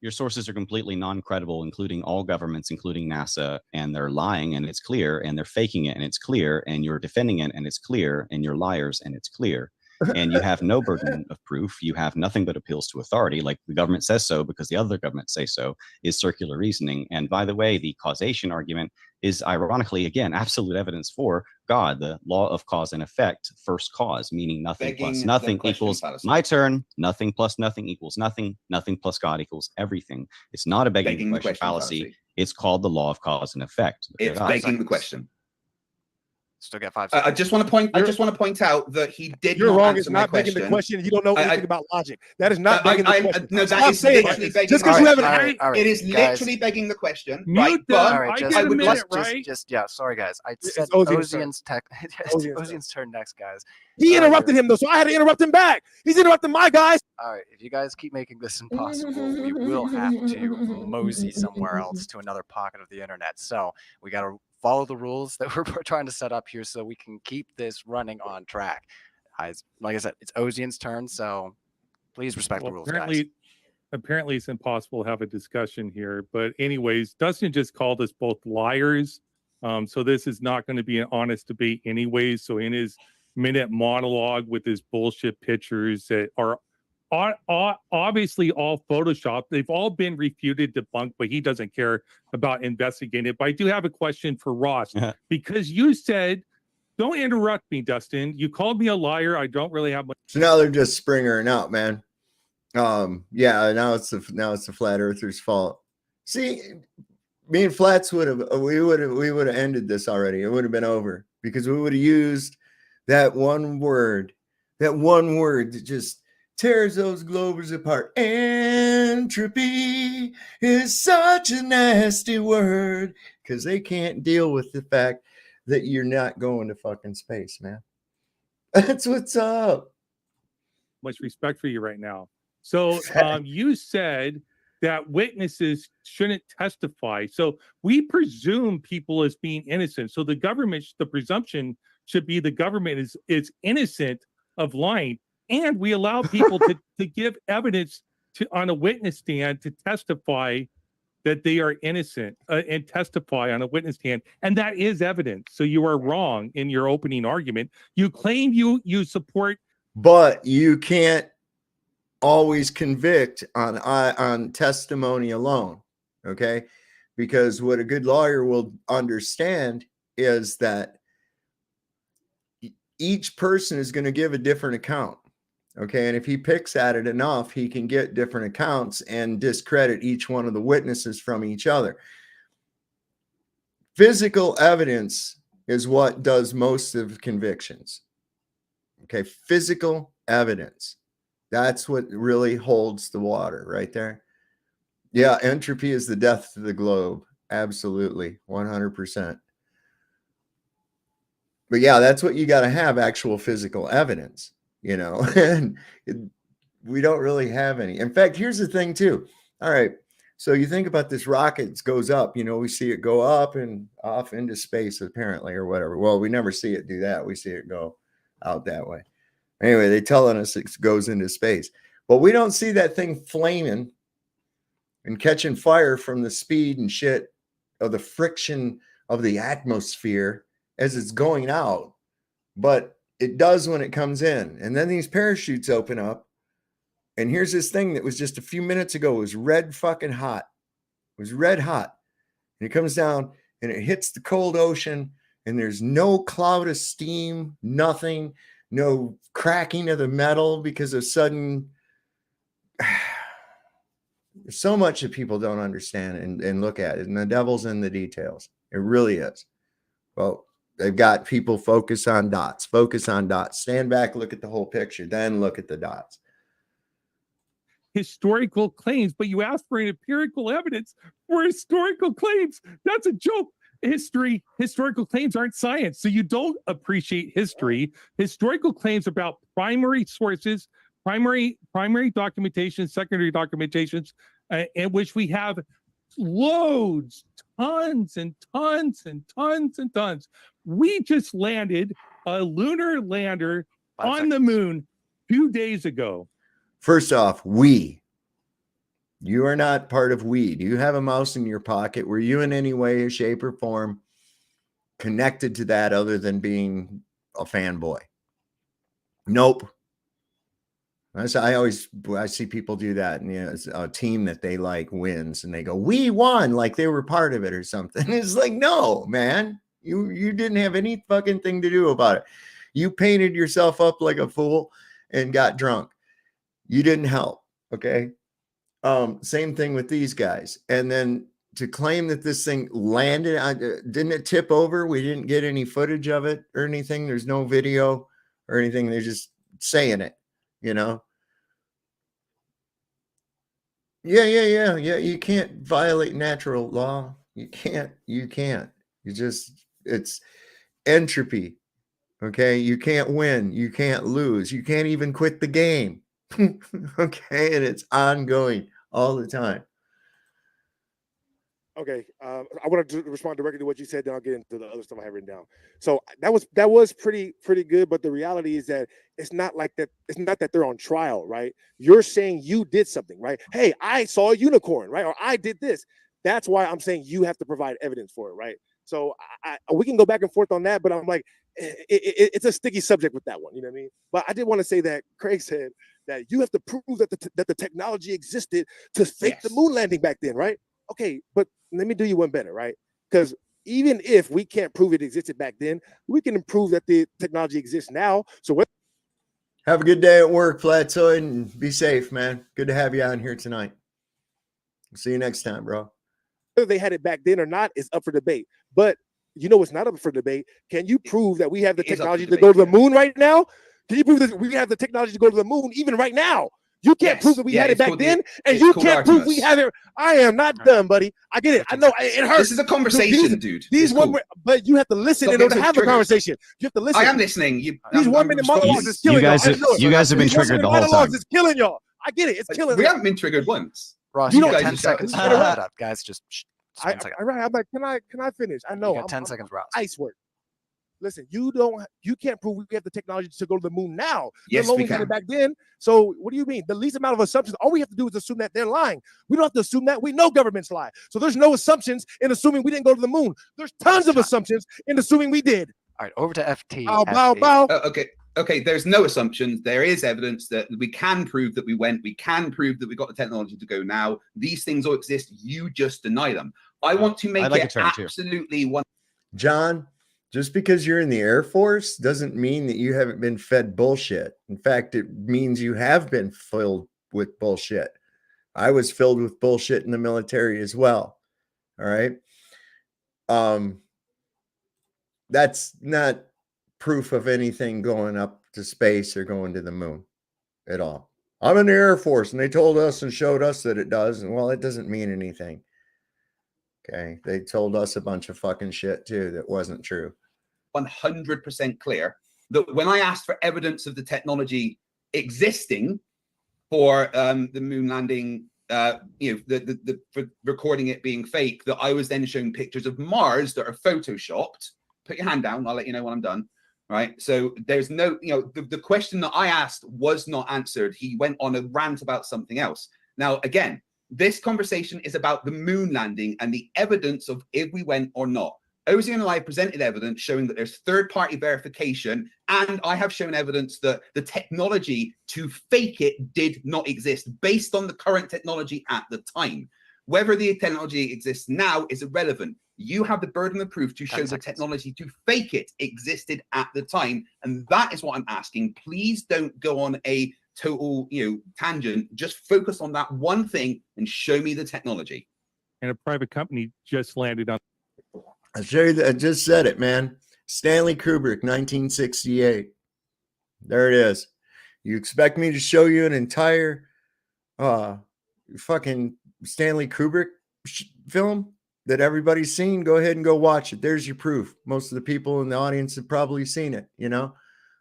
your sources are completely non-credible, including all governments, including NASA, and they're lying and it's clear, and they're faking it and it's clear, and you're defending it and it's clear, and you're liars and it's clear. And you have no burden of proof. You have nothing but appeals to authority, like the government says so because the other governments say so, is circular reasoning. And by the way, the causation argument is ironically, again, absolute evidence for God, the law of cause and effect, first cause, meaning nothing Begging plus the nothing question equals fallacy. my turn, nothing plus nothing equals nothing, nothing plus God equals everything. It's not a begging the question fallacy. It's called the law of cause and effect. It's begging the question. Still got 5 I seconds. just want to point out that he did You're not wrong. answer It's my not begging the question. You don't know anything about logic. That is not begging the question. No, that Stop is saying literally that. begging Just the because you question. haven't. All right, It is guys. literally begging the question, Mute right? them. But All right, just, I would minute, like right? sorry, guys. I said Ozian's turn. Ozian's Ozian's turn next, guys. He Sorry, interrupted him though, so I had to interrupt him back. He's interrupting my guys. All right, if you guys keep making this impossible, we will have to mosey somewhere else to another pocket of the internet. So we got to follow the rules that we're trying to set up here so we can keep this running on track. Like I said, it's Ozian's turn, so please respect the rules, guys. Apparently it's impossible to have a discussion here. But anyways, Dustin just called us both liars. So this is not going to be an honest debate anyways. So in his minute monologue with his bullshit pictures that are obviously all photoshopped, they've all been refuted, debunked, but he doesn't care about investigating it. But I do have a question for Ross, because you said, don't interrupt me, Dustin. You called me a liar. I don't really have much. So now they're just springering out, man. Yeah, now it's the flat earthers' fault. See, me and Flats would have ended this already. It would have been over because we would have used that one word that just tears those globes apart. Entropy is such a nasty word because they can't deal with the fact that you're not going to fucking space, man. That's what's up. Much respect for you right now. So you said that witnesses shouldn't testify. So we presume people as being innocent. So the presumption should be the government is innocent of lying. And we allow people to give evidence on a witness stand to testify that they are innocent and testify on a witness stand. And that is evidence. So you are wrong in your opening argument. You claim you support. But you can't always convict on testimony alone, okay? Because what a good lawyer will understand is that each person is going to give a different account, okay? And if he picks at it enough, he can get different accounts and discredit each one of the witnesses from each other. Physical evidence is what does most of convictions, okay? Physical evidence. That's what really holds the water right there. Yeah, entropy is the death to the globe. Absolutely, 100%. But yeah, that's what you got to have, actual physical evidence, you know. And we don't really have any. In fact, here's the thing too. All right. So you think about this rocket goes up, we see it go up and off into space apparently or whatever. Well, we never see it do that. We see it go out that way. Anyway, they're telling us it goes into space, but we don't see that thing flaming and catching fire from the speed and shit of the friction of the atmosphere as it's going out. But it does when it comes in. And then these parachutes open up. And here's this thing that was just a few minutes ago. It was red fucking hot. It was red hot. And it comes down and it hits the cold ocean. And there's no cloud of steam, nothing, no cracking of the metal because of sudden. There's so much that people don't understand and look at it. And the devil's in the details. It really is. Well, they've got people focus on dots, stand back, look at the whole picture, then look at the dots. Historical claims, but you ask for empirical evidence for historical claims. That's a joke. Historical claims aren't science, so you don't appreciate history. Historical claims about primary sources, primary documentation, secondary documentations, in which we have loads, tons and tons and tons and tons. We just landed a lunar lander on the moon 2 days ago. First off, you are not part of we. Do you have a mouse in your pocket? Were you in any way, shape, or form connected to that other than being a fanboy? Nope. I see people do that, and it's a team that they like wins, and they go, "We won," like they were part of it or something. It's like, no, man, you didn't have any fucking thing to do about it. You painted yourself up like a fool and got drunk. You didn't help. Okay. Same thing with these guys. And then to claim that this thing landed, didn't it tip over? We didn't get any footage of it or anything. There's no video or anything. They're just saying it, Yeah. You can't violate natural law. You can't. It's entropy. Okay. You can't win. You can't lose. You can't even quit the game. Okay. And it's ongoing all the time. Okay, I want to respond directly to what you said, then I'll get into the other stuff I have written down. So that was pretty good, but the reality is that it's not like that. It's not that they're on trial, right? You're saying you did something, right? Hey, I saw a unicorn, right? Or I did this. That's why I'm saying you have to provide evidence for it, right? So we can go back and forth on that, but I'm like, it's a sticky subject with that one, you know what I mean? But I did want to say that Craig said that you have to prove that the technology existed to fake the moon landing back then, right? Okay, but let me do you one better, right? Because even if we can't prove it existed back then, we can prove that the technology exists now. So have a good day at work, Flatoid, and be safe, man. Good to have you on here tonight. See you next time, bro. Whether they had it back then or not is up for debate. But you know what's not up for debate? Can you prove that we have the technology to go to the moon right now? Can you prove that we have the technology to go to the moon even right now? You can't prove that we had it back then, and you can't prove we have it. I am not done, buddy. I get it. I know it hurts. This is a conversation, dude. These but you have to listen in order to have a conversation. You have to listen. I am listening. These 1 minute monologues is killing y'all. You guys have been triggered the whole time. Monologues is killing y'all. I get it. It's killing. We haven't been triggered once. Ross, you got 10 seconds to wrap it up, guys. Just I'm like, can I finish? I know. You got 10 seconds, Ross. Ice work. Listen, you can't prove we have the technology to go to the moon now. Yes, we had can. it back then. So what do you mean? The least amount of assumptions. All we have to do is assume that they're lying. We don't have to assume that. We know governments lie. So there's no assumptions in assuming we didn't go to the moon. There's tons of assumptions in assuming we did. All right, over to FT. Bow. Okay. There's no assumptions. There is evidence that we can prove that we went. We can prove that we got the technology to go now. These things all exist. You just deny them. I want to make it absolutely one. John, just because you're in the Air Force doesn't mean that you haven't been fed bullshit. In fact, it means you have been filled with bullshit. I was filled with bullshit in the military as well. All right. That's not proof of anything going up to space or going to the moon at all. I'm in the Air Force and they told us and showed us that it does. And well, it doesn't mean anything. Okay. They told us a bunch of fucking shit too that wasn't true. 100% clear that when I asked for evidence of the technology existing, for the moon landing, for recording it being fake, that I was then shown pictures of Mars that are photoshopped. Put your hand down, I'll let you know when I'm done. Right. So there's no, the question that I asked was not answered. He went on a rant about something else. Now, again, this conversation is about the moon landing and the evidence of if we went or not. Ozian and I presented evidence showing that there's third-party verification, and I have shown evidence that the technology to fake it did not exist based on the current technology at the time. Whether the technology exists now is irrelevant. You have the burden of proof to show the technology to fake it existed at the time, and that is what I'm asking. Please don't go on a total, tangent. Just focus on that one thing and show me the technology. And a private company just landed on. I show you that. I just said it, man. Stanley Kubrick, 1968. There it is. You expect me to show you an entire fucking Stanley Kubrick film that everybody's seen? Go ahead and go watch it. There's your proof. Most of the people in the audience have probably seen it,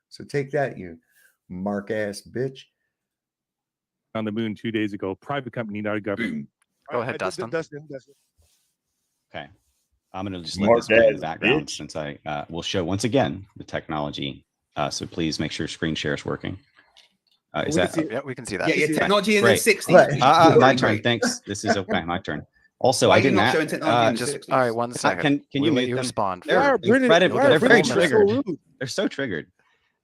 So take that, you mark ass bitch. On the moon 2 days ago, private company, not a government. Go ahead, Dustin. Okay. I'm going to just let this play in the background since I will show once again the technology. So please make sure screen share is working. Is that? Yeah, we can see that. Yeah, technology in Great. the 60s. My turn. Thanks. This is okay. My turn. Also, Why I are you didn't. not showing technology in the 60s? All right, 1 second. Can you let mute you them? respond? They're incredible. They're very triggered. They're so triggered.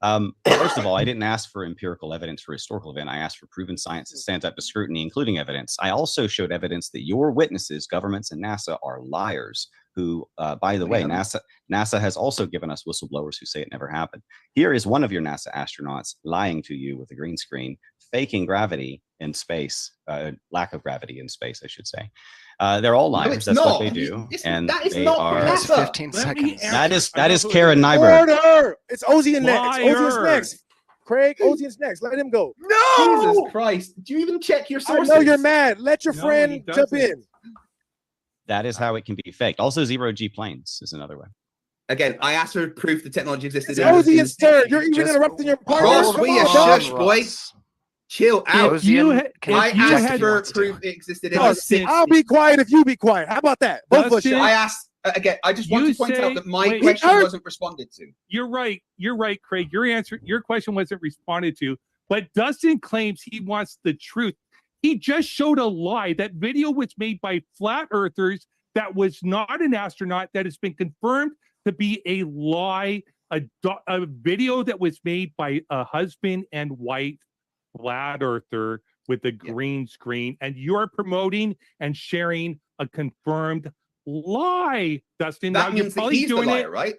First of all, I didn't ask for empirical evidence for a historical event. I asked for proven science that stands up to scrutiny, including evidence. I also showed evidence that your witnesses, governments, and NASA are liars. Who, by the way, NASA has also given us whistleblowers who say it never happened. Here is one of your NASA astronauts lying to you with a green screen, faking gravity in space, lack of gravity in space, I should say. They're all liars. That's what they do. And that is they not are. NASA. 15 seconds. That is Karen Nyberg. Order! It's Ozian next. Ozian's next. Craig, Ozian's next. Let him go. No! Jesus Christ. Do you even check your sources? I know you're mad. Let your friend jump in. That is how it can be faked. Also, zero-G planes is another way. Again, I asked for proof the technology existed. It's Ozian's turn. You're even interrupting your partner. Ross, will you shush, boy? Chill out. I asked for proof it existed in the 60s. I'll be quiet if you be quiet. How about that? Both of us. I asked, again, I just want to point out that my question wasn't responded to. You're right, Craig. Your question wasn't responded to, but Dustin claims he wants the truth. He just showed a lie. That video was made by flat earthers. That was not an astronaut. That has been confirmed to be a lie. A video that was made by a husband and wife flat earther with a green screen. And you're promoting and sharing a confirmed lie, Dustin. That means that he's the liar, right?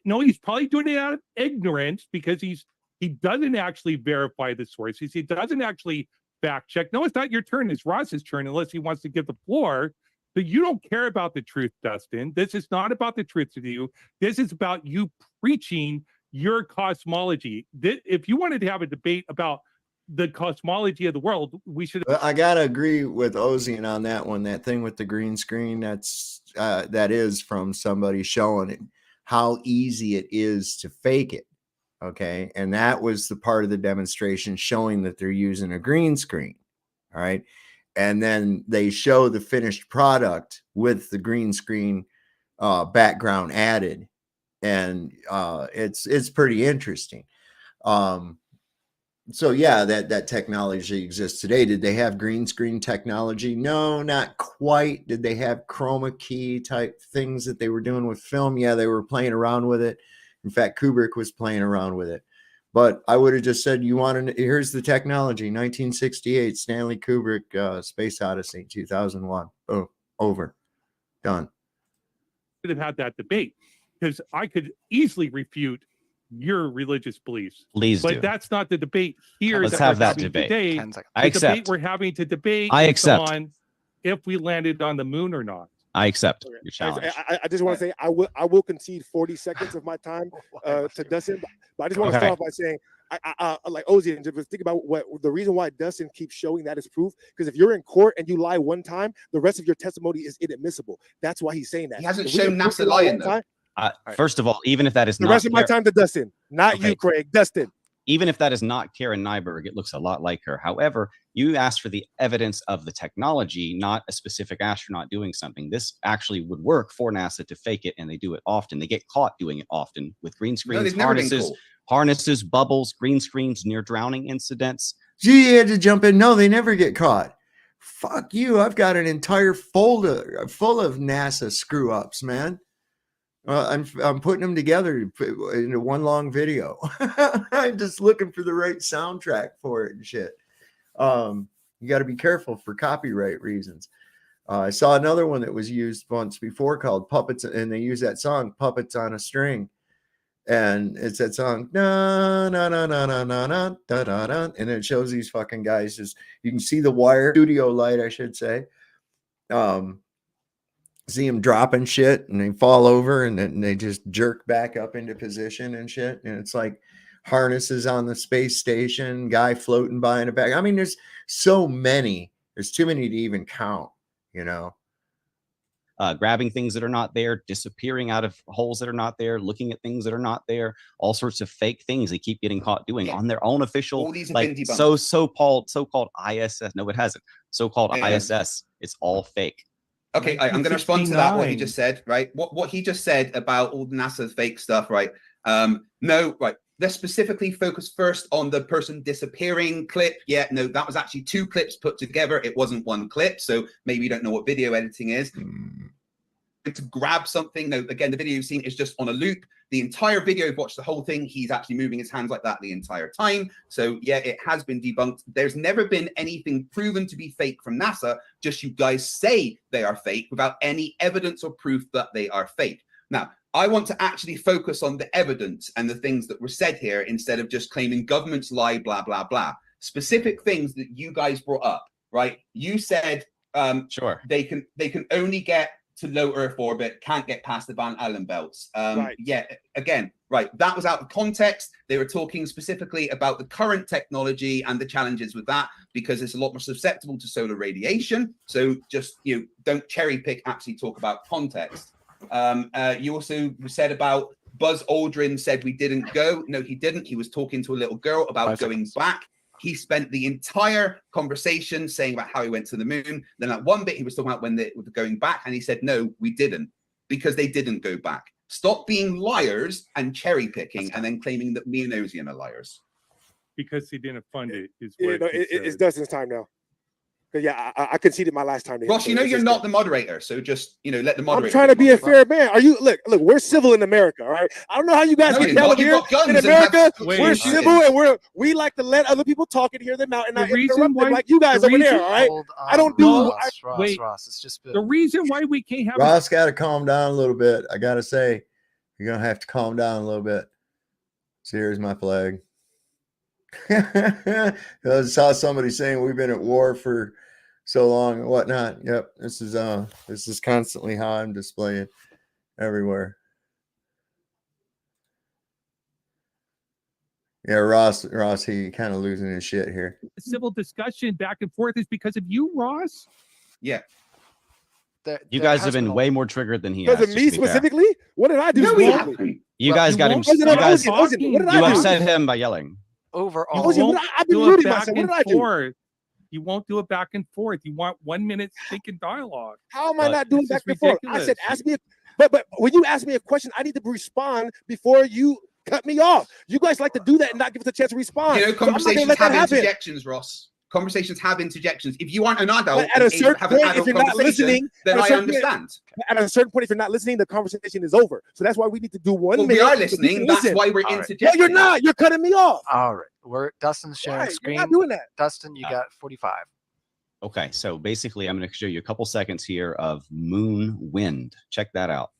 He's probably doing it out of ignorance because he doesn't actually verify the sources. He doesn't actually fact check. No, it's not your turn. It's Ross's turn, unless he wants to give the floor. But you don't care about the truth, Dustin. This is not about the truth to you. This is about you preaching your cosmology. If you wanted to have a debate about the cosmology of the world, we should. I gotta agree with Ozian on that one. That thing with the green screen, that is from somebody showing it how easy it is to fake it. Okay. And that was the part of the demonstration showing that they're using a green screen. All right. And then they show the finished product with the green screen background added. And it's pretty interesting. So yeah, that technology exists today. Did they have green screen technology? No, not quite. Did they have chroma key type things that they were doing with film? Yeah, they were playing around with it. In fact, Kubrick was playing around with it. But I would have just said, here's the technology, 1968, Stanley Kubrick, Space Odyssey, 2001. Oh, over. Done. Could have had that debate because I could easily refute your religious beliefs. Please but do. That's not the debate here. Let's have that debate. Today. I accept. Debate we're having to debate. I accept. On if we landed on the moon or not. I accept your challenge. I just want to say I will concede 40 seconds of my time to Dustin, but I just want to start off by saying I like Ozian, just think about what the reason why Dustin keeps showing that as proof, because if you're in court and you lie one time, the rest of your testimony is inadmissible. That's why he's saying that. He hasn't shown NASA lying though. First of all, even if that is the rest of my time to Dustin, not you, Craig. Dustin. Even if that is not Karen Nyberg, it looks a lot like her. However, you asked for the evidence of the technology, not a specific astronaut doing something. This actually would work for NASA to fake it, and they do it often. They get caught doing it often with green screens, harnesses, bubbles, green screens, near drowning incidents. Gee, you had to jump in. No, they never get caught. Fuck you. I've got an entire folder full of NASA screw ups, man. I'm putting them together into one long video. I'm just looking for the right soundtrack for it and shit. You got to be careful for copyright reasons. I saw another one that was used once before called Puppets, and they use that song Puppets on a String. And it's that song, na na na na na na na da da da, and it shows these fucking guys just, you can see the wire, studio light, I should say. See them dropping shit, and they fall over, and then they just jerk back up into position and shit. And it's like harnesses on the space station, guy floating by in the back. I mean, there's so many. There's too many to even count, you know. Grabbing things that are not there, disappearing out of holes that are not there, looking at things that are not there, all sorts of fake things they keep getting caught doing on their own official, like so-called ISS. No, it hasn't. So-called ISS. It's all fake. Okay, I'm going to respond to that, what he just said, right? What he just said about all the NASA fake stuff, right? No, right. Let's specifically focus first on the person disappearing clip. Yeah, no, that was actually 2 clips put together. It wasn't 1 clip. So maybe you don't know what video editing is. To grab something, no, again, the video you've seen is just on a loop. The entire video, you've watched the whole thing. He's actually moving his hands like that the entire time. So yeah, it has been debunked. There's never been anything proven to be fake from NASA. Just you guys say they are fake without any evidence or proof that they are fake. Now, I want to actually focus on the evidence and the things that were said here instead of just claiming governments lie, blah, blah, blah. Specific things that you guys brought up, right? You said sure, they can only get to low Earth orbit, can't get past the Van Allen belts. Right. Yeah, again, right. That was out of context. They were talking specifically about the current technology and the challenges with that, because it's a lot more susceptible to solar radiation. So just, you know, don't cherry pick, actually talk about context. You also said about Buzz Aldrin said we didn't go. No, he didn't. He was talking to a little girl about going back. He spent the entire conversation saying about how he went to the moon. Then at one bit, he was talking about when they were going back, and he said, no, we didn't, because they didn't go back. Stop being liars and cherry picking and then claiming that me and Ozian are liars. Because he didn't fund it. It's Dustin's time now. Yeah, I conceded my last time. Ross, you know you're not the moderator, so just, you know, let the moderator. I'm trying to be a fair man. Are you? Look, we're civil in America, all right? I don't know how you guys get down here in America. We're civil, and we like to let other people talk and hear them out and not interrupt them like you guys over there, all right? I don't do. Ross, it's just the reason why we can't have. Ross got to calm down a little bit. I got to say, you're gonna have to calm down a little bit. So here's my flag. I saw somebody saying we've been at war for so long and whatnot. Yep, this is constantly how I'm displaying everywhere. Yeah, Ross, he kind of losing his shit here. Civil discussion back and forth is because of you, Ross. Yeah. You guys have been way more triggered than he has. Because of me specifically? What did I do? No, we haven't. You guys got him. You upset him by yelling. Overall, I've been rooting myself. What did I do? You won't do it back and forth. You want 1 minute thinking dialogue. How am I not doing back and forth? I said, ask me. But when you ask me a question, I need to respond before you cut me off. You guys like to do that and not give us a chance to respond. You know, conversations have interjections, Ross. Conversations have interjections. If you aren't an adult, at a certain point, if you're not listening, then I understand. At a certain point, if you're not listening, the conversation is over. So that's why we need to do 1 minute. We are listening. That's why we're interjecting. No, you're not. You're cutting me off. All right. Dustin's sharing screen. You're not doing that. Dustin, you got 45. Okay, so basically, I'm going to show you a couple seconds here of moon wind. Check that out.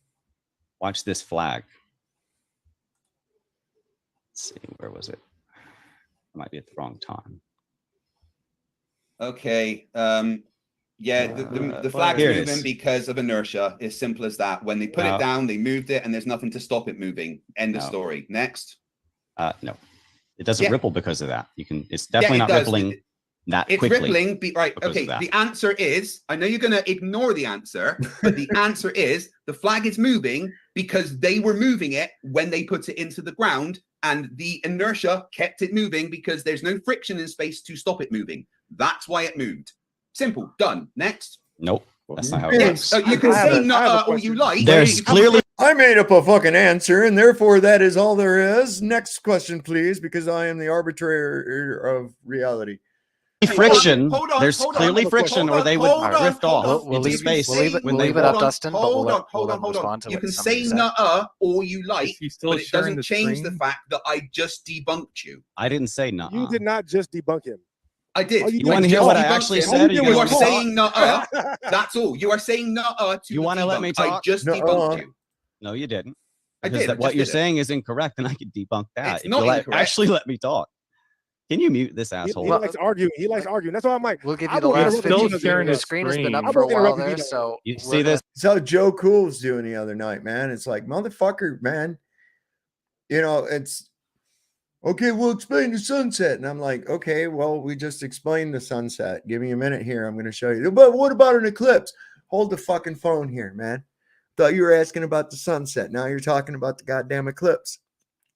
Watch this flag. Let's see, where was it? I might be at the wrong time. Okay. Yeah, the flag's moving because of inertia. As simple as that. When they put it down, they moved it, and there's nothing to stop it moving. End of story. Next. No, it doesn't ripple because of that. It's definitely not rippling. It's rippling. Right. Okay. The answer is, I know you're going to ignore the answer, but the answer is the flag is moving because they were moving it when they put it into the ground and the inertia kept it moving because there's no friction in space to stop it moving. That's why it moved. Simple. Done. Next. Nope. That's not how it Yes. works. So you can say no all you like. There's clearly I made up a fucking answer, and therefore that is all there is. Next question, please, because I am the arbitrator of reality. friction. Hold on, There's hold on, clearly hold friction, on, or they would hold on, drift hold off on. We'll into leave, space. we'll leave it, when we'll they leave it would- up, Dustin. but Hold we'll on, hold on. respond to You what can somebody say said. nuh all you like, Is he still but it sharing doesn't the change the screen? fact that I just debunked you. I didn't say no. You did not just debunk him. I did. All you You did want to was hear just what I debunked actually him. said? All you did You was are talk. saying nuh That's all. You are saying nuh to You the wanna let me debunk. I talk? just Nuh-uh. debunked you. No, you didn't. I Because did. I what just you're did it. saying is incorrect, and I can debunk that. It's If not you'll incorrect. actually let me talk. Can you mute this He asshole? likes arguing. He likes arguing. That's why I'm like, We'll give I you the won't last interrupt him. Still 15 sharing Your his screen has been up screen. for a I won't while interrupt if there, he don't. so You we're see gonna- this? It's how Joe Cool's doing the other night, man. It's like, motherfucker, man. You know, it's okay, we'll explain the sunset. And I'm like, okay, well, we just explained the sunset. Give me a minute here. I'm going to show you. But what about an eclipse? Hold the fucking phone here, man. Thought you were asking about the sunset. Now you're talking about the goddamn eclipse.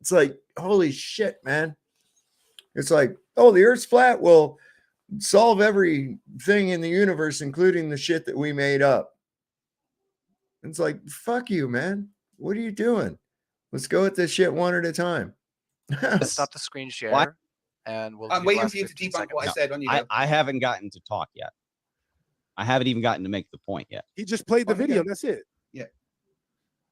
It's like, holy shit, man. It's like, oh, the earth's flat. Well, solve everything in the universe, including the shit that we made up. It's like, fuck you, man. What are you doing? Let's go at this shit one at a time. Let's stop the screen share, Why- and we'll. I'm give waiting last for you to 15 debunk seconds. what I said. On you go. I haven't gotten to talk yet. I haven't even gotten to make the point yet. He just played the On you video. go. That's it.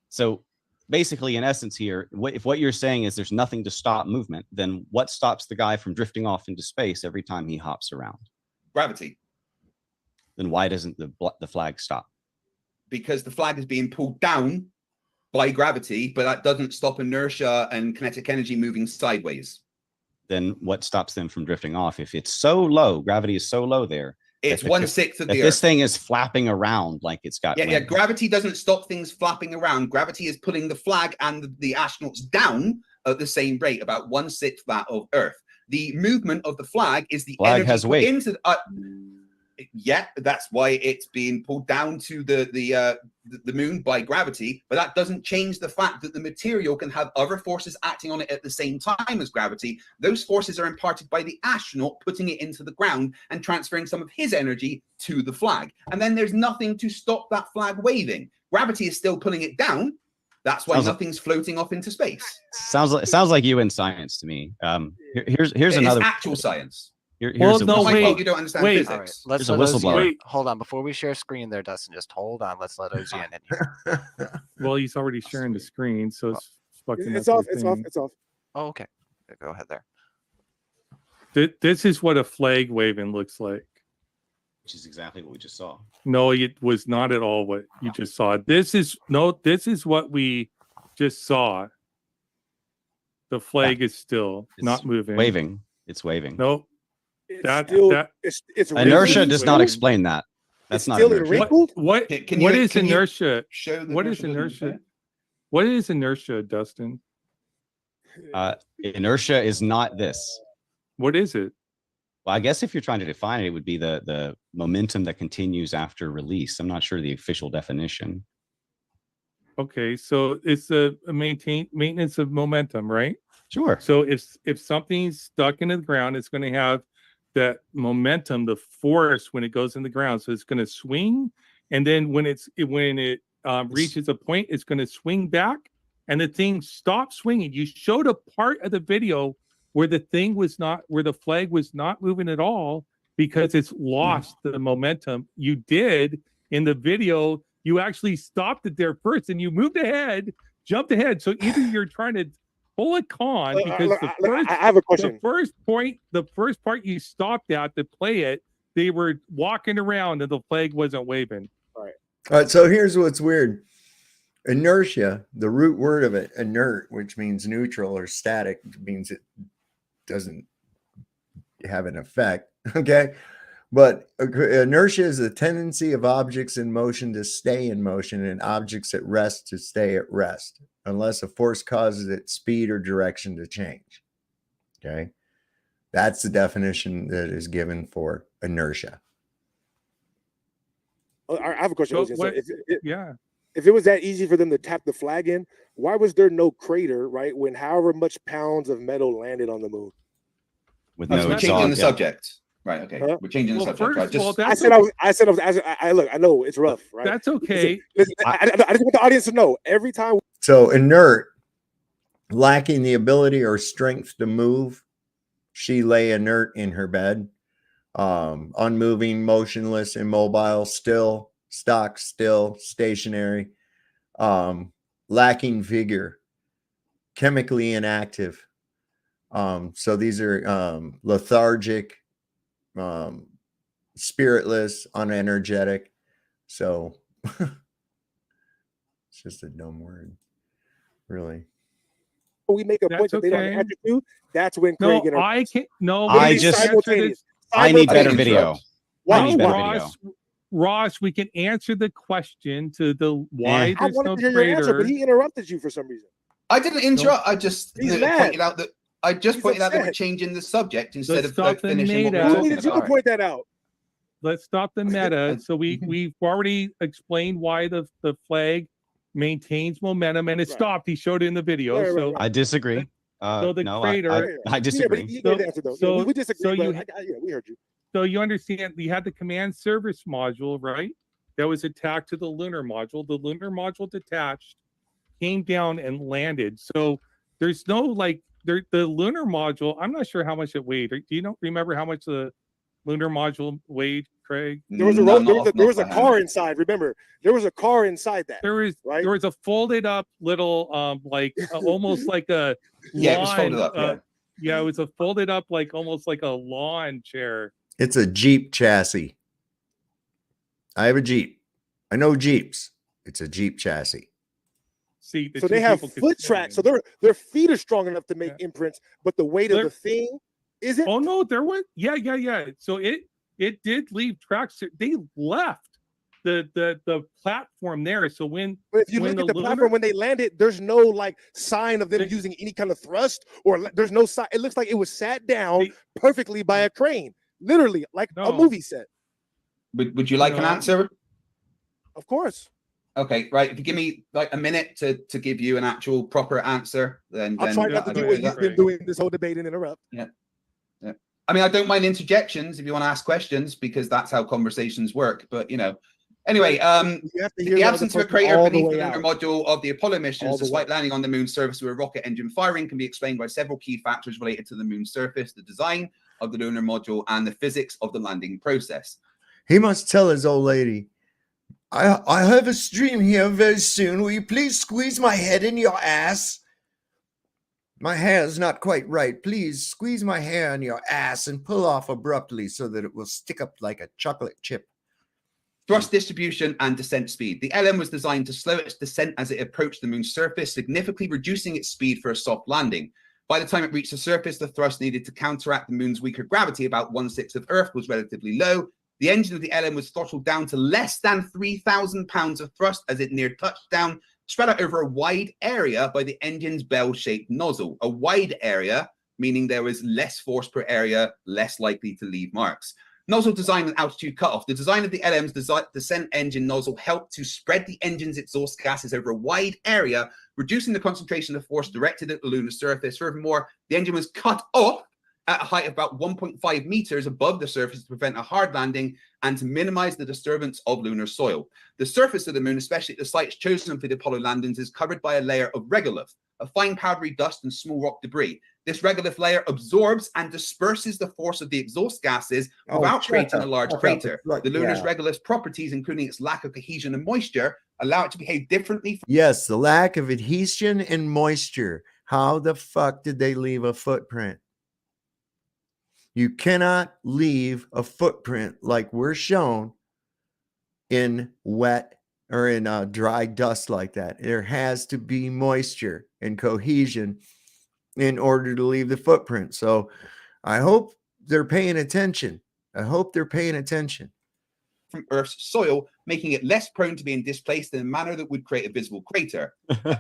So basically, in essence here, if what you're saying is there's nothing to stop movement, then what stops the guy from drifting off into space every time he hops around? Gravity. Then why doesn't the flag stop? Because the flag is being pulled down by gravity, but that doesn't stop inertia and kinetic energy moving sideways. Then what stops them from drifting off? If it's so low, gravity is so low there. It's that 1/6 of that the this Earth. thing is flapping around like it's got Yeah. wind. Gravity doesn't stop things flapping around. Gravity is pulling the flag and the astronauts down at the same rate, about 1/6 that of Earth. The movement of the flag is the Flag energy has put weight. into. Yeah, that's why it's being pulled down to the moon by gravity. But that doesn't change the fact that the material can have other forces acting on it at the same time as gravity. Those forces are imparted by the astronaut putting it into the ground and transferring some of his energy to the flag. And then there's nothing to stop that flag waving. Gravity is still pulling it down. That's why Sounds like- nothing's floating off into space. Sounds like you in science to me. Here's It's another actual science. Here's Well, a no, Not my wait, fault you don't understand wait. All right, physics. let's There's a let whistleblower. Ozian- Hold on, before we share screen there, Dustin, just hold on. Let's let Ozian in here. Well, he's already sharing the screen, so it's fucking It's up off. the It's off. thing. It's off. Oh, okay. Go ahead there. This is what a flag waving looks like. which is exactly what we just saw. No, it was not at all what you just saw. This is what we just saw. The flag is still It's not moving. Waving. It's waving. Nope. It's That- still, that- it's Inertia wrinkled. does not explain that. That's It's not still inertia. wrinkled. What Can what you- is can you inertia? Show that What is doesn't inertia? fit? What is inertia, Dustin? Inertia is not this. What is it? Well, I guess if you're trying to define it, it would be the momentum that continues after release. I'm not sure the official definition. Okay, so it's a maintenance of momentum, right? Sure. So if something's stuck into the ground, it's going to have that momentum, the force when it goes in the ground. So it's going to swing, and then when it reaches a point, it's going to swing back, and the thing stops swinging. You showed a part of the video where the flag was not moving at all because it's lost the momentum. You did in the video. You actually stopped it there first, and you moved ahead, jumped ahead. So either you're trying to pull a con because I have a question. the first part you stopped at to play it, they were walking around and the flag wasn't waving. All right, so here's what's weird. Inertia, the root word of it, inert, which means neutral or static, means it doesn't have an effect. Okay. But inertia is the tendency of objects in motion to stay in motion and objects at rest to stay at rest, unless a force causes its speed or direction to change. Okay. That's the definition that is given for inertia. I have a question. So Ocean. So what- if Yeah. if it was that easy for them to tap the flag in, why was there no crater, right? When however much pounds of metal landed on the moon. With So no we're changing the exhaust, yeah. subject. Right. Okay. Huh? We're changing the Well, subject. Right? first of all, Just that's I look, I know it's rough, right? That's okay. Listen, I just want the audience to know every time. So inert, lacking the ability or strength to move, she lay inert in her bed, unmoving, motionless, immobile, still, stock still, stationary, lacking vigor, chemically inactive. So these are lethargic, spiritless, unenergetic. So it's just a dumb word, really. We make a point that they don't answer to. That's when Craig No, I can't. No, I we just- can answer this. I need better Simultaneous. video. Why? I need better video. Ross, we can answer the question to the why I there's wanted no to hear your answer, but crater. he interrupted you for some reason. I didn't interrupt. I just He's mad. pointed out that He's pointed out that we're upset. changing the subject instead Let's of stop like, the finishing what we're meta. Who talking needed you to about. point that out? Let's stop the meta. So we've already explained why the flag maintains momentum and it Right. stopped. He showed it in the video. Right, right, so right. I disagree. So the No, crater- I Yeah, but disagree. you gave the answer though. So- we disagree, so but you- yeah, we heard you. So you understand you had the command service module, right? That was attacked to the lunar module. The lunar module detached, came down and landed. So there's no like the lunar module. I'm not sure how much it weighed. Do you don't remember how much the lunar module weighed, Craig? There was a No, road, not there was a off the car hand. inside. Remember, there was a car inside that. There was Right. there was a folded up little like almost like a Yeah, it was lawn, folded up. Yeah. yeah, it was a folded up like almost like a lawn chair. It's a Jeep chassis. I have a Jeep. I know Jeeps. It's a Jeep chassis. See, So they have foot tracks. So their feet are strong enough to make imprints, but the weight of They're- the thing isn't. Oh no, there was yeah. So it did leave tracks. They left the platform there. So when But if you when look at the lunar- platform when they landed, there's no like sign of them using any kind of thrust there's no sign. It looks like it was sat down perfectly by a crane, literally like a No. movie set. Would you like an No. answer? Of course, Okay, right. If you give me like a minute to give you an actual proper answer, then I'll try not to I'll do do what that. you've been doing this whole debate and interrupt. I mean, I don't mind interjections if you want to ask questions because that's how conversations work. But anyway, You have to hear the the other absence of a person crater all the beneath the way lunar out. module of the Apollo All missions, the despite way. landing on the moon's surface with a rocket engine firing, can be explained by several key factors related to the moon's surface, the design of the lunar module, and the physics of the landing process. He must tell his old lady, I have a stream here very soon. Will you please squeeze my head in your ass? My hair is not quite right. Please squeeze my hair in your ass and pull off abruptly so that it will stick up like a chocolate chip. Thrust distribution and descent speed. The LM was designed to slow its descent as it approached the moon's surface, significantly reducing its speed for a soft landing. By the time it reached the surface, the thrust needed to counteract the moon's weaker gravity, about 1/6 of Earth, was relatively low. The engine of the LM was throttled down to less than 3,000 pounds of thrust as it neared touchdown, spread out over a wide area by the engine's bell-shaped nozzle. A wide area, meaning there was less force per area, less likely to leave marks. Nozzle design and altitude cutoff. The design of the LM's descent engine nozzle helped to spread the engine's exhaust gases over a wide area, reducing the concentration of force directed at the lunar surface. Furthermore, the engine was cut off at a height of about 1.5 meters above the surface to prevent a hard landing and to minimize the disturbance of lunar soil. The surface of the moon, especially at the sites chosen for the Apollo landings, is covered by a layer of regolith, a fine powdery dust and small rock debris. This regolith layer absorbs and disperses the force of the exhaust gases without creating a large crater. The lunar's regolith properties, including its lack of cohesion and moisture, allow it to behave differently from Yes, the lack of adhesion and moisture. How the fuck did they leave a footprint? You cannot leave a footprint like we're shown in wet or in dry dust like that. There has to be moisture and cohesion in order to leave the footprint. So I hope they're paying attention. I hope they're paying attention. Earth's soil, making it less prone to being displaced in a manner that would create a visible crater.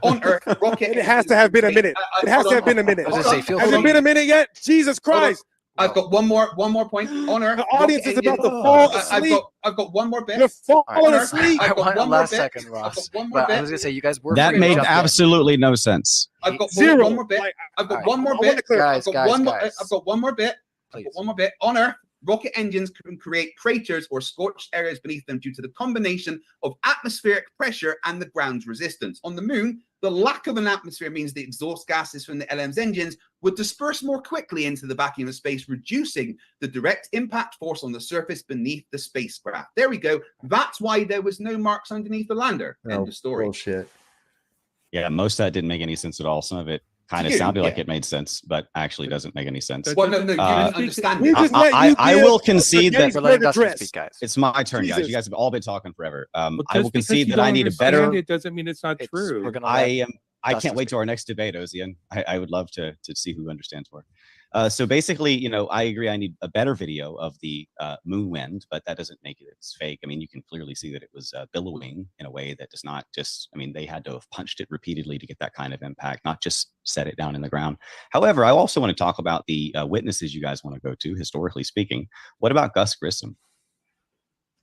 On Earth, rocket... It has to have been a minute. It has to have been a minute. I was gonna say, feel Has it free- been a minute yet? Jesus Christ. I've got one more point. Honor. The audience is about to Engine. fall asleep. I've got one more bit. You're falling Honor. asleep. I've I got want a one more last bit. second, I've Ross. got one more But I bit. was gonna say you guys were That free to made jump in. absolutely no sense. I've got Zero. one more bit. Like, I've got Alright. one more I wanna bit. clear- I've got one more. Guys. I've got one more bit. I've Please. got one more bit. Honor. Rocket engines can create craters or scorched areas beneath them due to the combination of atmospheric pressure and the ground's resistance. On the moon, the lack of an atmosphere means the exhaust gases from the LM's engines would disperse more quickly into the vacuum of space, reducing the direct impact force on the surface beneath the spacecraft. There we go. That's why there was no marks underneath the lander. End of story. Bullshit. Yeah, most of that didn't make any sense at all. Some of it kind of You, sounded like yeah. it made sense, but actually doesn't make any sense. Well, no, you didn't Uh, understand We it. just let you I give will the concede that We're Gettysburg letting Dustin Address. speak, guys. it's my turn, guys. Jesus. You guys have all been talking forever. Well, I will just because concede you that I don't need a understand better. It doesn't mean it's not true. We're gonna I Dustin can't wait speak. to our next debate, Ozian. I would love to see who understands more. So basically, I agree. I need a better video of the moon wind, but that doesn't make it it's fake. I mean, you can clearly see that it was billowing in a way that does not just. I mean, they had to have punched it repeatedly to get that kind of impact, not just set it down in the ground. However, I also want to talk about the witnesses you guys want to go to, historically speaking. What about Gus Grissom?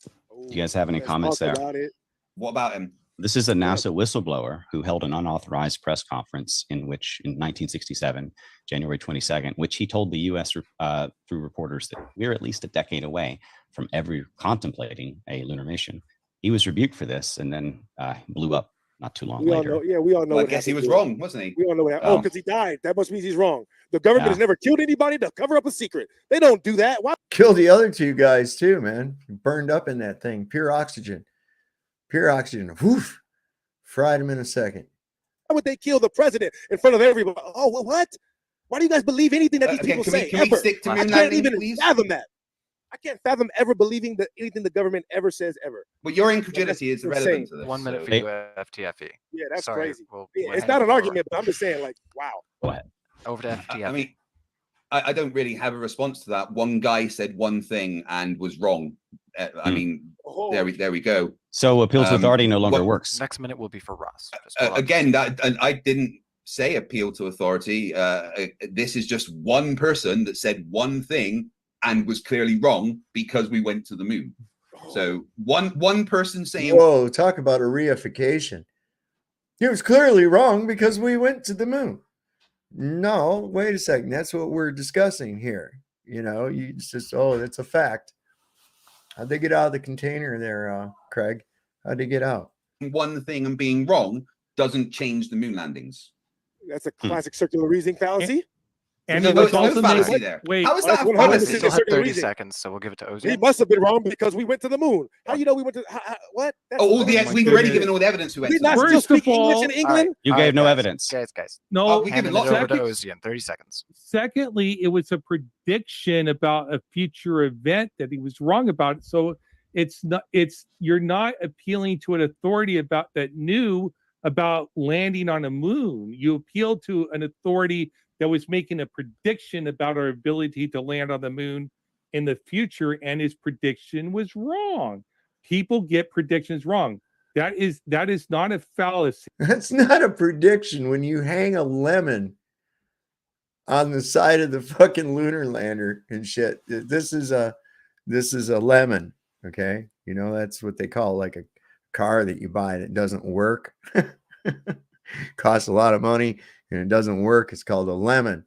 Do you guys have any Let's comments talk there? about it. What about him? This is a NASA whistleblower who held an unauthorized press conference in 1967, January 22nd, which he told the U.S. Through reporters that we're at least a decade away from ever contemplating a lunar mission. He was rebuked for this and then blew up not too long We all later. know. Yeah, we all know. Well, I what guess he happened was to him. wrong, wasn't he? We all know that. Well- Oh, because he died. That must mean he's wrong. The government Yeah. has never killed anybody to cover up a secret. They don't do that. Why Killed the other two guys too, man. Burned up in that thing. Pure oxygen. Pure oxygen. Woof. Fried him in a second. would they kill the president in front of everybody? Oh, well, what? Why do you guys believe anything that these Again, people can we- say? can we Ever? stick to I moon can't landing, even please? fathom that. I can't fathom ever believing that anything the government ever says ever. Well, your incredulity is That's irrelevant insane. to this. 1 minute for Hey. you, FTFE. Yeah, that's Sorry, crazy. we'll Yeah, hand it's not it an over. argument, but I'm just saying, like, wow. Go ahead. Over to FTFE. I mean, I don't really have a response to that. One guy said one thing and was wrong. I mean, Oh, there we go. So appeal to authority no longer what- works. Next minute will be for Ross. Just hold on. Again, that and I didn't say appeal to authority. This is just one person that said one thing and was clearly wrong because we went to the moon. So one person saying, Whoa, talk about a reification. He was clearly wrong because we went to the moon. No, wait a second. That's what we're discussing here. You just, that's a fact. How'd they get out of the container there, Craig? How'd they get out? one thing and being wrong doesn't change the moon landings. that's a classic circular reasoning fallacy. And No, it was it's no also fallacy made, there. wait, How is that's that a 100% We fallacy? still have circular 30 reasoning. seconds, so we'll give it to He Ozian. must have been wrong because we went to the moon. How do you know we went to what? That's Oh, all the my we've already goodness. given all the evidence we went we to. not the still First of speak English all- in England? You All gave right, no guys, evidence. Guys. no. we Handing given it lots of over to Second- Ozian. 30 seconds. Secondly, it was a prediction about a future event that he was wrong about. So you're not appealing to an authority about that knew about landing on a moon. You appealed to an authority that was making a prediction about our ability to land on the moon in the future, and his prediction was wrong. People get predictions wrong. That is not a fallacy. That's not a prediction when you hang a lemon on the side of the fucking lunar lander and shit. This is a lemon, okay? That's what they call like a car that you buy that doesn't work. Costs a lot of money and it doesn't work. It's called a lemon.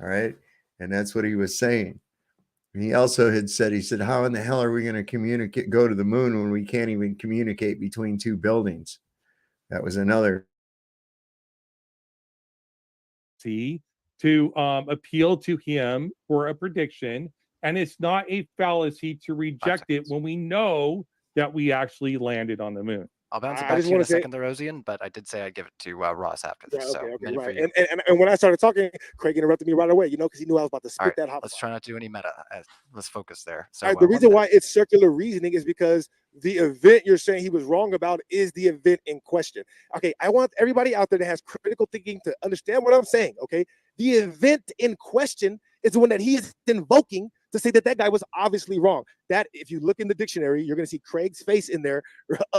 All right. And that's what he was saying. And he also had said, how in the hell are we going to go to the moon when we can't even communicate between two buildings? That was another. To appeal to him for a prediction, and it's not a fallacy to reject it when we know that we actually landed on the moon. I'll bounce it I back just to you in wanna a say- second there, Ozian, but I did say I'd give it to Ross after Yeah, this. okay, So, okay, minute for right. you. And when I started talking, Craig interrupted me right away, because he knew I was about to All spit right, that hot. let's try not to do any meta. Let's focus there. So, All right, the 1 reason minute. why it's circular reasoning is because the event you're saying he was wrong about is the event in question. Okay, I want everybody out there that has critical thinking to understand what I'm saying. Okay, the event in question is the one that he is invoking to say that guy was obviously wrong. That, if you look in the dictionary, you're going to see Craig's face in there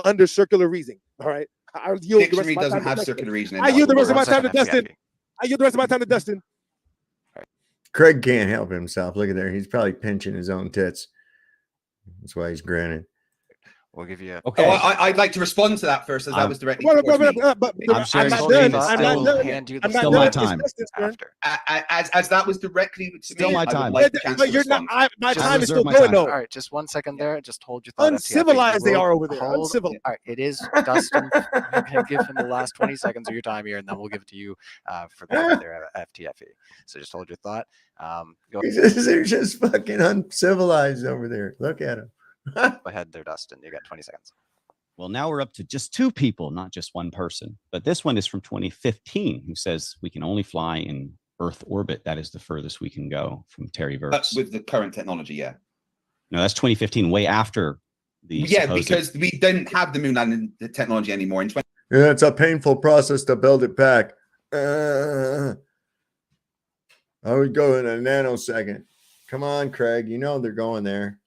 under circular reasoning. All right, I'll yield the rest Dictionary of my doesn't time to have Dustin. circular reasoning. I that's yield the what rest of we're my time to saying. Dustin. I yield the rest of my time to Dustin. Craig can't help himself. Look at there. He's probably pinching his own tits. That's why he's grinning. We'll give you. Okay. Oh, I'd like to respond to that first, as that was directly towards me. But I'm sharing not screen. done. It's I'm not still- done. hand you the I'm not still done. my It's time. Dustin's turn. After, as that was directly to Still me, my I would time. like the chance But to you're not. respond. My Just time is reserve still my going time. though. All right, just 1 second there. Just hold your thought. FTF. Uncivilized they You will are over there. hold- Uncivilized. All right, it is Dustin. You can give him the last 20 seconds of your time here, and then we'll give it to you for the end of their FTFE. So just hold your thought. Go They're just fucking uncivilized over there. Look at him. ahead there, Dustin. You got 20 seconds. Well, now we're up to just 2 people, not just 1 person. But this one is from 2015, who says we can only fly in Earth orbit. That is the furthest we can go, from Terry That's Verts. with the current technology, yeah. No, that's 2015, way after the Yeah, supposed- because we don't have the moon landing technology anymore. In 20 Yeah, it's a painful process to build it back. I would go in a nanosecond. Come on, Craig. You know they're going there.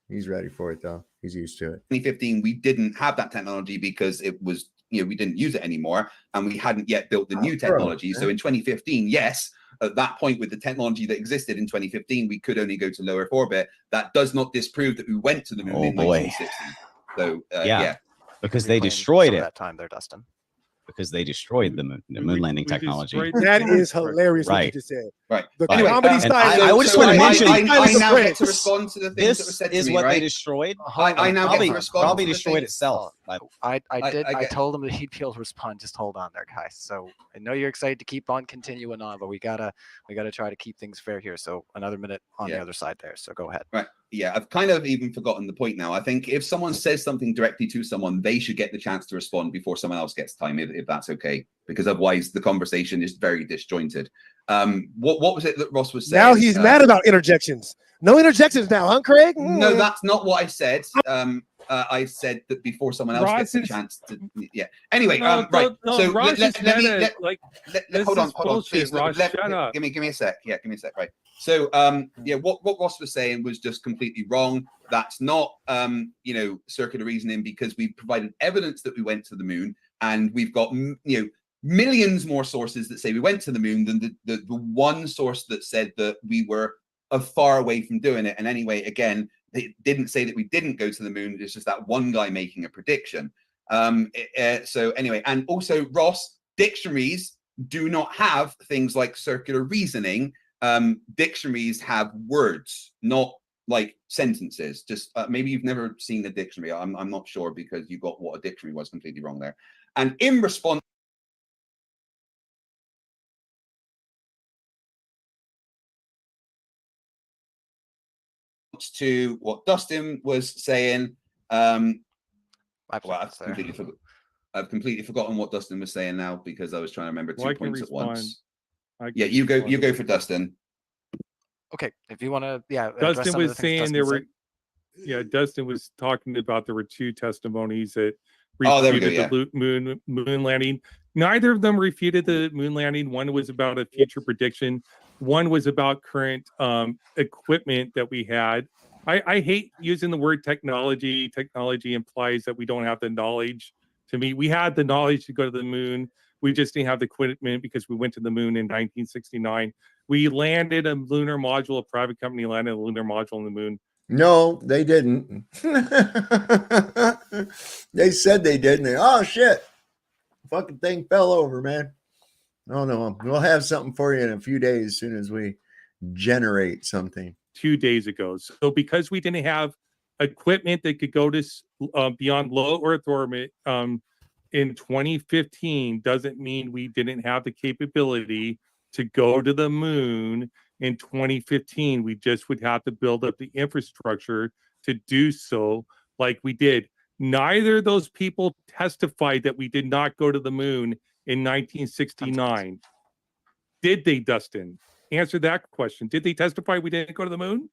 He's ready for it, though. He's used to it. 2015, we didn't have that technology because it was, we didn't use it anymore, and we hadn't yet built the new technology. So in 2015, yes, at that point with the technology that existed in 2015, we could only go to low Earth orbit. That does not disprove that we went to the moon in 1960. So yeah. because they Reclaim destroyed some of it. that time there, Dustin. Because they destroyed the moon landing technology. That is hilarious what you Right. just said. Right. The Anyway, comedy and style. I just want to mention- I now get This to respond to the things that were This said to is me, what they right? destroyed. I now get Probably, to respond probably to the destroyed things- itself. I get- told him that he'd be able to respond. Just hold on there, guys. So I know you're excited to keep on continuing on, but we gotta try to keep things fair here. So another minute on the other side there. So go ahead. Right. Yeah, I've kind of even forgotten the point now. I think if someone says something directly to someone, they should get the chance to respond before someone else gets time, if that's okay. Because otherwise the conversation is very disjointed. What was it that Ross was saying? Now he's mad about interjections. No interjections now, huh, Craig? No, that's not what I said. I said that before someone else Ross gets a is- chance to. Yeah. Anyway, No, right. no, So Ross let is me meta, like, this hold on, is please. bullshit, Ross. Shut up. Give me a sec. Yeah, give me a sec. Right. So what Ross was saying was just completely wrong. That's not circular reasoning, because we provided evidence that we went to the moon, and we've got millions more sources that say we went to the moon than the one source that said that we were far away from doing it. And anyway, again, they didn't say that we didn't go to the moon. It's just that one guy making a prediction. So anyway, and also Ross, dictionaries do not have things like circular reasoning. Dictionaries have words, not like sentences. Just maybe you've never seen a dictionary. I'm not sure, because you got what a dictionary was completely wrong there. And in response to what Dustin was saying, I've completely forgotten what Dustin was saying now, because I was trying to remember 2 points at once. Yeah, you go for Dustin. Okay, if you want to, Dustin was saying there were. Yeah, Dustin was talking about there were 2 testimonies that refuted the moon landing. Neither of them refuted the moon landing. One was about a future prediction. One was about current equipment that we had. I hate using the word technology. Technology implies that we don't have the knowledge. To me, we had the knowledge to go to the moon. We just didn't have the equipment because we went to the moon in 1969. We landed a lunar module. A private company landed a lunar module on the moon. No, they didn't. They said they didn't. Oh shit! Fucking thing fell over, man. Oh no, we'll have something for you in a few days as soon as we generate something. 2 days ago. So because we didn't have equipment that could go to beyond low Earth orbit in 2015, doesn't mean we didn't have the capability to go to the moon in 2015. We just would have to build up the infrastructure to do so, like we did. Neither of those people testified that we did not go to the moon in 1969. Did they, Dustin? Answer that question. Did they testify we didn't go to the moon?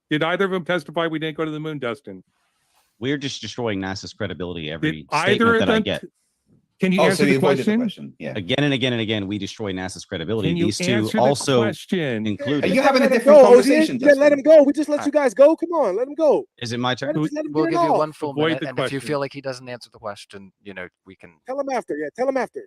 Did either of them testify we didn't go to the moon, Dustin? We're just destroying NASA's credibility every Did either statement of that I them get. Can you answer the question? Yeah. Again and again and again, we destroy NASA's credibility. Can you These two answer the also question? included. Are you having a different conversation? Yeah, let him go. We just let you guys go. Come on, let him go. Is it my turn? Let him We'll get it give you off. one full Avoid minute, the and if you question. feel like he doesn't answer the question, we can. Tell him after. Yeah, tell him after.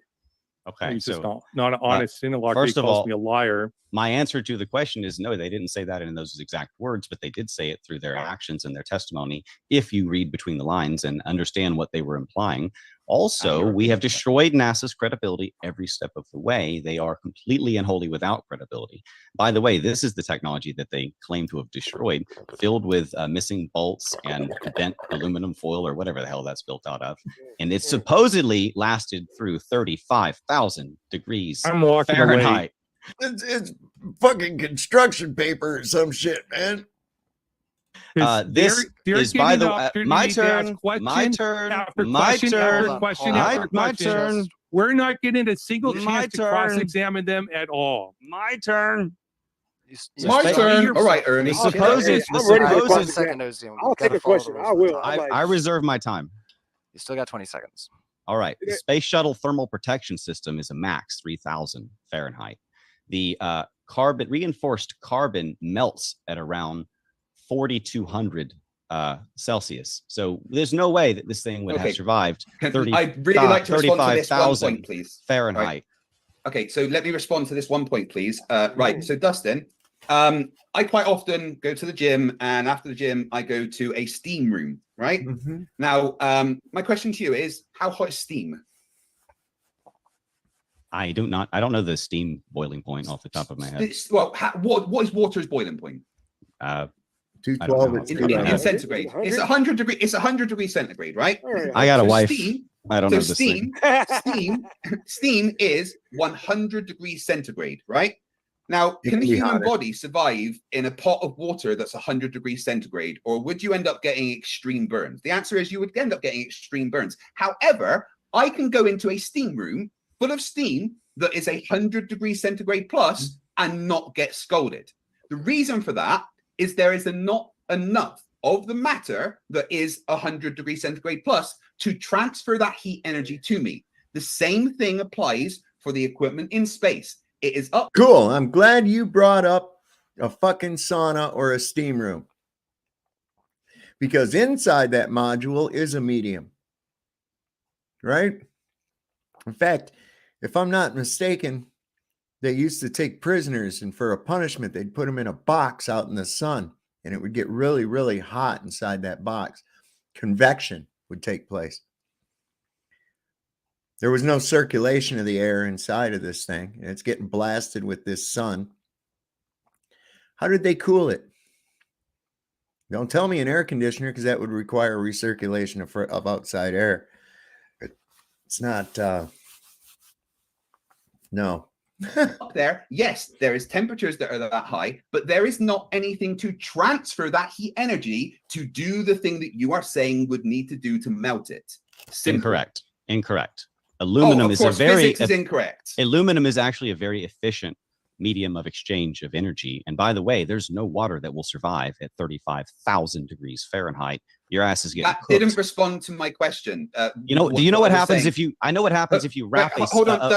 Okay, He's just so not an honest interlocutor. first He of calls all, me a liar. my answer to the question is no, they didn't say that in those exact words, but they did say it through their actions and their testimony. If you read between the lines and understand what they were implying. Also, we have destroyed NASA's credibility every step of the way. They are completely and wholly without credibility. By the way, this is the technology that they claim to have destroyed, filled with missing bolts and bent aluminum foil or whatever the hell that's built out of. And it supposedly lasted through 35,000 degrees I'm walking Fahrenheit. away. It's fucking construction paper or some shit, man. This is, by the way, my turn. My turn. After My question turn. after question My- after my question. turn. We're not getting a single My chance to turn. cross-examine them at all. My turn. My turn. All right, Ernie. The supposed, I'm ready for One the second, Ozium. I'll take a question. I will. I reserve my time. You still got 20 seconds. All right. The Space Shuttle thermal protection system is a max 3,000 Fahrenheit. The reinforced carbon melts at around 4,200 Celsius. So there's no way that this thing would have survived 30, I'd really like to respond to this one 35,000 point, please. Fahrenheit. Right. Okay, so let me respond to this one point, please. Right, so Dustin, I quite often go to the gym, and after the gym, I go to a steam room, right? Mm-hmm. Now, my question to you is, how hot is steam? I don't know the steam boiling point off the top of my head. Well, what is water's boiling point? 212 in centigrade. It's 100 degree. It's 100 degrees centigrade, right? I got a So wife. Steam, I don't so know this thing. steam is 100 degrees centigrade, right? Now, It can the can be human hotter. body survive in a pot of water that's 100 degrees centigrade, or would you end up getting extreme burns? The answer is you would end up getting extreme burns. However, I can go into a steam room full of steam that is 100 degrees centigrade plus and not get scalded. The reason for that is there is not enough of the matter that is 100 degrees centigrade plus to transfer that heat energy to me. The same thing applies for the equipment in space. It is up. Cool. I'm glad you brought up a fucking sauna or a steam room, because inside that module is a medium, right? In fact, if I'm not mistaken, they used to take prisoners, and for a punishment, they'd put them in a box out in the sun, and it would get really, really hot inside that box. Convection would take place. There was no circulation of the air inside of this thing, and it's getting blasted with this sun. How did they cool it? Don't tell me an air conditioner, because that would require recirculation of outside air. It's not, no. Up there, yes, there is temperatures that are that high, but there is not anything to transfer that heat energy to do the thing that you are saying would need to do to melt it. Simple. Incorrect. Aluminum is a very physics is incorrect. Aluminum is actually a very efficient medium of exchange of energy. And by the way, there's no water that will survive at 35,000 degrees Fahrenheit. Your ass is getting That cooked. Didn't respond to my question. Do you know what happens if you? I know what happens if you wrap a. Hold on,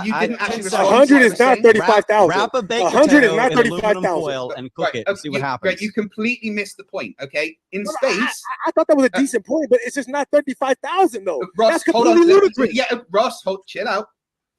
you didn't actually respond. 100 is not 35,000. Wrap a baked 100 is potato not in aluminum 35,000. foil and cook it and see what happens. Right, you completely missed the point. Okay, in space. I thought that was a decent point, but it's just not 35,000 though. Ross, That's hold on. completely ludicrous. Yeah, Ross, chill out.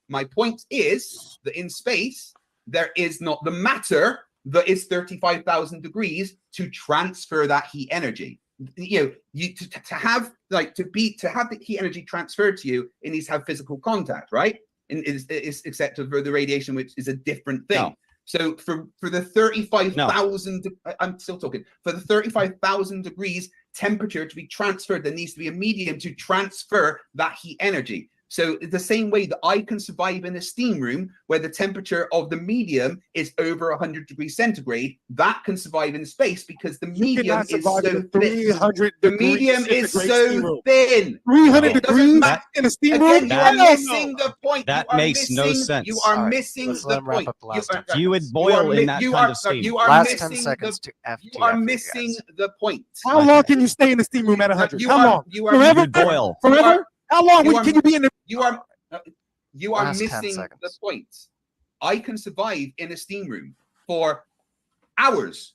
My point is that in space, there is not the matter that is 35,000 degrees to transfer that heat energy. You know, to have the heat energy transferred to you, it needs to have physical contact, right? And except for the radiation, which is a different thing. No. So for the 35,000, I'm still talking, for the 35,000 degrees temperature to be transferred, there needs to be a medium to transfer that heat energy. So the same way that I can survive in a steam room where the temperature of the medium is over 100 degrees centigrade, that can survive in space because the medium is so thin. The medium is so thin. 300 degrees in a steam room? Again, you are missing the point. That makes no sense. You are missing the point. You would boil in that kind of steam. You are Last 10 missing seconds the, to you are missing the point. How long can you stay in the steam room at 100? How long? You would boil. Forever? How long can you be in the? You are Last 10 missing seconds. the point. I can survive in a steam room for hours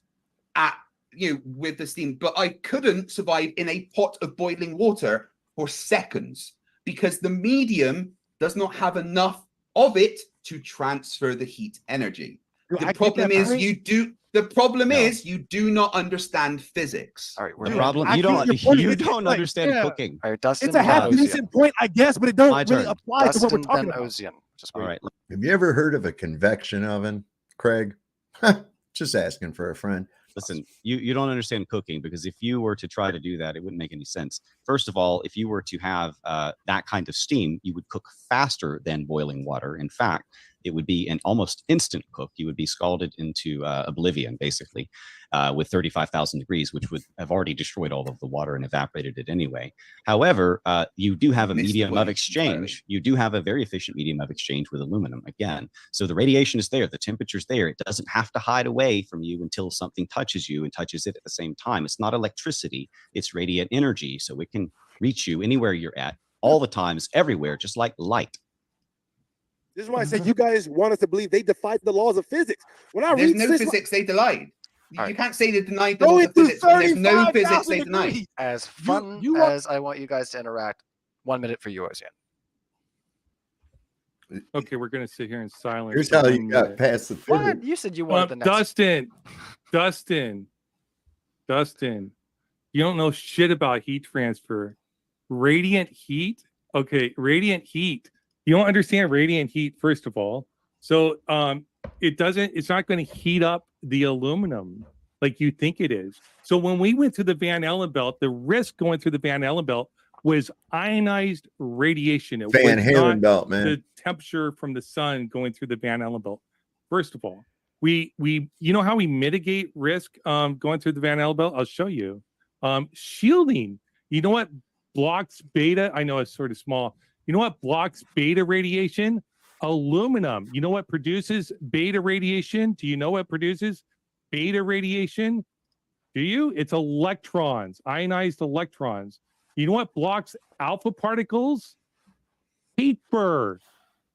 with the steam, but I couldn't survive in a pot of boiling water for seconds because the medium does not have enough of it to transfer the heat energy. Dude, I The get problem that is point. you do not understand physics. All right, The we're problem I you get don't your point. you It's don't like, understand yeah. cooking. all right, Dustin. It's a then half Ozian. decent point, I guess, but it don't My really turn. apply to what we're Dustin, talking then about. Ozian. Just All wait. right. Have you ever heard of a convection oven, Craig? Just asking for a friend. Listen, you don't understand cooking, because if you were to try to do that, it wouldn't make any sense. First of all, if you were to have that kind of steam, you would cook faster than boiling water. In fact, it would be an almost instant cook. You would be scalded into oblivion, basically, with 35,000 degrees, which would have already destroyed all of the water and evaporated it anyway. However, you do have a Missed the medium point of exchange. entirely. You do have a very efficient medium of exchange with aluminum, again. So the radiation is there. The temperature's there. It doesn't have to hide away from you until something touches you and touches it at the same time. It's not electricity. It's radiant energy. So it can reach you anywhere you're at, all the times, everywhere, just like light. This is why I said you guys want us to believe they defied the laws of physics. When I There's read no this, physics they denied. You Alright. can't say they denied the Go laws of into physics when there's no 35,000 physics they denied. degrees. As fun you want- as I want you guys to interact, 1 minute for you, Ozian. Okay, we're gonna sit here in silence. Here's for how 1 you got minute. past the What? physics. You said you wanted the next. Dustin, you don't know shit about heat transfer. Radiant heat. Okay, radiant heat. You don't understand radiant heat, first of all. So it's not going to heat up the aluminum like you think it is. So when we went to the Van Allen belt, the risk going through the Van Allen belt was ionized radiation. It Van was Halen not belt, man. the temperature from the sun going through the Van Allen belt. First of all, we you know how we mitigate risk going through the Van Allen belt? I'll show you. Shielding. You know what blocks beta? I know it's sort of small. You know what blocks beta radiation? Aluminum. You know what produces beta radiation? Do you know what produces beta radiation? Do you? It's electrons, ionized electrons. You know what blocks alpha particles? Paper.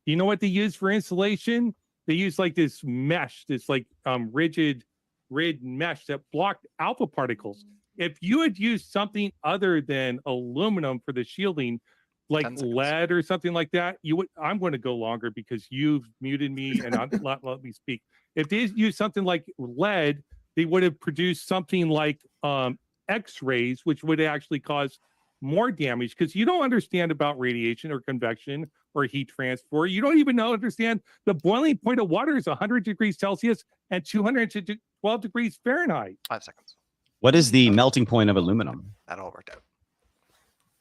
You know what they use for insulation? They use like this mesh, this like rigid mesh that blocked alpha particles. If you had used something other than aluminum for the shielding, like 10 seconds. lead or something like that, you would. I'm going to go longer because you've muted me and not let me speak. If they used something like lead, they would have produced something like X-rays, which would actually cause more damage, because you don't understand about radiation or convection or heat transfer. You don't even understand the boiling point of water is 100 degrees Celsius and 212 degrees Fahrenheit. 5 seconds. What is the melting point of aluminum? That all worked out.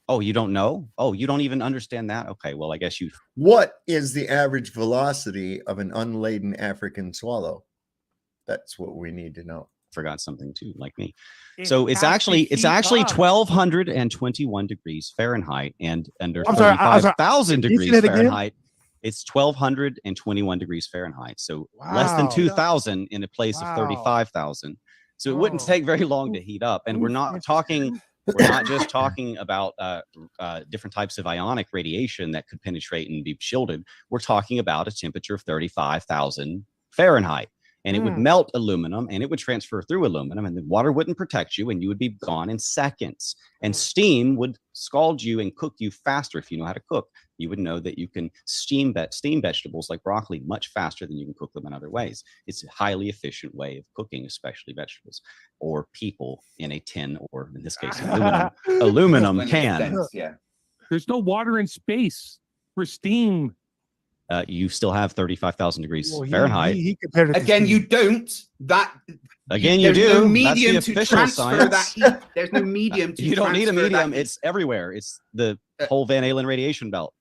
Oh, you don't know? Oh, you don't even understand that? Okay, well, I guess you. What is the average velocity of an unladen African swallow? That's what we need to know. Forgot something too, like me. It So it's has to actually heat 1221 degrees Fahrenheit, and under I'm sorry, 35,000 Can you say degrees that again? Fahrenheit, it's 1221 degrees Fahrenheit. So less than Wow. 2,000 in a place of Wow. 35,000. So it wouldn't Oh. take very long to heat up. And we're not just talking about different types of ionic radiation that could penetrate and be shielded. We're talking about a temperature of 35,000 Fahrenheit. And it would melt aluminum, and it would transfer through aluminum, and the water wouldn't protect you, and you would be gone in seconds. And steam would scald you and cook you faster. If you know how to cook, you would know that you can steam vegetables like broccoli much faster than you can cook them in other ways. It's a highly efficient way of cooking, especially vegetables or people in a tin, or in this case, aluminum Makes can. sense, yeah. There's no water in space for steam. You still have 35,000 degrees Well, Fahrenheit. he compared it to Again, steam. you don't. That Again, you there's do. no That's medium the to official transfer that science. heat. There's no medium to You don't need a transfer that medium. heat. It's everywhere. It's the whole Van Allen radiation belt.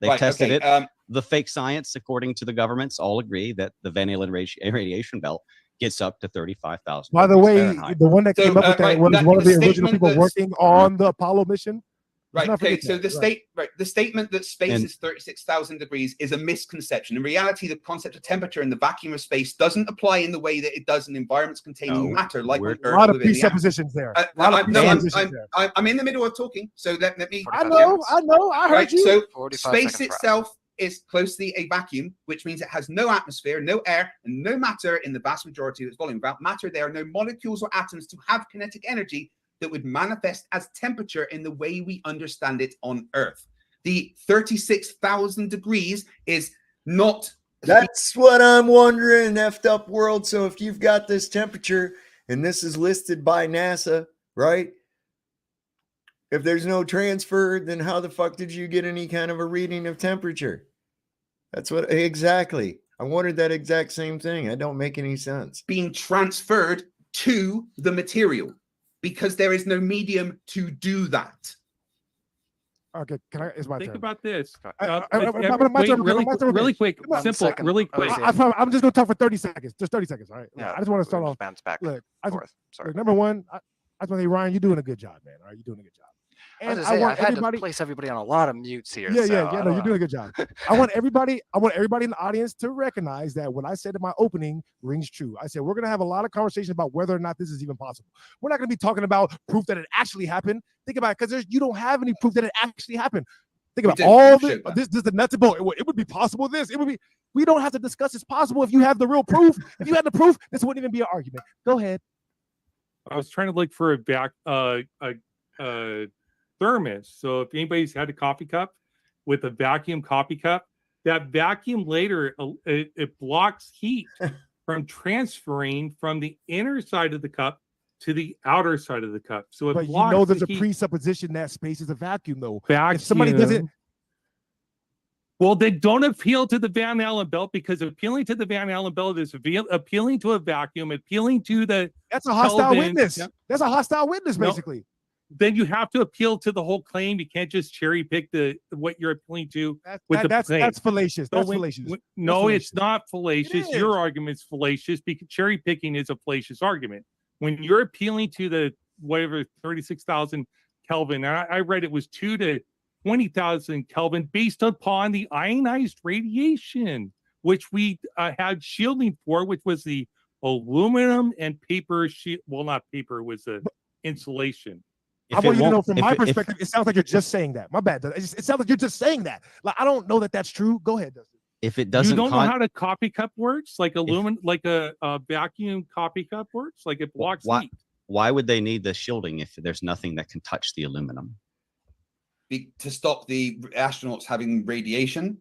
They've Right, tested okay, it. The fake science, according to the governments, all agree that the Van Allen radiation belt gets up to 35,000. By the way, Fahrenheit. the one that So, came up with that right, was that- one of the the original statement people that's- working on the Apollo mission. Let's Right. not Okay. forget So that. the statement that space And- is 36,000 degrees is a misconception. In reality, the concept of temperature in the vacuum of space doesn't apply in the way that it does in environments containing No, matter, like on we're- A Earth. lot of within the atom. presuppositions there. No, A lot of I'm, no, presuppositions there. I'm in the middle of talking, so let me. 45 I know. I heard Right. you. So 45 space seconds for itself is closely a vacuum, which means it has no atmosphere, no air, and no matter in the vast majority of its volume. Without matter, there are no molecules or atoms to have kinetic energy that would manifest as temperature in the way we understand it on Earth. The 36,000 degrees is not. That's what I'm wondering, effed up world. So if you've got this temperature and this is listed by NASA, right? If there's no transfer, then how the fuck did you get any kind of a reading of temperature? That's what exactly. I wondered that exact same thing. It don't make any sense. Being transferred to the material because there is no medium to do that. Okay, can I? It's my Think turn. about this. My turn, Really quick, Come on. simple, Second. really quick. I'm just gonna talk for 30 seconds. Just 30 seconds. All right. Yeah, I just want to start off. Bounce back. Look, Sorry. look, number one, I just want to say, Ryan, you're doing a good job, man. All right, you're doing a good job. And I want I've had everybody. to place everybody on a lot of mutes here. Yeah, so yeah. No, you're doing a good job. I want everybody in the audience to recognize that what I said in my opening rings true. I said we're gonna have a lot of conversations about whether or not this is even possible. We're not gonna be talking about proof that it actually happened. Think about it, because you don't have any proof that it actually happened. Think about all this. This is the nuts and bolts. It would be possible. It would be. We don't have to discuss it's possible if you have the real proof. If you had the proof, this wouldn't even be an argument. Go ahead. I was trying to look for a thermos. So if anybody's had a coffee cup with a vacuum coffee cup, that vacuum later it blocks heat from transferring from the inner side of the cup to the outer side of the cup. So it But blocks you know there's the a heat. presupposition that space is a vacuum, though. Vacuum. If somebody doesn't. Well, they don't appeal to the Van Allen belt, because appealing to the Van Allen belt is appealing to a vacuum, appealing to the. That's a hostile Kelvin. witness. Yeah. That's a hostile witness, No. basically. Then you have to appeal to the whole claim. You can't just cherry pick what you're appealing to with the claim. That's fallacious. So That's fallacious. No, fallacious. it's not fallacious. It is. Your argument's fallacious because cherry picking is a fallacious argument. When you're appealing to the whatever 36,000 Kelvin, and I read it was 2 to 20,000 Kelvin based upon the ionized radiation, which we had shielding for, which was the aluminum and paper sheet. Well, not paper, it was the insulation. I want you to know from my perspective, it sounds like you're just saying that. My bad. It sounds like you're just saying that. Like, I don't know that that's true. Go ahead, Dustin. If it doesn't, you don't know how a coffee cup works, like like a vacuum coffee cup works, like it blocks heat. Why would they need the shielding if there's nothing that can touch the aluminum? To stop the astronauts having radiation.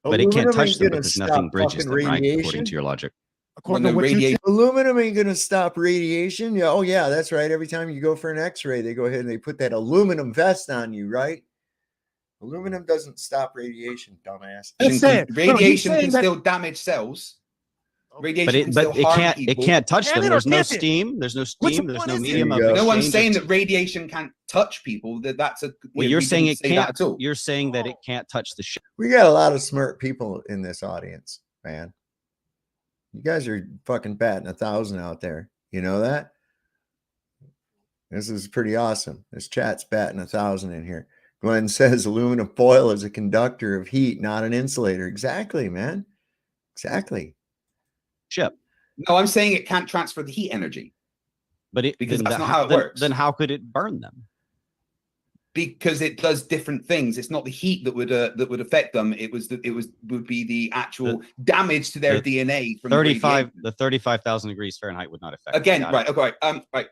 But it can't touch them gonna because nothing stop bridges them, fucking right? According radiation. to your logic. According to what you said, Aluminum ain't gonna stop radiation. Yeah, oh yeah, that's right. Every time you go for an X-ray, they go ahead and they put that aluminum vest on you, right? Aluminum doesn't stop radiation, dumbass. Radiation can still damage cells. Radiation But it can't touch them. There's no steam. There's no steam. There's no medium of exchange. No one's saying that radiation can't touch people. That's a. Well, you're saying it can't. At all. You're saying that it can't touch the ship. We got a lot of smart people in this audience, man. You guys are fucking batting 1,000 out there. You know that? This is pretty awesome. This chat's batting 1,000 in here. Glenn says aluminum foil is a conductor of heat, not an insulator. Exactly, man. Exactly. Ship. No, I'm saying it can't transfer the heat energy. But because that's not how it works. Then how could it burn them? Because it does different things. It's not the heat that would affect them. Would be the actual damage to their DNA from 35,000 degrees Fahrenheit would not affect. Again, them. right? Okay, right.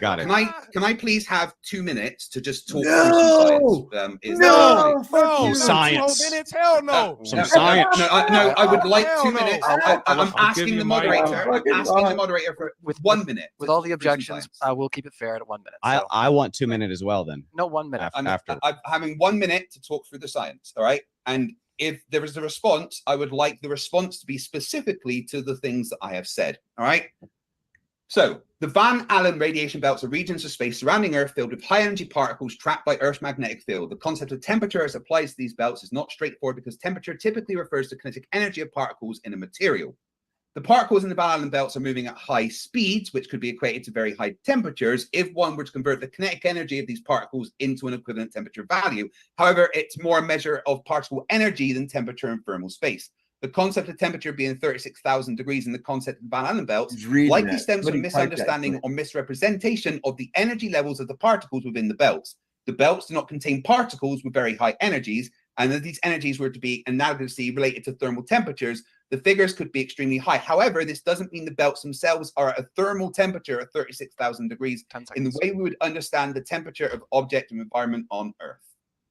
Got it. Can I please have 2 minutes to just talk No! through No! Science. Minutes? Hell no. Some science. No, I would like 2 minutes. I'm I'll asking give the you my moderator. I'm asking the moderator for 1 minute. With all the objections, we'll keep it fair at 1 minute. So, I want 2 minutes as well. Then no 1 minute. after. I'm having 1 minute to talk through the science. All right, and if there is a response, I would like the response to be specifically to the things that I have said. All right. So the Van Allen radiation belts are regions of space surrounding Earth filled with high energy particles trapped by Earth's magnetic field. The concept of temperature as applies to these belts is not straightforward because temperature typically refers to kinetic energy of particles in a material. The particles in the Van Allen belts are moving at high speeds, which could be equated to very high temperatures if one were to convert the kinetic energy of these particles into an equivalent temperature value. However, it's more a measure of particle energy than temperature in thermal space. The concept of temperature being 36,000 degrees in the concept of Van Allen belts likely stems from misunderstanding or misrepresentation of the energy levels of the particles within the belts. The belts do not contain particles with very high energies, and if these energies were to be analogously related to thermal temperatures, the figures could be extremely high. However, this doesn't mean the belts themselves are at a thermal temperature of 36,000 degrees in the way we would understand the temperature of object and environment on Earth.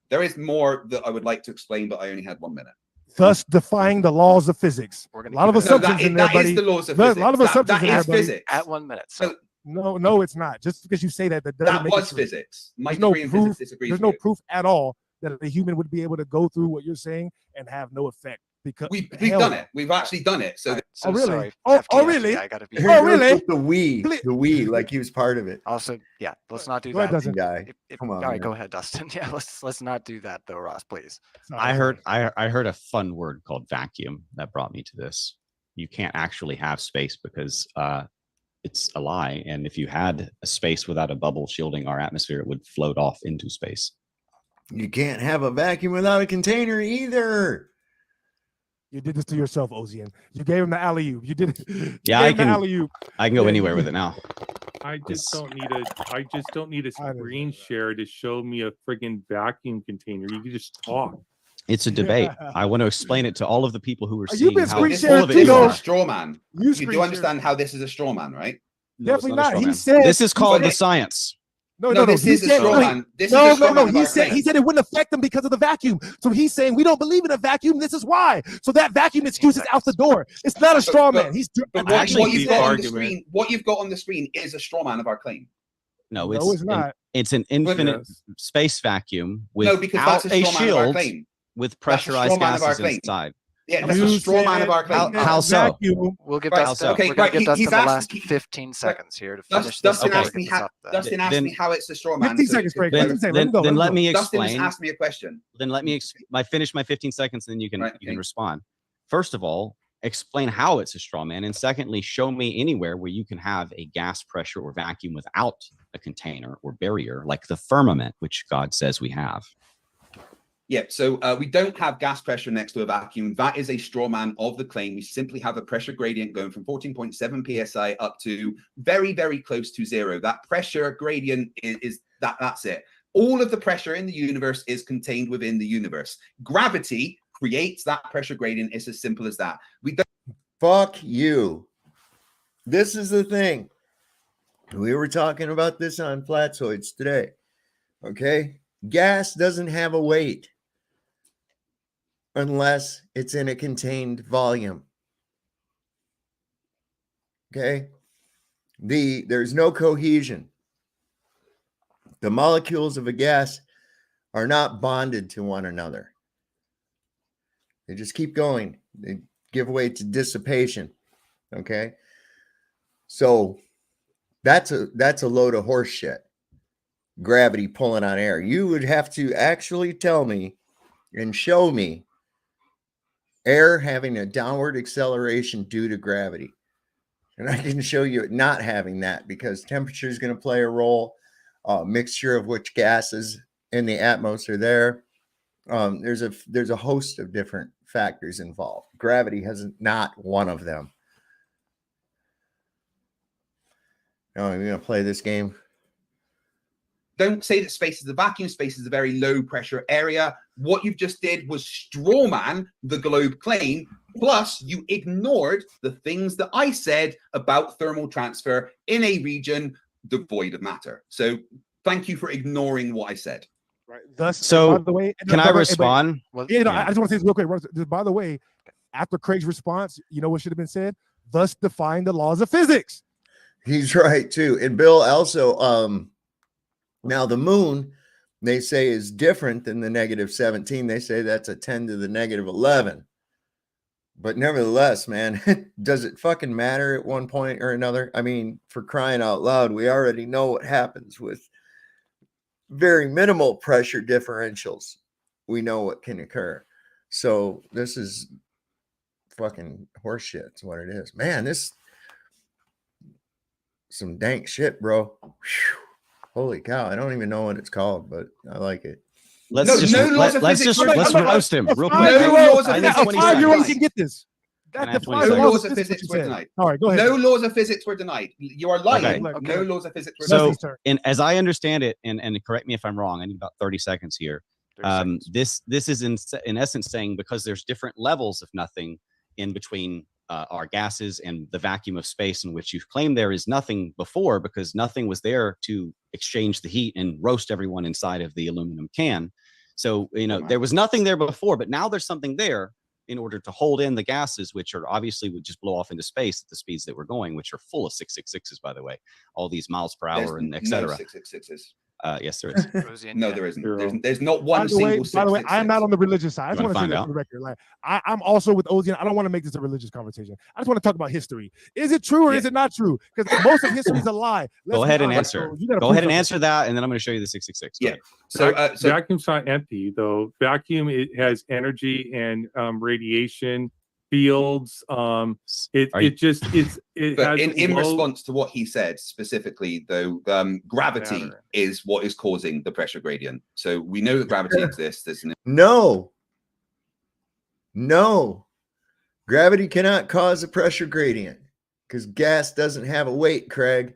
There is more that I would like to explain, but I only had 1 minute. thus defying the laws of physics. We're A gonna lot of keep it- No, assumptions that, in there, that is buddy. the laws of Look, physics. a lot of assumptions that in there, is buddy. physics. At 1 minute. So So No, it's not. Just because you say that doesn't that make it was true. physics. My There's no degree in physics proof. disagrees There's with no you. proof at all that a human would be able to go through what you're saying and have no effect. Because We've hell done no. it. We've actually done it. So Alright, so Oh, really? sorry, Oh, FTF, really? yeah, I gotta be. Here Oh, goes really? with the we, Cle- the we, like he was part of it. Also, yeah, let's not do Go ahead, that. Dustin. Guy. All on, right, man. go ahead, Dustin. Yeah, let's not do that though, Ross, please. Sorry, I sorry. heard I heard a fun word called vacuum that brought me to this. You can't actually have space because it's a lie. And if you had a space without a bubble shielding our atmosphere, it would float off into space. You can't have a vacuum without a container either. You did this to yourself, Ozian. You gave him the alley oop. You did it. You Yeah, gave I him the can- alley oop. I can go Yeah, anywhere you- with it now. I just don't need a I understand screen that. share to show me a friggin' vacuum container. You can just talk. It's a debate. I want to explain it to all of the people who are You've seeing been how screen this, full sharing of it this you is too, a are. straw man. You You screen do understand shared. how this is a straw man, right? No, it's Definitely not a not. straw He man. said This is called the But- science. No, this He is a said- straw no, he- man. This is a straw man of He our said claim. it wouldn't affect them because of the vacuum. So he's saying we don't believe in a vacuum. This is why. So that vacuum excuse is out the door. It's not a straw man. He's But attacking what, actually what he you've the got said. on the argument- screen, what you've got on the screen is a straw man of our claim. No, No, it's an- not. it's an infinite Yes. space vacuum No, because without that's a a straw man of our shield claim. with That's a pressurized straw man of our gases claim. inside. Yeah, that's You a straw man said of our claim. that How so? vacuum- We'll give Right, Dustin. okay, we're gonna right, give he- Dustin he's the asked- last he- 15 seconds here to finish this. Dustin and asked pick me this how up then. Dustin asked Then- me how it's a straw man. 15 so- seconds, Craig. so- Let him say, let him go, Then let let him me Dustin explain. just asked me a question. Then let me finish my 15 seconds, and then you can Right, you can okay. respond. First of all, explain how it's a straw man, and secondly, show me anywhere where you can have a gas pressure or vacuum without a container or barrier, like the firmament, which God says we have. Yeah, so we don't have gas pressure next to a vacuum. That is a straw man of the claim. We simply have a pressure gradient going from 14.7 psi up to very, very close to zero. That pressure gradient is that's it. All of the pressure in the universe is contained within the universe. Gravity creates that pressure gradient. It's as simple as that. We don't. Fuck you. This is the thing. We were talking about this on Flatzoids today. Okay? Gas doesn't have a weight unless it's in a contained volume. Okay? There's no cohesion. The molecules of a gas are not bonded to one another. They just keep going. They give way to dissipation. Okay? So that's a load of horse shit. Gravity pulling on air. You would have to actually tell me and show me air having a downward acceleration due to gravity. And I can show you it not having that because temperature is going to play a role. Mixture of which gases in the atmosphere there. There's a host of different factors involved. Gravity has not one of them. Oh, you're going to play this game? Don't say that space is a vacuum. Space is a very low pressure area. What you've just did was strawman the globe claim. Plus, you ignored the things that I said about thermal transfer in a region devoid of matter. So thank you for ignoring what I said. Right. Thus, So, by the way, Can I respond? Well, Yeah, no, Yeah. I just want to say this real quick. Just by the way, after Craig's response, you know what should have been said? Thus defying the laws of physics. He's right too. And Bill also, now the moon, they say is different than the -17. They say that's a 10 to the -11. But nevertheless, man, does it fucking matter at one point or another? I mean, for crying out loud, we already know what happens with very minimal pressure differentials. We know what can occur. So this is fucking horseshit. It's what it is. Man, this some dank shit, bro. Whew. Holy cow. I don't even know what it's called, but I like it. Let's No, just no laws of physics. let's I'm a- roast him real quick. No laws of I need physics. 20 A 5-year-old seconds. can get this. Can I That have 20 defies the seconds? laws of of physics. physics what you were said. denied. All right, go ahead. No laws of physics were denied. You are lying. Okay. No laws of physics were So- denied. Dusty's turn. And as I understand it, and correct me if I'm wrong, I need about 30 seconds here. 30 seconds. This is in essence saying because there's different levels of nothing in between our gases and the vacuum of space in which you claim there is nothing before because nothing was there to exchange the heat and roast everyone inside of the aluminum can. So, there was nothing there before, but now there's something there. in order to hold in the gases, which are obviously would just blow off into space at the speeds that we're going, which are full of 666s, by the way, all these miles per hour and etc. No 666s. Yes, there is. No, there isn't. There's not one single. By the way, I'm not on the religious side. I just You want to wanna say that find for the record. Like, I'm also with Ozian. I don't want to make this a religious conversation. I just want to talk about history. Is it true or is it not true? Because most of history is a lie. Go ahead and answer. Go ahead and answer that, and then I'm going to show you the 666. Yeah. So vacuum's not empty though. Vacuum, it has energy and radiation fields. It has in response to what he said specifically, though, gravity is what is causing the pressure gradient. So we know that gravity exists. No, gravity cannot cause a pressure gradient because gas doesn't have a weight, Craig.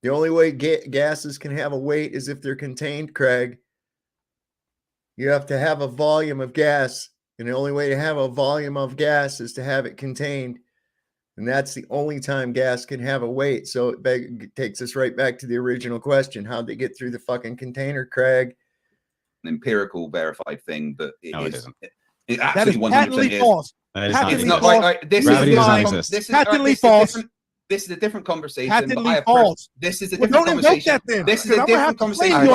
The only way gases can have a weight is if they're contained, Craig. You have to have a volume of gas. And the only way to have a volume of gas is to have it contained. And that's the only time gas can have a weight. So it takes us right back to the original question. How'd they get through the fucking container, Craig? An empirical verified thing, but it isn't. It that is patently false. It's not like this Gravity doesn't exist. Patently false. This is a different conversation. Patently false. This is a different conversation. This is a different conversation.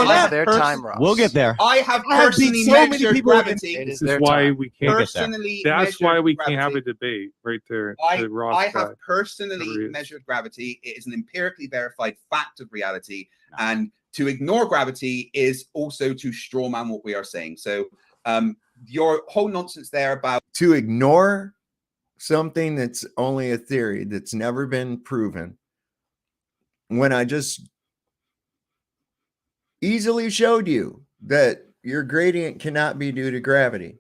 We'll get there. I have personally measured gravity. This is why we can't get there. That's why we can't have a debate right there. I have personally measured gravity. It is an empirically verified fact of reality. And to ignore gravity is also to strawman what we are saying. So your whole nonsense there about to ignore something that's only a theory that's never been proven, when I just easily showed you that your gradient cannot be due to gravity.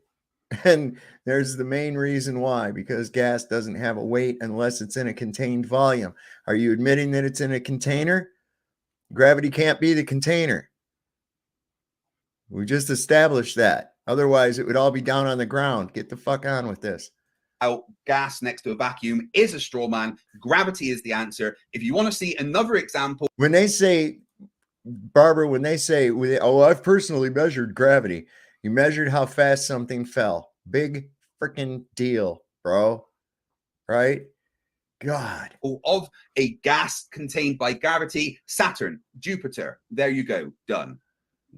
And there's the main reason why, because gas doesn't have a weight unless it's in a contained volume. Are you admitting that it's in a container? Gravity can't be the container. We just established that. Otherwise, it would all be down on the ground. Get the fuck on with this. Out gas next to a vacuum is a straw man. Gravity is the answer. If you want to see another example, when they say, Barbara, when they say, oh, I've personally measured gravity. You measured how fast something fell. Big freaking deal, bro. Right? God. Of a gas contained by gravity, Saturn, Jupiter. There you go. Done.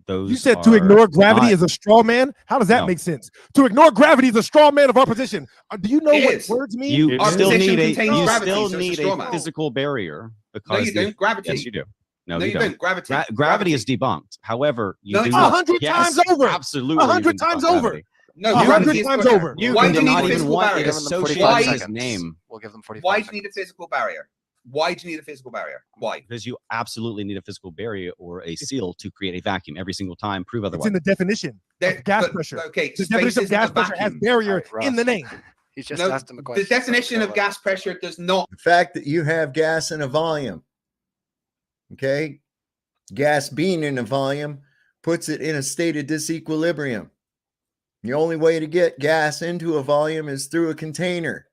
You said to ignore gravity is a straw man. How does that make sense? To ignore gravity is a straw man of our position. Do you know what words mean? You still need a physical barrier. Because no, you don't. Gravity. Yes, you do. No, you don't. Gravity. Gravity is debunked. However, you do 100 times over. Absolutely. 100 times over. No, 100 times over. You do not even want to associate his name. We'll give them 45 Why do you need a physical barrier? Why do you need a physical barrier? Why? Because you absolutely need a physical barrier or a seal to create a vacuum every single time. Prove otherwise. It's in the definition. Gas pressure. Okay, the definition of gas pressure has barrier in the name. He just asked him a question. The definition of gas pressure does not. The fact that you have gas in a volume, okay, gas being in a volume puts it in a state of disequilibrium. The only way to get gas into a volume is through a container,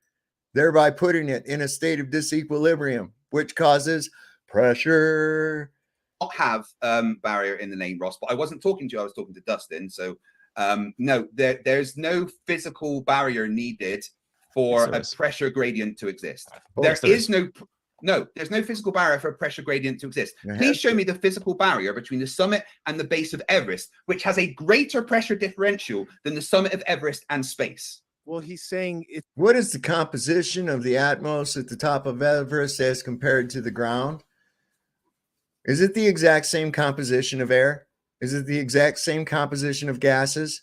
thereby putting it in a state of disequilibrium, which causes pressure. Not have barrier in the name, Ross, but I wasn't talking to you. I was talking to Dustin. So no, there's no physical barrier needed for a pressure gradient to exist. There's no physical barrier for a pressure gradient to exist. Please show me the physical barrier between the summit and the base of Everest, which has a greater pressure differential than the summit of Everest and space. Well, he's saying what is the composition of the atmos at the top of Everest as compared to the ground? Is it the exact same composition of air? Is it the exact same composition of gases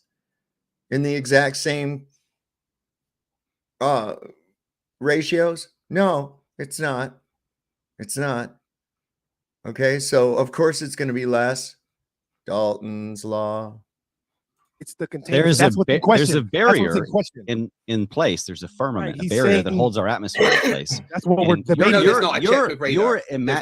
in the exact same ratios? No, it's not. It's not. Okay, so of course it's going to be less. Dalton's law. It's the container. There's a barrier in place. There's a firmament, a barrier that holds our atmosphere in place. That's what we're debating.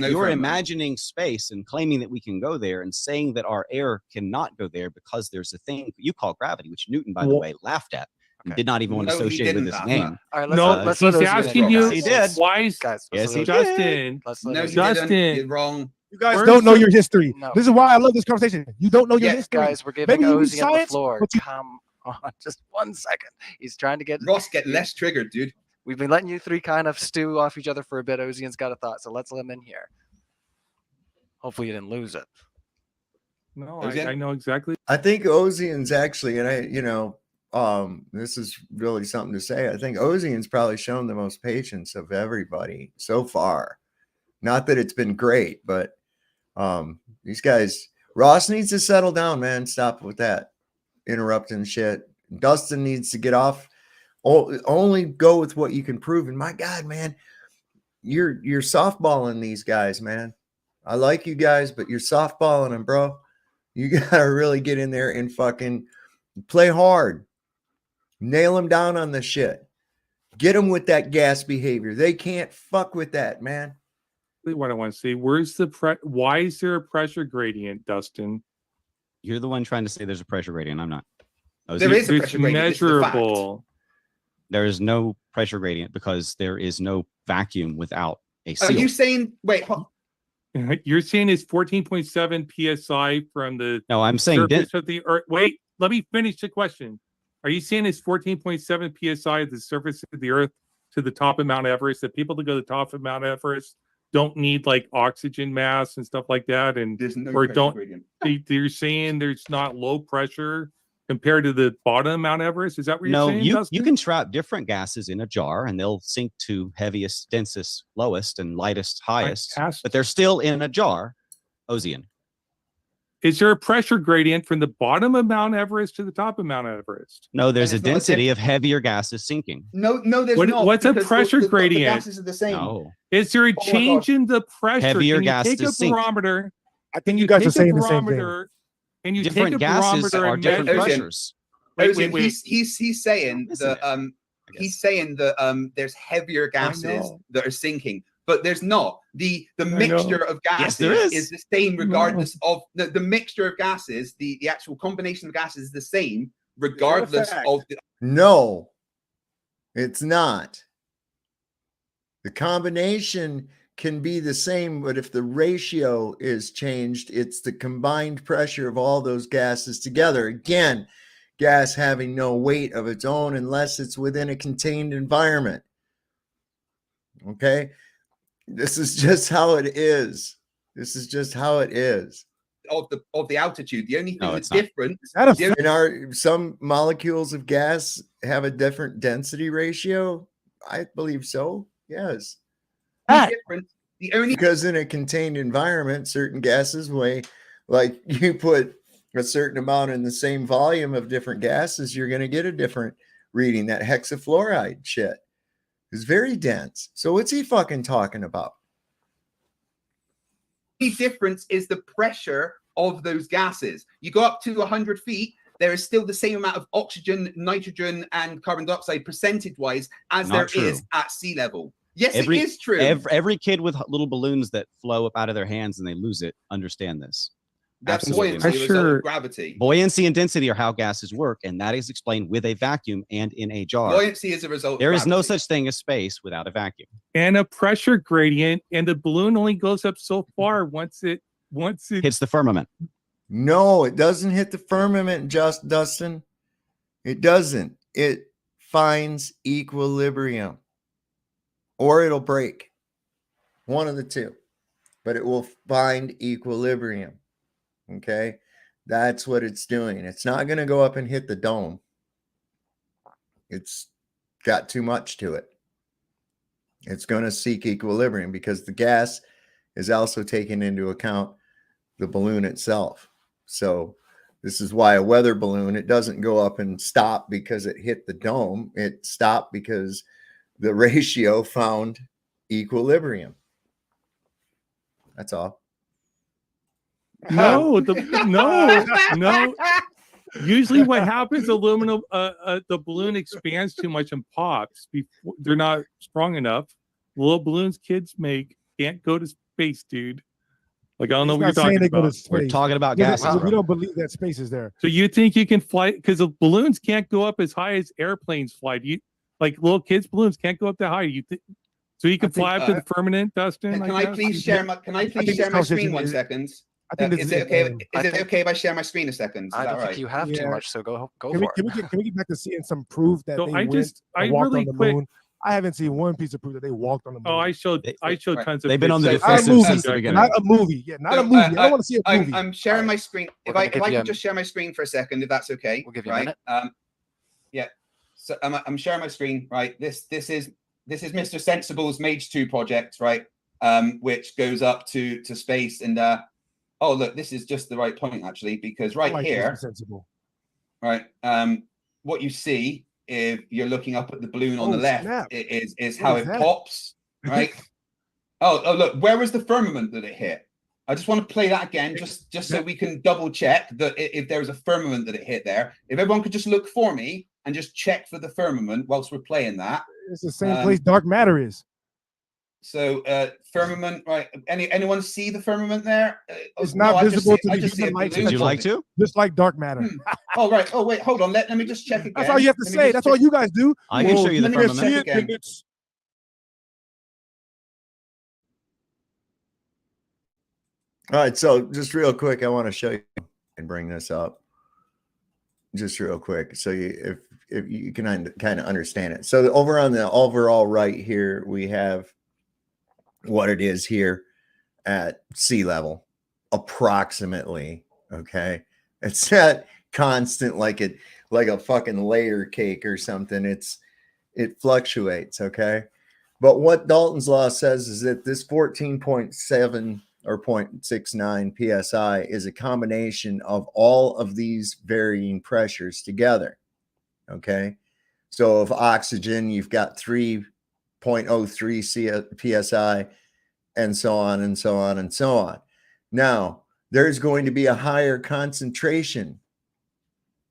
You're imagining space and claiming that we can go there and saying that our air cannot go there because there's a thing you call gravity, which Newton, by the way, laughed at. And did not even want to associate with his name. All right, let's he's asking you. He did. Why? Guys, yes, he Justin. did. Justin. You're wrong. You guys don't know your history. No. This is why I love this conversation. You don't know your history. Guys, we're giving Ozzy on the floor. on just 1 second. He's trying to get Ross, get less triggered, dude. We've been letting you three kind of stew off each other for a bit. Ozian's got a thought, so let's let him in here. Hopefully you didn't lose it. No, Ozian? I know exactly. I think Ozian's actually, and this is really something to say. I think Ozian's probably shown the most patience of everybody so far. Not that it's been great, but these guys, Ross needs to settle down, man. Stop with that interrupting shit. Dustin needs to get off. Only go with what you can prove. And my God, man, you're softballing these guys, man. I like you guys, but you're softballing them, bro. You gotta really get in there and fucking play hard. Nail them down on the shit. Get them with that gas behavior. They can't fuck with that, man. What I want to say, why is there a pressure gradient, Dustin? You're the one trying to say there's a pressure gradient. I'm not. There is a pressure gradient. This is a fact. Measurable. There is no pressure gradient because there is no vacuum without a seal. Are you saying, wait, You're saying it's 14.7 psi from the No, I'm saying surface of the Earth. Wait, let me finish the question. Are you saying it's 14.7 psi at the surface of the Earth to the top of Mount Everest? That people to go to the top of Mount Everest don't need like oxygen masks and stuff like that, and there's no or pressure don't gradient. they're saying there's not low pressure compared to the bottom of Mount Everest? Is that what you're No, saying? you Dustin? can trap different gases in a jar and they'll sink to heaviest, densest, lowest, and lightest, highest. But they're still in a jar. Ozian. Is there a pressure gradient from the bottom of Mount Everest to the top of Mount Everest? No, there's a it's not a density of heavier gases sinking. No, there's not. What's a because pressure the gradient? gases are the same. No. Is there a my change God. in the pressure? Heavier Can you gases take a sink. barometer? I think you guys are saying the same thing. Can you Different take a gases barometer are and different measure? pressures. Ozian, he's saying Isn't that it? he's saying that there's heavier gases know. that are sinking, but there's not. The know. mixture of gases there is. the same regardless of the mixture of gases. The actual combination of gases is the same regardless of the. No, it's not. The combination can be the same, but if the ratio is changed, it's the combined pressure of all those gases together. Again, gas having no weight of its own unless it's within a contained environment. Okay? This is just how it is. This is just how it is. Of the altitude. The only thing No, that's it's not. different. And are some molecules of gas have a different density ratio? I believe so. Yes. Different. The only Because in a contained environment, certain gases weigh, like you put a certain amount in the same volume of different gases, you're going to get a different reading. That hexafluoride shit is very dense. So what's he fucking talking about? The difference is the pressure of those gases. You go up to 100 feet, there is still the same amount of oxygen, nitrogen, and carbon dioxide percentage-wise as Not there is true. at sea level. Yes, Every- it is true. Every kid with little balloons that flow up out of their hands and they lose it understand this. That's Absolutely. buoyancy, a result Pressure- of gravity. Buoyancy and density are how gases work, and that is explained with a vacuum and in a jar. Buoyancy is a result. There of is no gravity. such thing as space without a vacuum. And a pressure gradient, and the balloon only goes up so far once it Hits the firmament. No, it doesn't hit the firmament, just Dustin. It doesn't. It finds equilibrium or it'll break. One of the two. But it will find equilibrium. Okay? That's what it's doing. It's not going to go up and hit the dome. It's got too much to it. It's going to seek equilibrium because the gas is also taking into account the balloon itself. So this is why a weather balloon, it doesn't go up and stop because it hit the dome. It stopped because the ratio found equilibrium. That's all. no, no. Usually, what happens? Aluminum, the balloon expands too much and pops. Before they're not strong enough. Little balloons kids make can't go to space, dude. Like I don't know He's what you're not saying talking they go to about. We're space. talking about Yeah, gases. we bro. don't believe that space is there. So you think you can fly because the balloons can't go up as high as airplanes fly? Do you like little kids' balloons can't go up that high? So you can I think, fly up to the firmament, Dustin? Can I guess? please share my? Can I please think share this my screen conversation 1 is- second? I think this is is it okay? game. Is it okay if I share my screen a second? Is I that don't right? think you have too Yeah. much, so go Can we, for can it. we get can we get back to seeing some proof that So they I went just, and I walked really on the quick. moon? I haven't seen one piece of proof that they walked on the moon. Oh, I showed They- tons of. they've been on the pictures. Not a defensive movie. since the beginning. Not a movie. Yeah, not a So, movie. I don't want to see a movie. I'm sharing my screen. We're If gonna I give you could a- just share my screen for a second, if that's okay. We'll give you a right? minute. Yeah. So I'm sharing my screen. Right. This is Mr. Sensible's Mage 2 project, right? Which goes up to space and oh look, this is just the right point actually, because I right like here, Mr. Sensible. right? What you see if you're looking up at the balloon on Oh, the left snap. is What how is it that? pops, right? oh look, where was the firmament that it hit? I just want to play that again, just so we can double check that if there was a firmament that it hit there. If everyone could just look for me and just check for the firmament whilst we're playing that. It's the same place dark matter is. So firmament, right? Anyone see the firmament there? It's not visible to the human light. Would you like to? Just like dark matter. Oh right. Oh wait, hold on. Let me just check again. That's all you have to Let me say. just That's check. all you guys do. I can show you the Let me just firmament. check again. All right, so just real quick, I want to show you and bring this up just real quick, so if you can kind of understand it. So over on the overall right here, we have what it is here at sea level, approximately. Okay, it's not constant like a fucking layer cake or something. It fluctuates. Okay, but what Dalton's law says is that this 14.7 or 0.69 psi is a combination of all of these varying pressures together. Okay, so if oxygen, you've got 3.03 psi, and so on and so on and so on. Now, there's going to be a higher concentration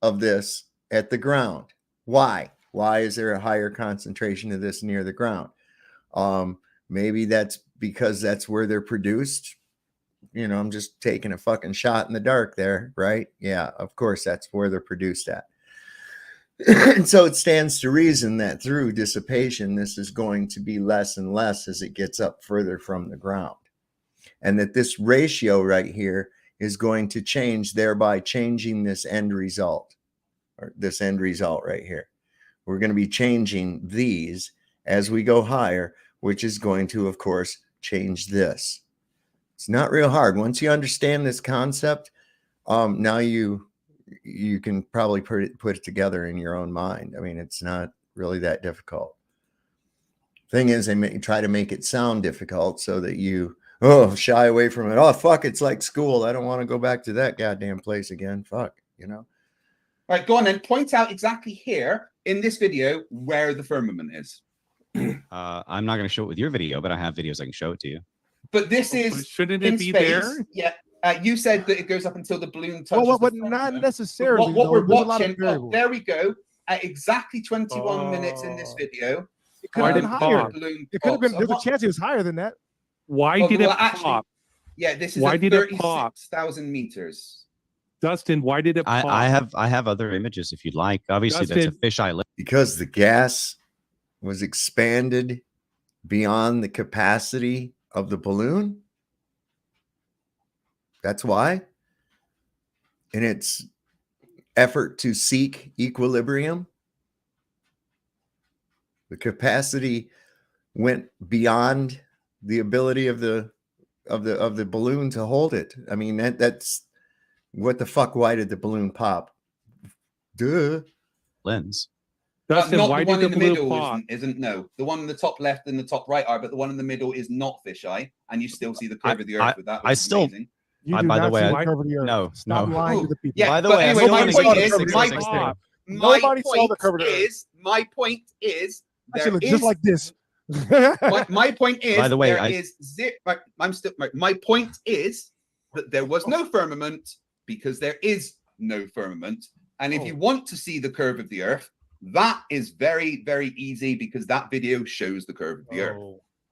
of this at the ground. Why? Why is there a higher concentration of this near the ground? Maybe that's because that's where they're produced. You know, I'm just taking a fucking shot in the dark there, right? Yeah, of course, that's where they're produced at. And so it stands to reason that through dissipation, this is going to be less and less as it gets up further from the ground. And that this ratio right here is going to change, thereby changing this end result, or this end result right here. We're going to be changing these as we go higher, which is going to, of course, change this. It's not real hard. Once you understand this concept, now you can probably put it together in your own mind. I mean, it's not really that difficult. Thing is, they try to make it sound difficult so that you shy away from it. Oh, fuck, it's like school. I don't want to go back to that goddamn place again. Fuck, you know. All right, go on then. Point out exactly here in this video where the firmament is. I'm not going to show it with your video, but I have videos I can show it to you. But this is Shouldn't in it be space. there? Yeah. You said that it goes up until the balloon touches. Well, but the not firmament. necessarily. What we're though. There's a lot of watching. Oh, variables. there we go. At exactly 21 minutes in this video. It could have been higher. Balloon It could have been. pops. There's a chance it was higher than that. Why did it pop? Yeah, this is Why at did it pop? 36,000 meters. Dustin, why did it pop? I have other images if you'd like. Obviously, that's a Dustin. fisheye lens. Because the gas was expanded beyond the capacity of the balloon. That's why. In its effort to seek equilibrium, the capacity went beyond the ability of the balloon to hold it. I mean, that's what the fuck? Why did the balloon pop? Duh. Lens. Dustin, Not why the one did in the the balloon middle pop? isn't no. The one in the top left and the top right are, but the one in the middle is not fisheye, and you still see the curve of the Earth with that. Which is amazing. You by do the not way, see I- the curve of the Earth. no, Stop no. lying to the people. Yeah, By the but way, I anyway, still my wanna point get is, the 6 my seconds point there. Nobody saw the curve of the Earth. my point is, That there should look is just like this. my point is, By the way, my point is that there was no firmament because there is no firmament. And if you want to see the curve of the Earth, that is very, very easy because that video shows the curve of the Earth.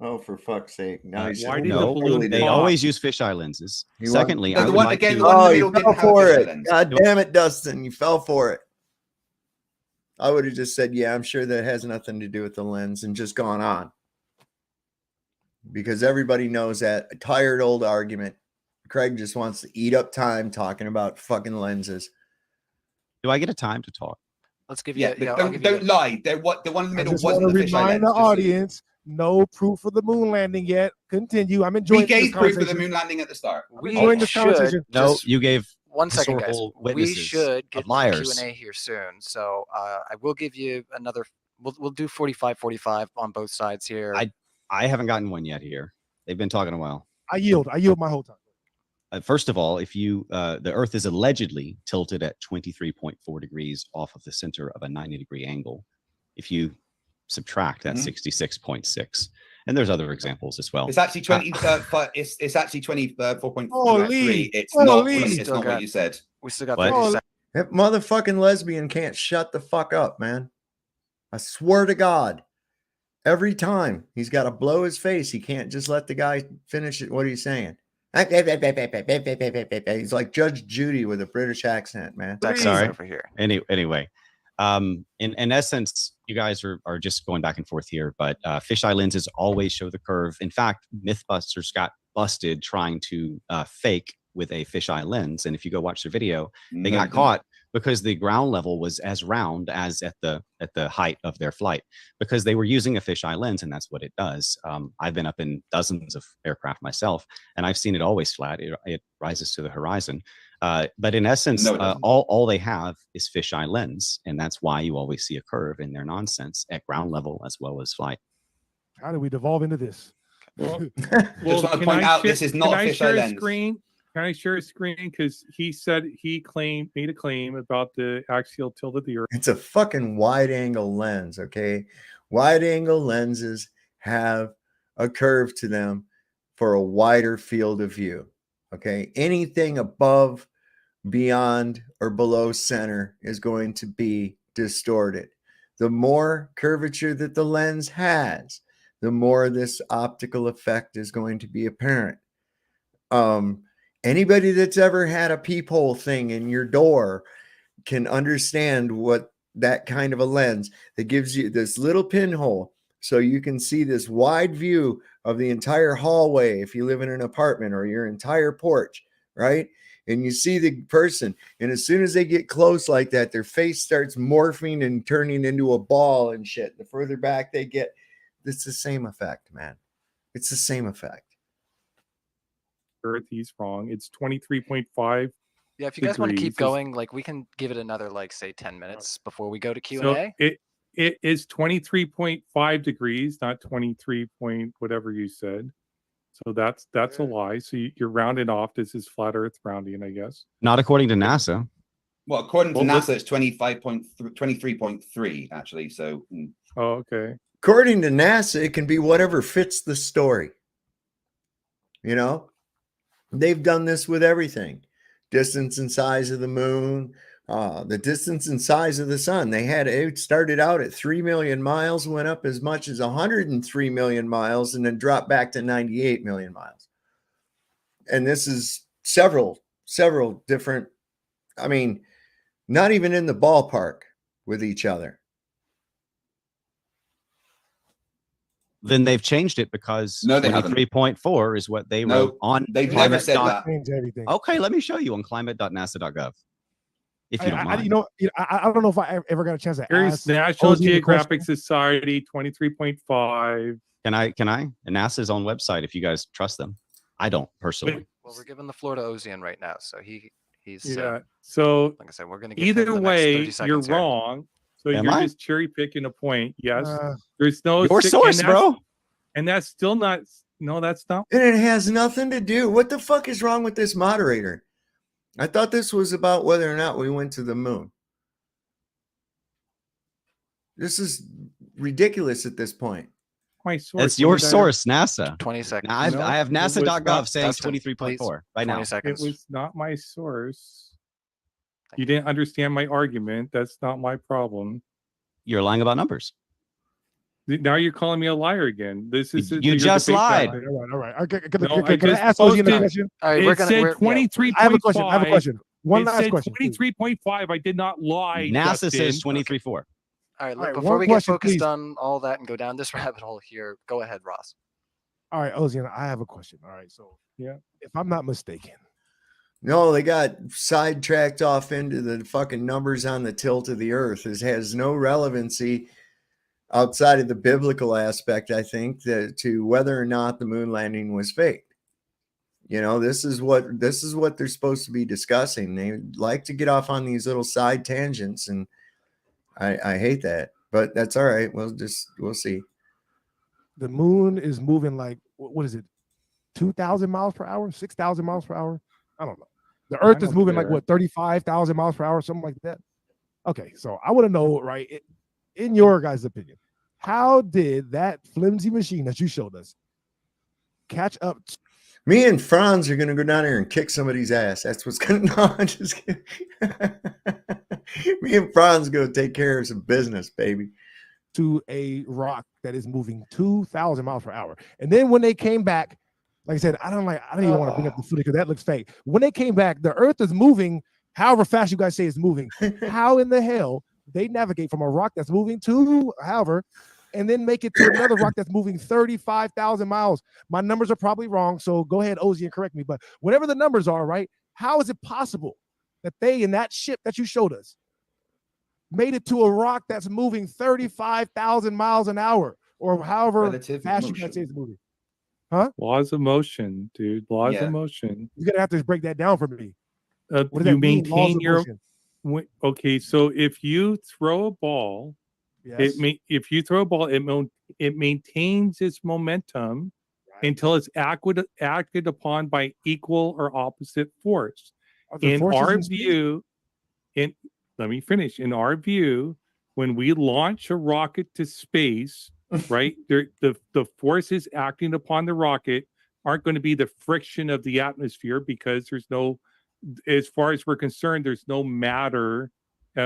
Oh, for fuck's sake! Now Why he's did the No, balloon they pop? always use fisheye lenses. You want- Secondly, No, I the would one- like again, to. the one in the Oh, middle you fell didn't have for fisheye it. lens. God damn it, Dustin! You fell for it. I would have just said, "Yeah, I'm sure that has nothing to do with the lens," and just gone on. Because everybody knows that a tired old argument Craig just wants to eat up time talking about fucking lenses. Do I get a time to talk? Let's give you. Yeah, I'll don't give you don't lie. They're what the one in the I middle just want wasn't to the fisheye remind lens. the audience, no proof of the moon landing yet. Continue. I'm We enjoying this gave proof of the conversation. moon landing at the start. We enjoying this should. conversation. No, just you gave 1 second, guys. historical We witnesses should get of to liars. Q&A here soon. So I will give you another. We'll do 45 on both sides here. I haven't gotten one yet here. They've been talking a while. I yield my whole time. First of all, if you the Earth is allegedly tilted at 23.4 degrees off of the center of a 90-degree angle. If you subtract that 66.6, and there's other examles as well. It's actually 20. It's actually 24.3. Holy, It's holy. not. It's Still not got- what you said. We still got What? 30 seconds. That motherfucking lesbian can't shut the fuck up, man. I swear to God. Every time he's got to blow his face. He can't just let the guy finish it. What are you saying? He's like Judge Judy with a British accent, man. Sorry. Over here. Anyway, in essence, you guys are just going back and forth here, but fisheye lenses always show the curve. In fact, Mythbusters got busted trying to fake with a fisheye lens, and if you go watch their video, they got caught because the ground level was as round as at the height of their flight, because they were using a fisheye lens, and that's what it does. I've been up in dozens of aircraft myself, and I've seen it always flat. It rises to the horizon. But in essence, No, it doesn't. all they have is fisheye lens, and that's why you always see a curve in their nonsense at ground level as well as flight. How did we devolve into this? Well, Just want to can point I out this is not can a I fisheye share a lens. screen? Can I share a screen? Because he said he made a claim about the axial tilt of the Earth. It's a fucking wide angle lens, okay? Wide angle lenses have a curve to them for a wider field of view, okay? Anything above, beyond, or below center is going to be distorted. The more curvature that the lens has, the more this optical effect is going to be apparent. Anybody that's ever had a peephole thing in your door can understand what that kind of a lens that gives you this little pinhole so you can see this wide view of the entire hallway if you live in an apartment, or your entire porch, right? And you see the person, and as soon as they get close like that, their face starts morphing and turning into a ball and shit. The further back they get, it's the same effect, man. It's the same effect. Earth, he's wrong. It's 23.5. Yeah, if you guys want to keep degrees. going, like we can give it another, like, say 10 minutes before we go to So Q&A. it is 23.5 degrees, not 23 point whatever you said. So that's a lie. So you're rounding off. This is flat Earth rounding, I guess. Not according to NASA. Well, according to Well, NASA, it's 23.3 actually. So Oh, okay. According to NASA, it can be whatever fits the story. You know, they've done this with everything. Distance and size of the moon, the distance and size of the sun. It started out at 3 million miles, went up as much as 103 million miles, and then dropped back to 98 million miles. And this is several different, I mean, not even in the ballpark with each other. Then they've changed it because No, they haven't. 23.4 is what they No, wrote on they've climate. never said that. Change everything. Okay, let me show you on climate.nasa.gov. If you don't mind. You know, I don't know if I ever got a chance to Here's ask National Ozzy the Geographic question. Society, 23.5. Can I? And NASA's own website, if you guys trust them. I don't personally. Well, we're giving the floor to Ozian right now, so he's Yeah. So like I said, we're gonna give him either the next way, 30 you're seconds here. wrong. So Am you're I? just cherry picking a point. Yes. Uh, There's no Your si- source, and that's- bro. And that's still not. No, that's not. And it has nothing to do. What the fuck is wrong with this moderator? I thought this was about whether or not we went to the moon. This is ridiculous at this point. My source. It's your What did I- source, NASA. 20 seconds. Now, I have No, it was NASA.gov not- saying Dustin, 23.4 right 20 now. It seconds. was not my source. Thank You didn't understand my argument. That's not my problem. You're lying about numbers. Now you're calling me a liar again. This is You your just debate lied. battle. all right. Okay, No, I can I just ask Ozzy posted- a question? All right, we're It gonna. said we're, 23.5. I have a question. One It last said question. please. 23.5. I did not lie. NASA Dustin. says 23.4. All right, All right, before one we get question, focused please. on all that and go down this rabbit hole here, go ahead, Ross. All right, Ozian, I have a question. All right, so Yeah. if I'm not mistaken, No, they got sidetracked off into the fucking numbers on the tilt of the earth. It has no relevancy outside of the biblical aspect, I think, to whether or not the moon landing was fake. You know, this is what they're supposed to be discussing. They like to get off on these little side tangents, and I hate that. But that's all right. We'll see. the moon is moving like, what is it, 2,000 miles per hour, 6,000 miles per hour? I don't know. The Earth is moving like what, 35,000 miles per hour, something like that. Okay, so I want to know, right, in your guys' opinion, how did that flimsy machine that you showed us catch up? Me and Franz are going to go down there and kick somebody's ass. That's what's going on. I'm just kidding. Me and Franz going to take care of some business, baby. To a rock that is moving 2,000 miles per hour. And then when they came back, like I said, I don't even want to bring up the footage because that looks fake. When they came back, the Earth is moving however fast you guys say it's moving. How in the hell they navigate from a rock that's moving to however, and then make it to another rock that's moving 35,000 miles? My numbers are probably wrong, so go ahead, Ozzy, and correct me. But whatever the numbers are, right? How is it possible that they, in that ship that you showed us, made it to a rock that's moving 35,000 miles an hour, or however Relative fast motion. you guys say it's moving? Huh? Laws of motion, dude. Laws Yeah. of motion. You're gonna have to break that down for me. What does You that mean, laws maintain of your motion? okay. So if you throw a ball, Yes. if you throw a ball, it maintains its momentum until it's acted upon by equal or opposite force. Are there In forces our in space? view, let me finish. In our view, when we launch a rocket to space, right, the forces acting upon the rocket aren't going to be the friction of the atmosphere, because there's no, as far as we're concerned, there's no matter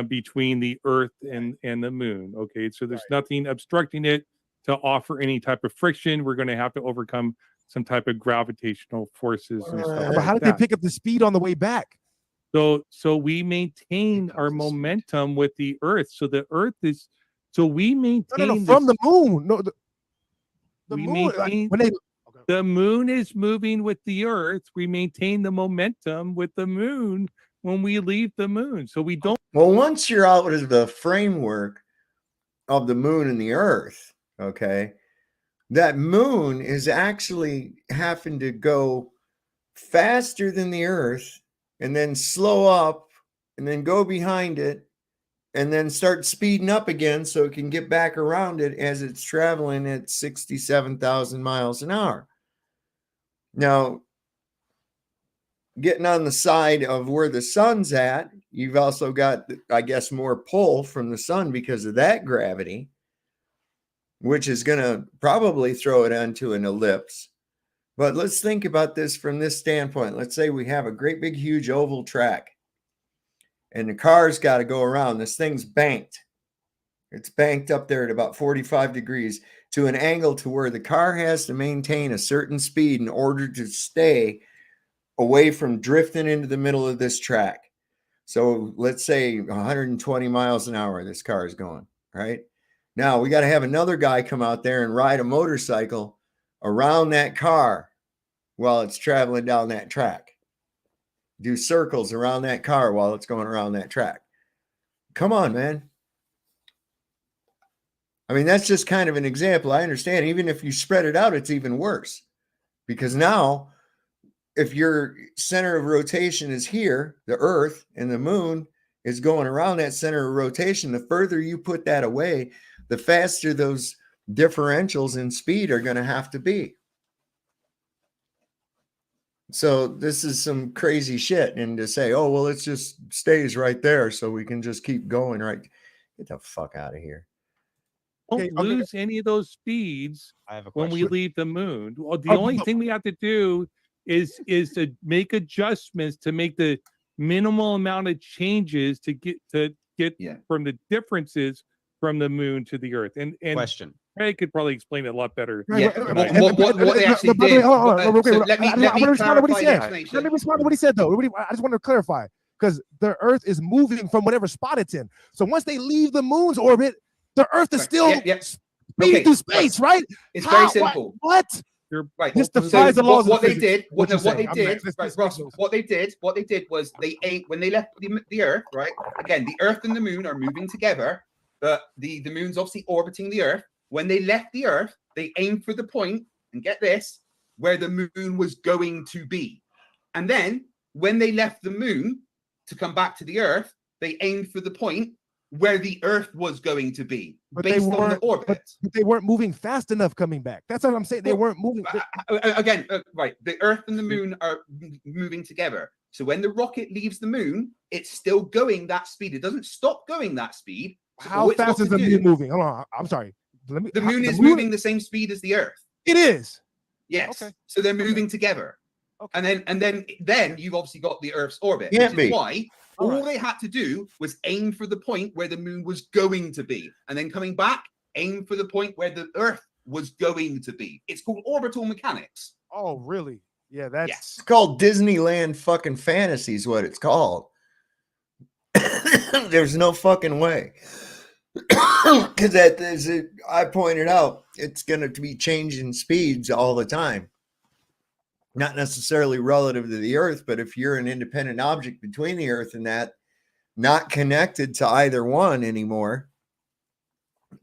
between the Earth and the moon. Okay, so there's nothing obstructing it to offer any type of friction. We're going to have to overcome some type of gravitational forces and stuff But like how did that. they pick up the speed on the way back? So we maintain our momentum with the Earth. So the Earth is, so we maintain from the moon. No, the we moon. Like, maintain when they, the moon is moving with the Earth. We maintain the momentum with the moon when we leave the moon. So we don't. Well, once you're out of the framework of the moon and the Earth, okay, that moon is actually having to go faster than the Earth and then slow up and then go behind it and then start speeding up again so it can get back around it as it's traveling at 67,000 miles an hour. Now, getting on the side of where the sun's at, you've also got, I guess, more pull from the sun because of that gravity, which is going to probably throw it onto an ellipse. But let's think about this from this standpoint. Let's say we have a great big huge oval track and the car's got to go around. This thing's banked. It's banked up there at about 45 degrees to an angle to where the car has to maintain a certain speed in order to stay away from drifting into the middle of this track. So let's say 120 miles an hour this car is going, right? Now we got to have another guy come out there and ride a motorcycle around that car while it's traveling down that track. Do circles around that car while it's going around that track. Come on, man. I mean, that's just kind of an example. I understand. Even if you spread it out, it's even worse. Because now, if your center of rotation is here, the Earth, and the moon is going around that center of rotation, the further you put that away, the faster those differentials in speed are going to have to be. So this is some crazy shit. And to say, oh, well, it just stays right there so we can just keep going, right? Get the fuck out of here. Don't lose any of those speeds when we leave the moon. Well, the only thing we have to do is to make adjustments to make the minimal amount of changes to get from the differences from the moon to the Earth. And question. Craig could probably explain it a lot better. Yeah, what they actually did. Let me respond to what he said. clarify. Let me respond to what he said, though. I just want to clarify, because the Earth is moving from whatever spot it's in. So once they leave the moon's orbit, the Earth is still speeding through space, right? It's very simple. What? They're Right. This So defies the laws of what they physics, did, what no, you're what they saying. did, This right, makes Ross, no sense. what they did was they ate when they left the Earth, right? Again, the Earth and the Moon are moving together, but the Moon's obviously orbiting the Earth. When they left the Earth, they aimed for the point, and get this, where the Moon was going to be. And then when they left the Moon to come back to the Earth, they aimed for the point where the Earth was going to be, But based on the orbit. But they weren't moving fast enough coming back. That's what I'm saying. They weren't moving. Again, right, the Earth and the Moon are moving together. So when the rocket leaves the Moon, it's still going that speed. It doesn't stop going that speed. So How fast is the Moon moving? Hold on. I'm sorry. The Moon is moving the same speed as the Earth. It is. Yes. Okay. So they're moving together. Okay. And then you've obviously got the Earth's orbit. Can't which is be. why all they had to do was aim for the point where the Moon was going to be, and then coming back, aim for the point where the Earth was going to be. It's called orbital mechanics. Oh, really? Yeah, that's It's called Disneyland fucking fantasy is what it's called. There's no fucking way. Because I pointed out, it's going to be changing speeds all the time. Not necessarily relative to the Earth, but if you're an independent object between the Earth and that, not connected to either one anymore,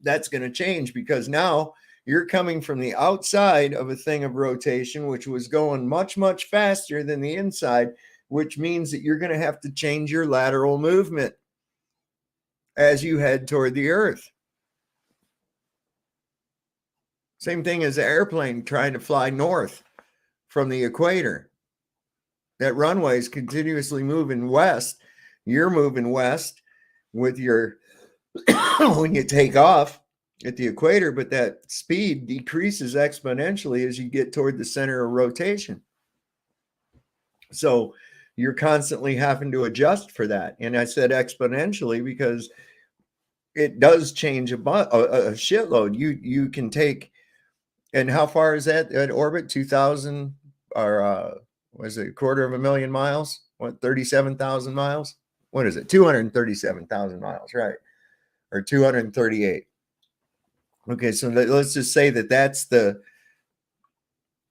that's going to change, because now you're coming from the outside of a thing of rotation, which was going much, much faster than the inside, which means that you're going to have to change your lateral movement as you head toward the Earth. Same thing as an airplane trying to fly north from the equator. That runway is continuously moving west. You're moving west with your when you take off at the equator, but that speed decreases exponentially as you get toward the center of rotation. So you're constantly having to adjust for that. And I said exponentially because it does change a shitload. You can take, and how far is that at orbit? 2,000 or was it 250,000 miles? What, 37,000 miles? What is it? 237,000 miles, right? Or 238. Okay, so let's just say that that's the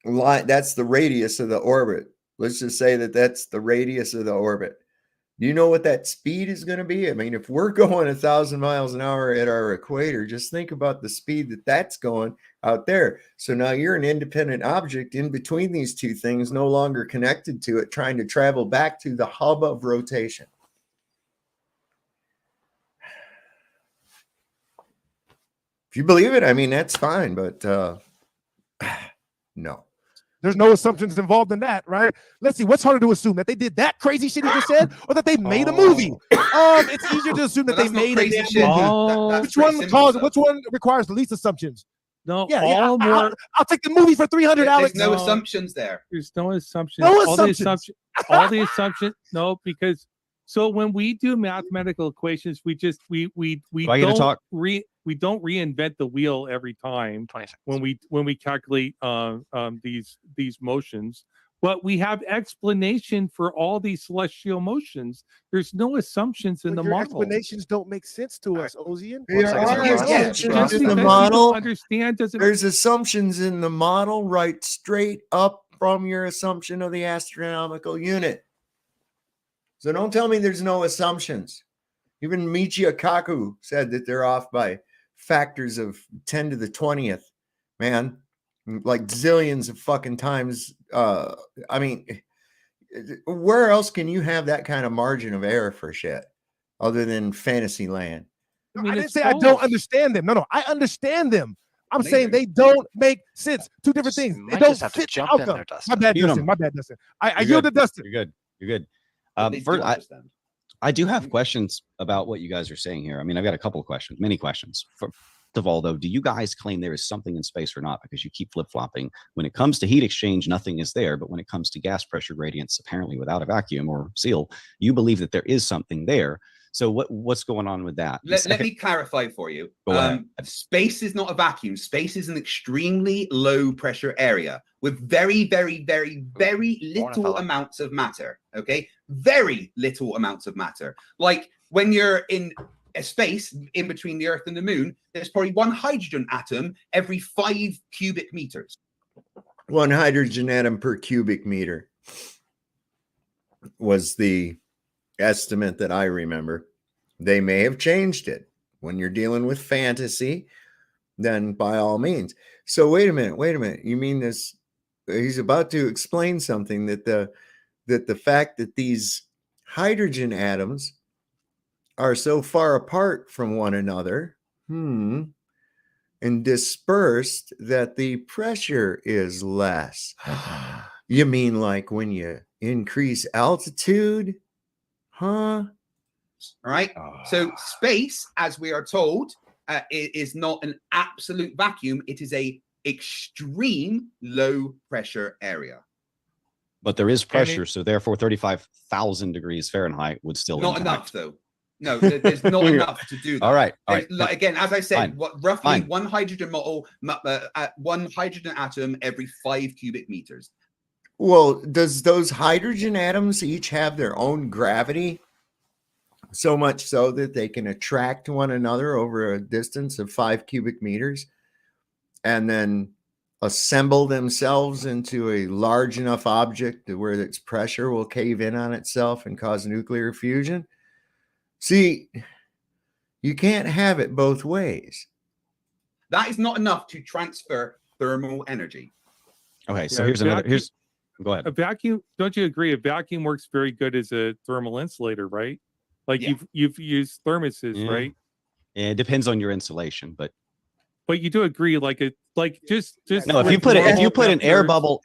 line, that's the radius of the orbit. Let's just say that that's the radius of the orbit. Do you know what that speed is going to be? I mean, if we're going 1,000 miles an hour at our equator, just think about the speed that that's going out there. So now you're an independent object in between these two things, no longer connected to it, trying to travel back to the hub of rotation. If you believe it, I mean, that's fine, but no. There's no assumptions involved in that, right? Let's see, what's harder to assume, that they did that crazy shit he just said, or that they made a movie? It's easier to assume that they made a damn movie. Which one requires the least assumptions? No, I'll take the movie for 300, Alex. There's no assumptions there. There's no assumptions. No All the assumptions. all the assumptions. No, because so when we do mathematical equations, we don't we don't reinvent the wheel every time when we calculate these motions, but we have explanation for all these celestial motions. There's no assumptions in the model. Explanations don't make sense to us, Ozian. There are assumptions in the model. There's assumptions in the model right straight up from your assumption of the astronomical unit. So don't tell me there's no assumptions. Even Michio Kaku said that they're off by factors of 10 to the 20th, man, like zillions of fucking times. I mean, where else can you have that kind of margin of error for shit other than fantasy land? I didn't say I don't understand them. No, I understand them. I'm saying they don't make sense. Two different things. They don't just have to fit jump the in outcome. there, Dustin. My bad, Dustin. I yield to Dustin. You're good. First, I do have questions about what you guys are saying here. I mean, I've got a couple of questions, many questions. First of all, though, do you guys claim there is something in space or not? Because you keep flip-flopping. When it comes to heat exchange, nothing is there. But when it comes to gas pressure gradients, apparently without a vacuum or seal, you believe that there is something there. So what's going on with that? Let me clarify for you. Space is not a vacuum. Space is an extremely low pressure area with very, very, very, very little amounts of matter. Okay, very little amounts of matter. Like when you're in a space in between the Earth and the Moon, there's probably one hydrogen atom every 5 cubic meters. 1 hydrogen atom per cubic meter was the estimate that I remember. They may have changed it. When you're dealing with fantasy, then by all means. So wait a minute. You mean this? He's about to explain something that the fact that these hydrogen atoms are so far apart from one another, and dispersed, that the pressure is less. You mean like when you increase altitude? Huh? All right. So space, as we are told, is not an absolute vacuum. It is a extreme low pressure area. But there is pressure, so therefore 35,000 degrees Fahrenheit would still not impact. enough, though. No, there's not enough to do that. All right. Like, again, as I said, Fine. roughly Fine. one hydrogen one hydrogen atom every 5 cubic meters. Well, does those hydrogen atoms each have their own gravity? So much so that they can attract one another over a distance of 5 cubic meters and then assemble themselves into a large enough object where its pressure will cave in on itself and cause nuclear fusion? See, you can't have it both ways. That is not enough to transfer thermal energy. Okay, so here's go ahead. A vacuum, don't you agree? A vacuum works very good as a thermal insulator, right? Like you've used thermoses, right? Yeah, it depends on your insulation, but you do agree, just no. If you put an air bubble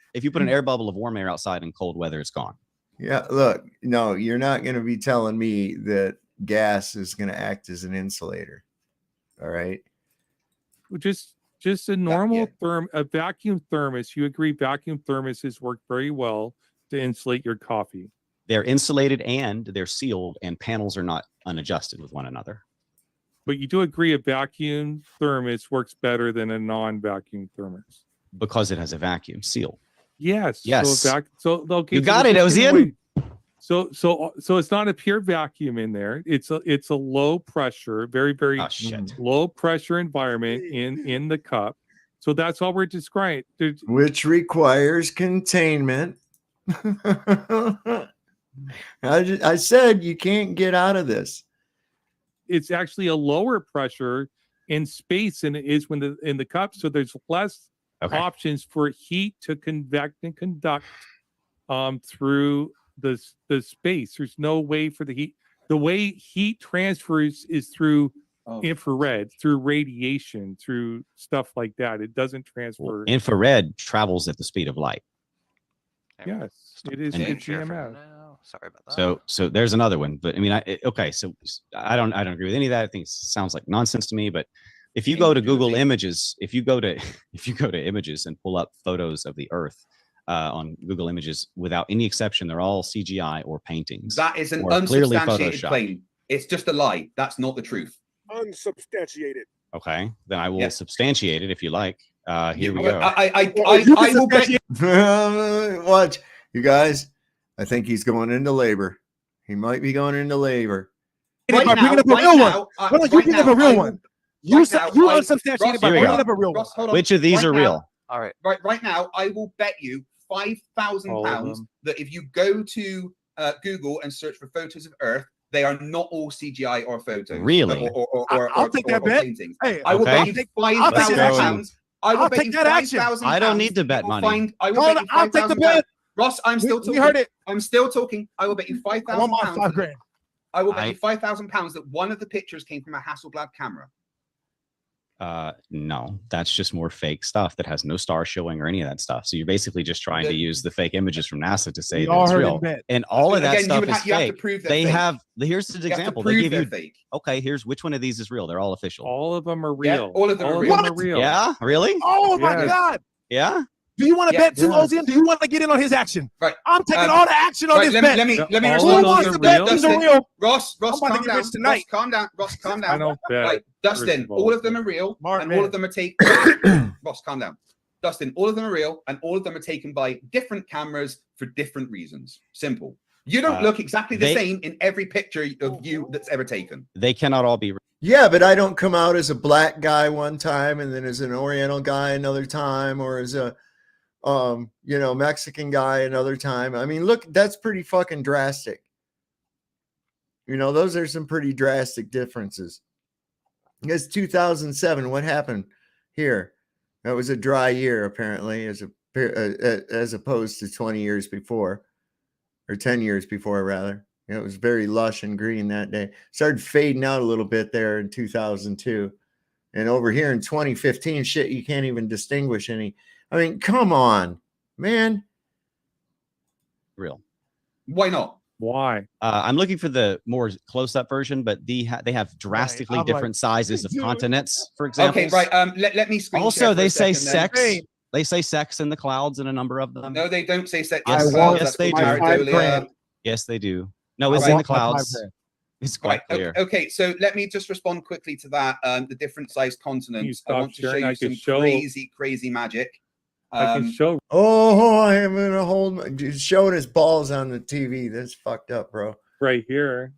of warm air outside in cold weather, it's gone. Yeah, look, no, you're not going to be telling me that gas is going to act as an insulator. All right. Just a normal a vacuum thermos. You agree vacuum thermoses work very well to insulate your coffee. They're insulated and they're sealed, and panels are not unadjusted with one another. But you do agree a vacuum thermos works better than a non-vacuum thermos because it has a vacuum seal. Yes. Yes. So okay, you got it, Ozian. So it's not a pure vacuum in there. It's a low pressure, very low pressure environment in the cup. So that's all we're describing. Which requires containment. I said you can't get out of this. It's actually a lower pressure in space than it is in the cup. So there's less options for heat to convect and conduct through the space. There's no way for the heat. The way heat transfers is through infrared, through radiation, through stuff like that. It doesn't transfer. Infrared travels at the speed of light. Yes, it is EMF. Sorry about that. So there's another one, but I mean, so I don't agree with any of that. I think it sounds like nonsense to me. But if you go to Google Images, if you go to Images and pull up photos of the Earth on Google Images, without any exception, they're all CGI or paintings. That is an clearly unsubstantiated Photoshopped. claim. It's just a lie. That's not the truth. Unsubstantiated. Okay, then I will substantiate it if you like. Here we go. I will bet you. Watch, you guys. I think he's going into labor. He might be going into labor. Bring up a real one. You bring up a real one. You unsubstantiated by bringing up a real one. Which of these are real? All right. Right now, I will bet you £5,000 that if you go to Google and search for photos of Earth, they are not all CGI or photos. Really? I'll take that bet. Paintings. Hey, I will bet you £5,000. I'll take that action. I don't need to bet money. I'll take the bet. Ross, I'm still talking. We heard it. I'm still talking. I will bet you £5,000. I want my $5,000. I will bet you £5,000 that one of the pictures came from a Hasselblad camera. No, that's just more fake stuff that has no star showing or any of that stuff. So you're basically just trying to use the fake images from NASA to say that it's real. And all of that stuff is fake. Here's the example. They give you fake. Okay, here's which one of these is real. They're all official. All of them are real. Yeah, all of them are real. Yeah, really? Oh my God. Yeah. Do you want to bet too, Ozian? Do you want to get in on his action? Right. I'm taking all the action on this bet. Let me Who wants to bet these are real? Ross, calm down. Tonight. Calm down. Ross, calm down. I don't bet. Right, Dustin, all of them are real, and all of them are taken. Ross, calm down. Dustin, all of them are real, and all of them are taken by different cameras for different reasons. Simple. You don't look exactly the same in every picture of you that's ever taken. They cannot all be real. Yeah, but I don't come out as a black guy one time and then as an Oriental guy another time, or as a you know, Mexican guy another time. I mean, look, that's pretty fucking drastic. You know, those are some pretty drastic differences. It's 2007. What happened here? That was a dry year, apparently, as opposed to 20 years before, or 10 years before, rather. It was very lush and green that day. Started fading out a little bit there in 2002. And over here in 2015, shit, you can't even distinguish any. I mean, come on, man. Real. Why not? Why? I'm looking for the more close-up version, but they have drastically I'm different like, sizes of dude. continents, for example. Okay, right. Let me screen Also, share for they a say second then. sex. They say sex in the clouds in a number of them. No, they don't say sex. Yes, clouds. yes, That's they called do. pareidolia. Yes, they do. No, it's Right. in the clouds. It's quite Right. clear. Okay. So let me just respond quickly to that. The different size Can you continents. I stop want to show sharing? you I can some show- crazy magic. I can show. Oh, I am going to hold just showing his balls on the TV. That's fucked up, bro. Right here.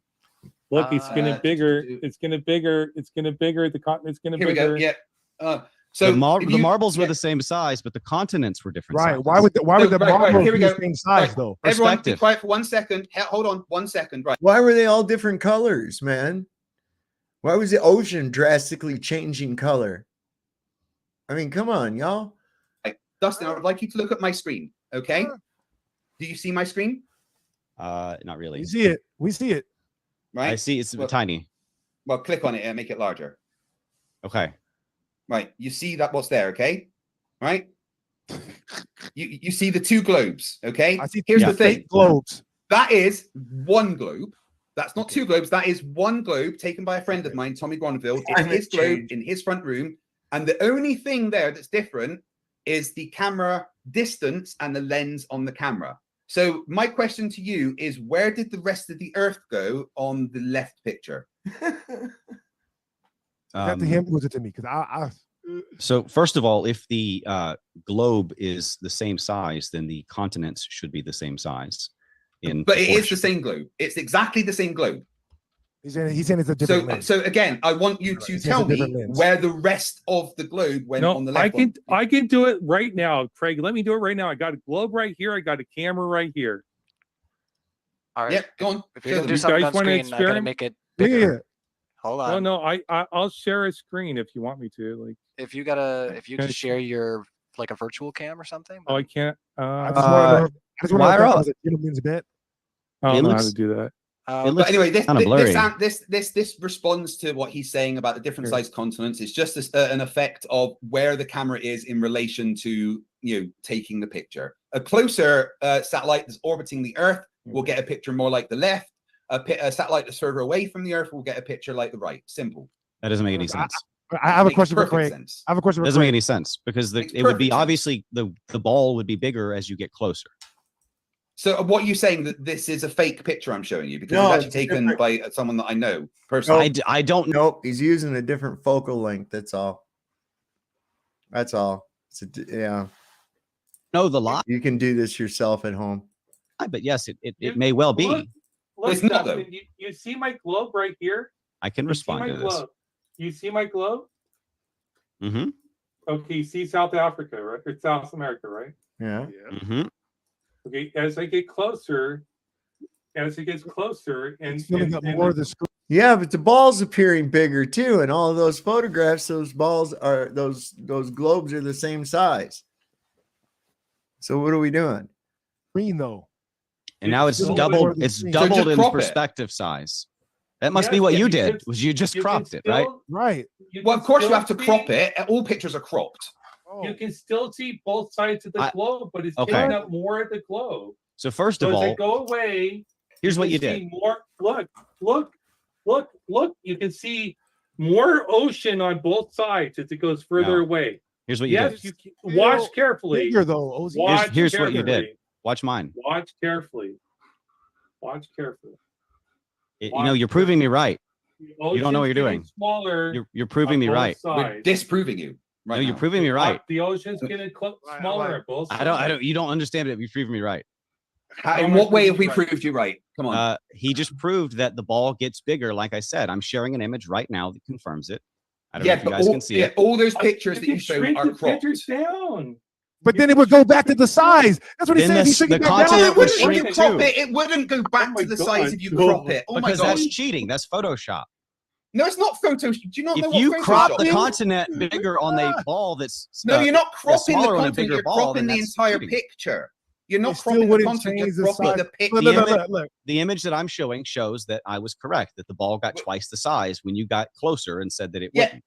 Look, it's getting bigger. It's getting bigger. It's getting bigger. The continent's getting Here bigger. we go. Yeah. So the marbles were the same size, but the continents were different. Right. Sizes. Why would the marbles here we be go. the same size Right. though? Everyone, be Perspective. quiet for 1 second. Hold on 1 second. Right. Why were they all different colors, man? Why was the ocean drastically changing color? I mean, come on, y'all. Dustin, I would like you to look at my screen. Okay. Do you see my screen? Not really. We see it. We see it. Right. I see it's tiny. Well, click on it and make it larger. Okay. Right. You see that what's there, okay? Right? You see the two globes, okay? I see Here's two the thing. fake globes. That is one globe. That's not two globes. That is one globe taken by a friend of mine, Tommy Gronville. It's his globe in his front room. And the only thing there that's different is the camera distance and the lens on the camera. So my question to you is, where did the rest of the Earth go on the left picture? That to him was it to me because I So first of all, if the globe is the same size, then the continents should be the same size. But it is the same globe. It's exactly the same globe. he's saying it's a different lens. So again, I want you to It's a tell me different lens. where the rest of the globe went on the No, left. I can do it right now, Craig. Let me do it right now. I got a globe right here. I got a camera right here. All right. Yep, go on. If you're gonna You do something guys on wanna screen, I gotta experiment? make it Yeah. bigger. Hold on. No, I'll share a screen if you want me to. Like, If you can Okay. share your like a virtual cam or something. oh, I can't. I just want to know. I just want to know if Lyra? that was a gentleman's bet. I It don't know how looks- to do that. It looks But anyway, kinda blurry. this responds to what he's saying about the different Sure. size continents. It's just an effect of where the camera is in relation to taking the picture. A closer satellite that's orbiting the Earth will get a picture more like the left. A satellite that's further away from the Earth will get a picture like the right. Simple. That doesn't make any sense. I have a Makes question for perfect Craig. sense. I have a question It for doesn't make Craig. any sense because Makes it would be perfect sense. obviously the ball would be bigger as you get closer. So what are you saying, that this is a fake picture I'm showing you? Because No, it's it's actually taken different. by someone that I know personally. I don't know. Nope, he's using a different focal length. That's all. That's all. Yeah, the lie, you can do this yourself at home. but yes, it may well be. Look, It's not, Dustin, you see my globe right here? I can You see respond my to this. globe? You see my globe? Mm-hmm. Okay, you see South Africa, right? Or South America, right? Yeah. Mm-hmm. Okay, as I get closer, and It's filling up more of the screen. Yeah, but the ball's appearing bigger too. And all of those photographs, those balls are those globes are the same size. So what are we doing? Screen though. And now it's It's still doubled. more than It's screen. So doubled just in crop it. perspective size. That must be Yes, what yeah, you you did. can- Was you just you can cropped it, right? still- Right. Well, of can course you still have to see- crop it. All pictures are cropped. You can still see both sides of the I- globe, but it's Okay. taking up more of the globe. So first So of as I all, go away, here's what you can did. see more. Look. You can see more ocean on both sides as it goes further No. away. Here's what you Yes, did. watch carefully. Bigger though. Ozzy. Watch Here's what carefully. you did. Watch mine. Watch carefully. Watch carefully. You're proving me right. The You don't know what ocean's you're getting doing. Smaller. You're proving on me both right. We're sides. disproving you. Right No, you're now. proving me right. The ocean's getting smaller at both sides. I don't. You don't understand it. You're proving me right. In what way have we proved you right? Come on. He just proved that the ball gets bigger. Like I said, I'm sharing an image right now that confirms it. I don't know Yeah, if you but guys can see it. all those pictures that you can show shrink are the cropped. pictures down. But then it would go back to the size. That's what he Then said. He the took it back continent down. It would wouldn't if you shrink crop too. it. It wouldn't go back my to the size God. if you crop it. Oh my Because god! that's cheating. That's Photoshop. No, it's not Photoshop. Do you not know If what you Photoshop crop the is? continent bigger on a ball that's No, you're not cropping the smaller on a continent. bigger You're ball, cropping then the that's entire cheating. picture. You're not It still cropping the wouldn't content. change You're the cropping size. the picture. Look, The look, image- look, look. The image that I'm showing shows that I was correct, that the ball got twice the size when you got closer and said that it Yeah. wouldn't.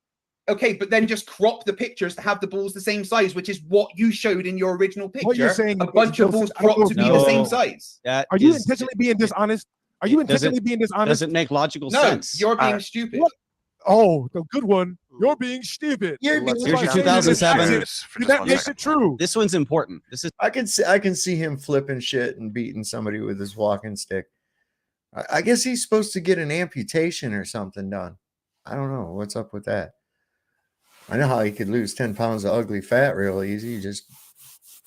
Okay, but then just crop the pictures to have the balls the same size, which is what you showed in your original picture. What you're saying a is bunch of balls I don't know cropped to if be you the same know. size. That Are you is- intentionally being dishonest? Are you it doesn't- intentionally being dishonest? doesn't make logical No, sense. you're being stupid. What? Oh, the good one. You're being stupid. You're being Here's your stupid. 2007. That makes it true. This one's important. This is I can see him flipping shit and beating somebody with his walking stick. I guess he's supposed to get an amputation or something done. I don't know what's up with that. I know how he could lose 10 pounds of ugly fat real easy. You just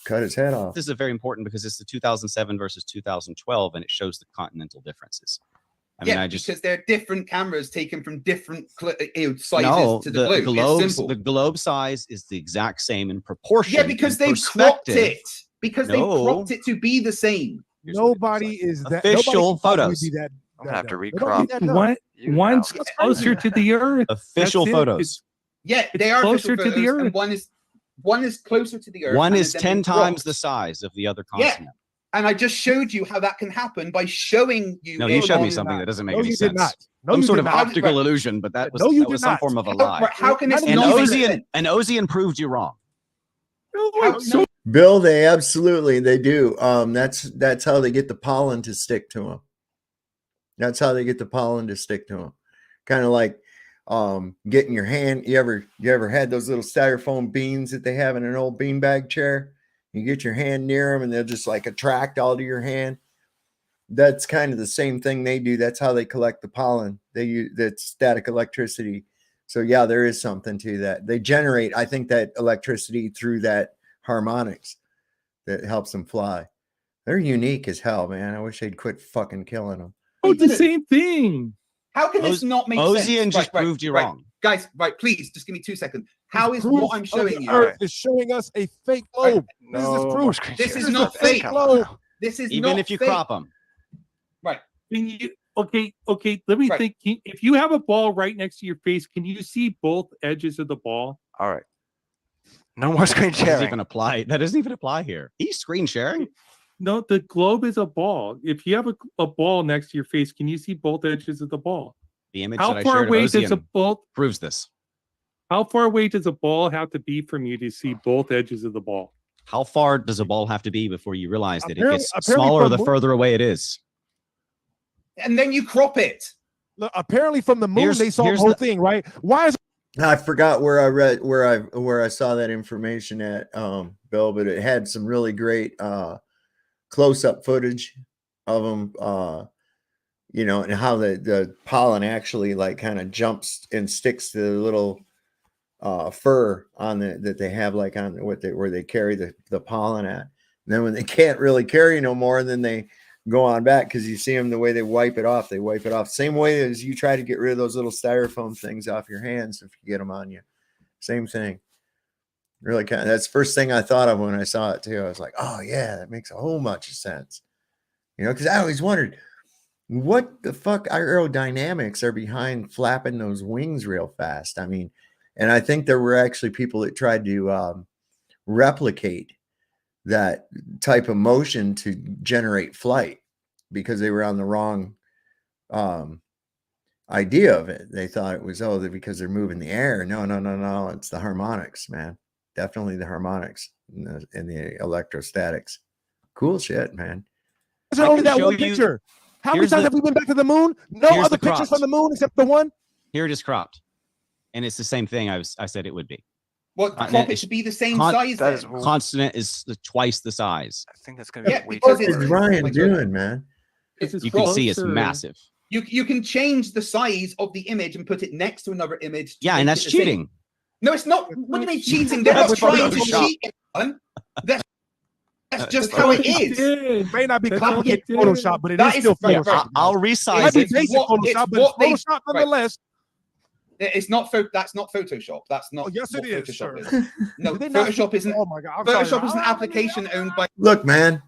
cut his head off. this is very important because it's the 2007 versus 2012, and it shows the continental differences. I mean, Yeah, I just because they're different cameras taken from different sizes no, to the globe. It's globes. simple. The globe size is the exact same in proportion. Yeah, because in they cropped perspective. it. Because they No. cropped it to be the same. Here's what it looks Nobody like. is that. Official nobody can possibly photos. be that. I'm gonna have to dumb. recrop. Nobody that dumb. One, You one's know. closer to the Earth. Official That's it. photos. Yeah, It's they are closer official to the photos, and Earth. one is closer to the Earth. One and is then 10 been times cropped. the size of the other Yeah. continent. And I just showed you how that can happen by showing you. No, you it showed me on- something that doesn't make No, any you sense. did not. No, Some you sort did of not. optical illusion, but that was, No, you that did was some not. form of a How, lie. how can this And And not make Ozian, sense? and Ozian proved you wrong. How- no, Bill, they absolutely they do. That's how they get the pollen to stick to them. That's how they get the pollen to stick to them. Kind of like getting your hand. You ever had those little styrofoam beans that they have in an old beanbag chair? You get your hand near them and they'll just like attract all to your hand. That's kind of the same thing they do. That's how they collect the pollen. They use that static electricity. So yeah, there is something to that. They generate, I think, that electricity through that harmonics that helps them fly. They're unique as hell, man. I wish they'd quit fucking killing them. Oh, the same thing. How can this not make sense? Ozian just proved you wrong. Guys, right, please, just give me 2 seconds. How is Proof what I'm of showing the you? Earth is showing us a fake globe. This is No, proof. This is This not a fake fake. globe. This is Even not if you fake. crop them. Right. Can you, okay, let me Right. think. If you have a ball right next to your face, can you see both edges of the ball? All right. No more screen That doesn't sharing. even apply. That doesn't even apply here. He's screen sharing. No, the globe is a ball. If you have a ball next to your face, can you see both edges of the ball? The image How that I far shared of away does a Ozian ball? proves this. How far away does a ball have to be from you to see both edges of the ball? How far does a ball have to be before you realize that it Apparently- gets apparently smaller from the mo- further away it is? And then you crop it. Look, apparently from the moon, Here's- they saw the here's whole the- thing, right? Why is I forgot where I read where I saw that information at, Bill, but it had some really great close-up footage of them, and how the pollen actually like kind of jumps and sticks to the little fur on that they have like on where they carry the pollen at. And then when they can't really carry no more, then they go on back because you see them the way they wipe it off. They wipe it off same way as you try to get rid of those little styrofoam things off your hands if you get them on you. Same thing. Really kind of, that's the first thing I thought of when I saw it too. I was like, oh yeah, that makes a whole bunch of sense. Because I always wondered what the fuck aerodynamics are behind flapping those wings real fast. I mean, and I think there were actually people that tried to replicate that type of motion to generate flight because they were on the wrong idea of it. They thought it was because they're moving the air. No, it's the harmonics, man. Definitely the harmonics and the electrostatics. Cool shit, man. it only can that show one you- picture? How many here's times the- have we been back to the moon? No here's other the pictures crops. from the moon except the one. Here it is cropped, and it's the same thing I said it would be. What Continent crop it is- should be the same con- size. that then. is- Consonant is twice the size. I think that's gonna be Yeah, way because too it's- What's blurry. Ryan like- doing, man? This is You can see it's closer. massive. You can change the size of the image and put it next to another image. to Yeah, and make that's it the same. cheating. No, it's not. What do you mean cheating? They're not That's trying to Photoshop. cheat. Anyone. That's just That's how what it he is. did. It may not be That's what complicated he did. Photoshop, but it That is is still fair. Photoshop. I'll It might resize be it. basic what- Photoshop, it's but what they- it's Photoshop nonetheless. It's not that's not Photoshop. That's not yes, what it is, Photoshop sir. is. No, Did they not- Photoshop isn't. Oh my God! I'm Photoshop sorry. is an application owned by. Look, man,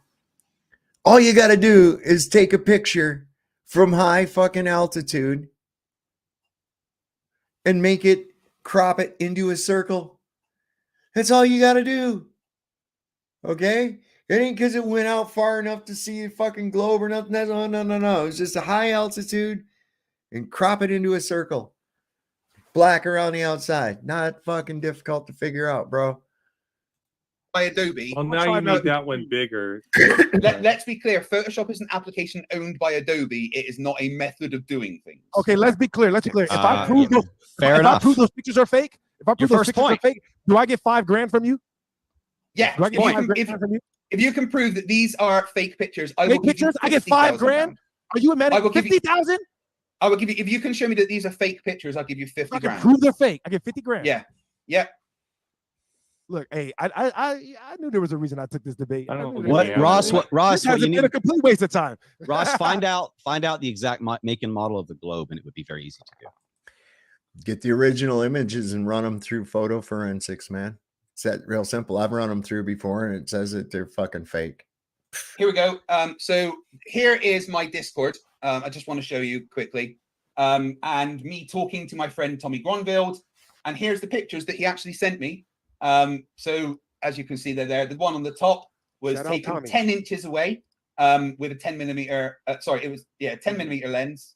all you got to do is take a picture from high fucking altitude and crop it into a circle. That's all you got to do. Okay? It ain't because it went out far enough to see a fucking globe or nothing. No. It's just a high altitude and crop it into a circle. Black around the outside. Not fucking difficult to figure out, bro. By Adobe. Well, now you made that one bigger. Let's be clear. Photoshop is an application owned by Adobe. It is not a method of doing things. Okay, let's be clear. If I prove those, fair if enough. I prove those pictures are fake, if I prove Your those first pictures point. are fake, do I get $5,000 from you? Yeah. Do I get Point. $5,000 from you? If you can prove that these are fake pictures, I will Fake give you pictures? I get £50,000. $5,000. Are you a man? I will give you- 50,000? I will give you, if you can show me that these are fake pictures, I'll give you 50 I can grand. prove they're fake. I get 50 grand. Yeah. Yeah. Look, hey, I knew there was a reason I took this debate. I don't knew know there what- was- Ross, this what hasn't you been need, a complete waste of time. Ross, find out the exact make and model of the globe, and it would be very easy to do. Get the original images and run them through photo forensics, man. It's that real simple. I've run them through before, and it says that they're fucking fake. Here we go. So here is my Discord. I just want to show you quickly. And me talking to my friend Tommy Gronville. And here's the pictures that he actually sent me. So as you can see, they're there. The one on the top was Shout out taken Tommy. 10 inches away with a 10 millimeter. 10 millimeter lens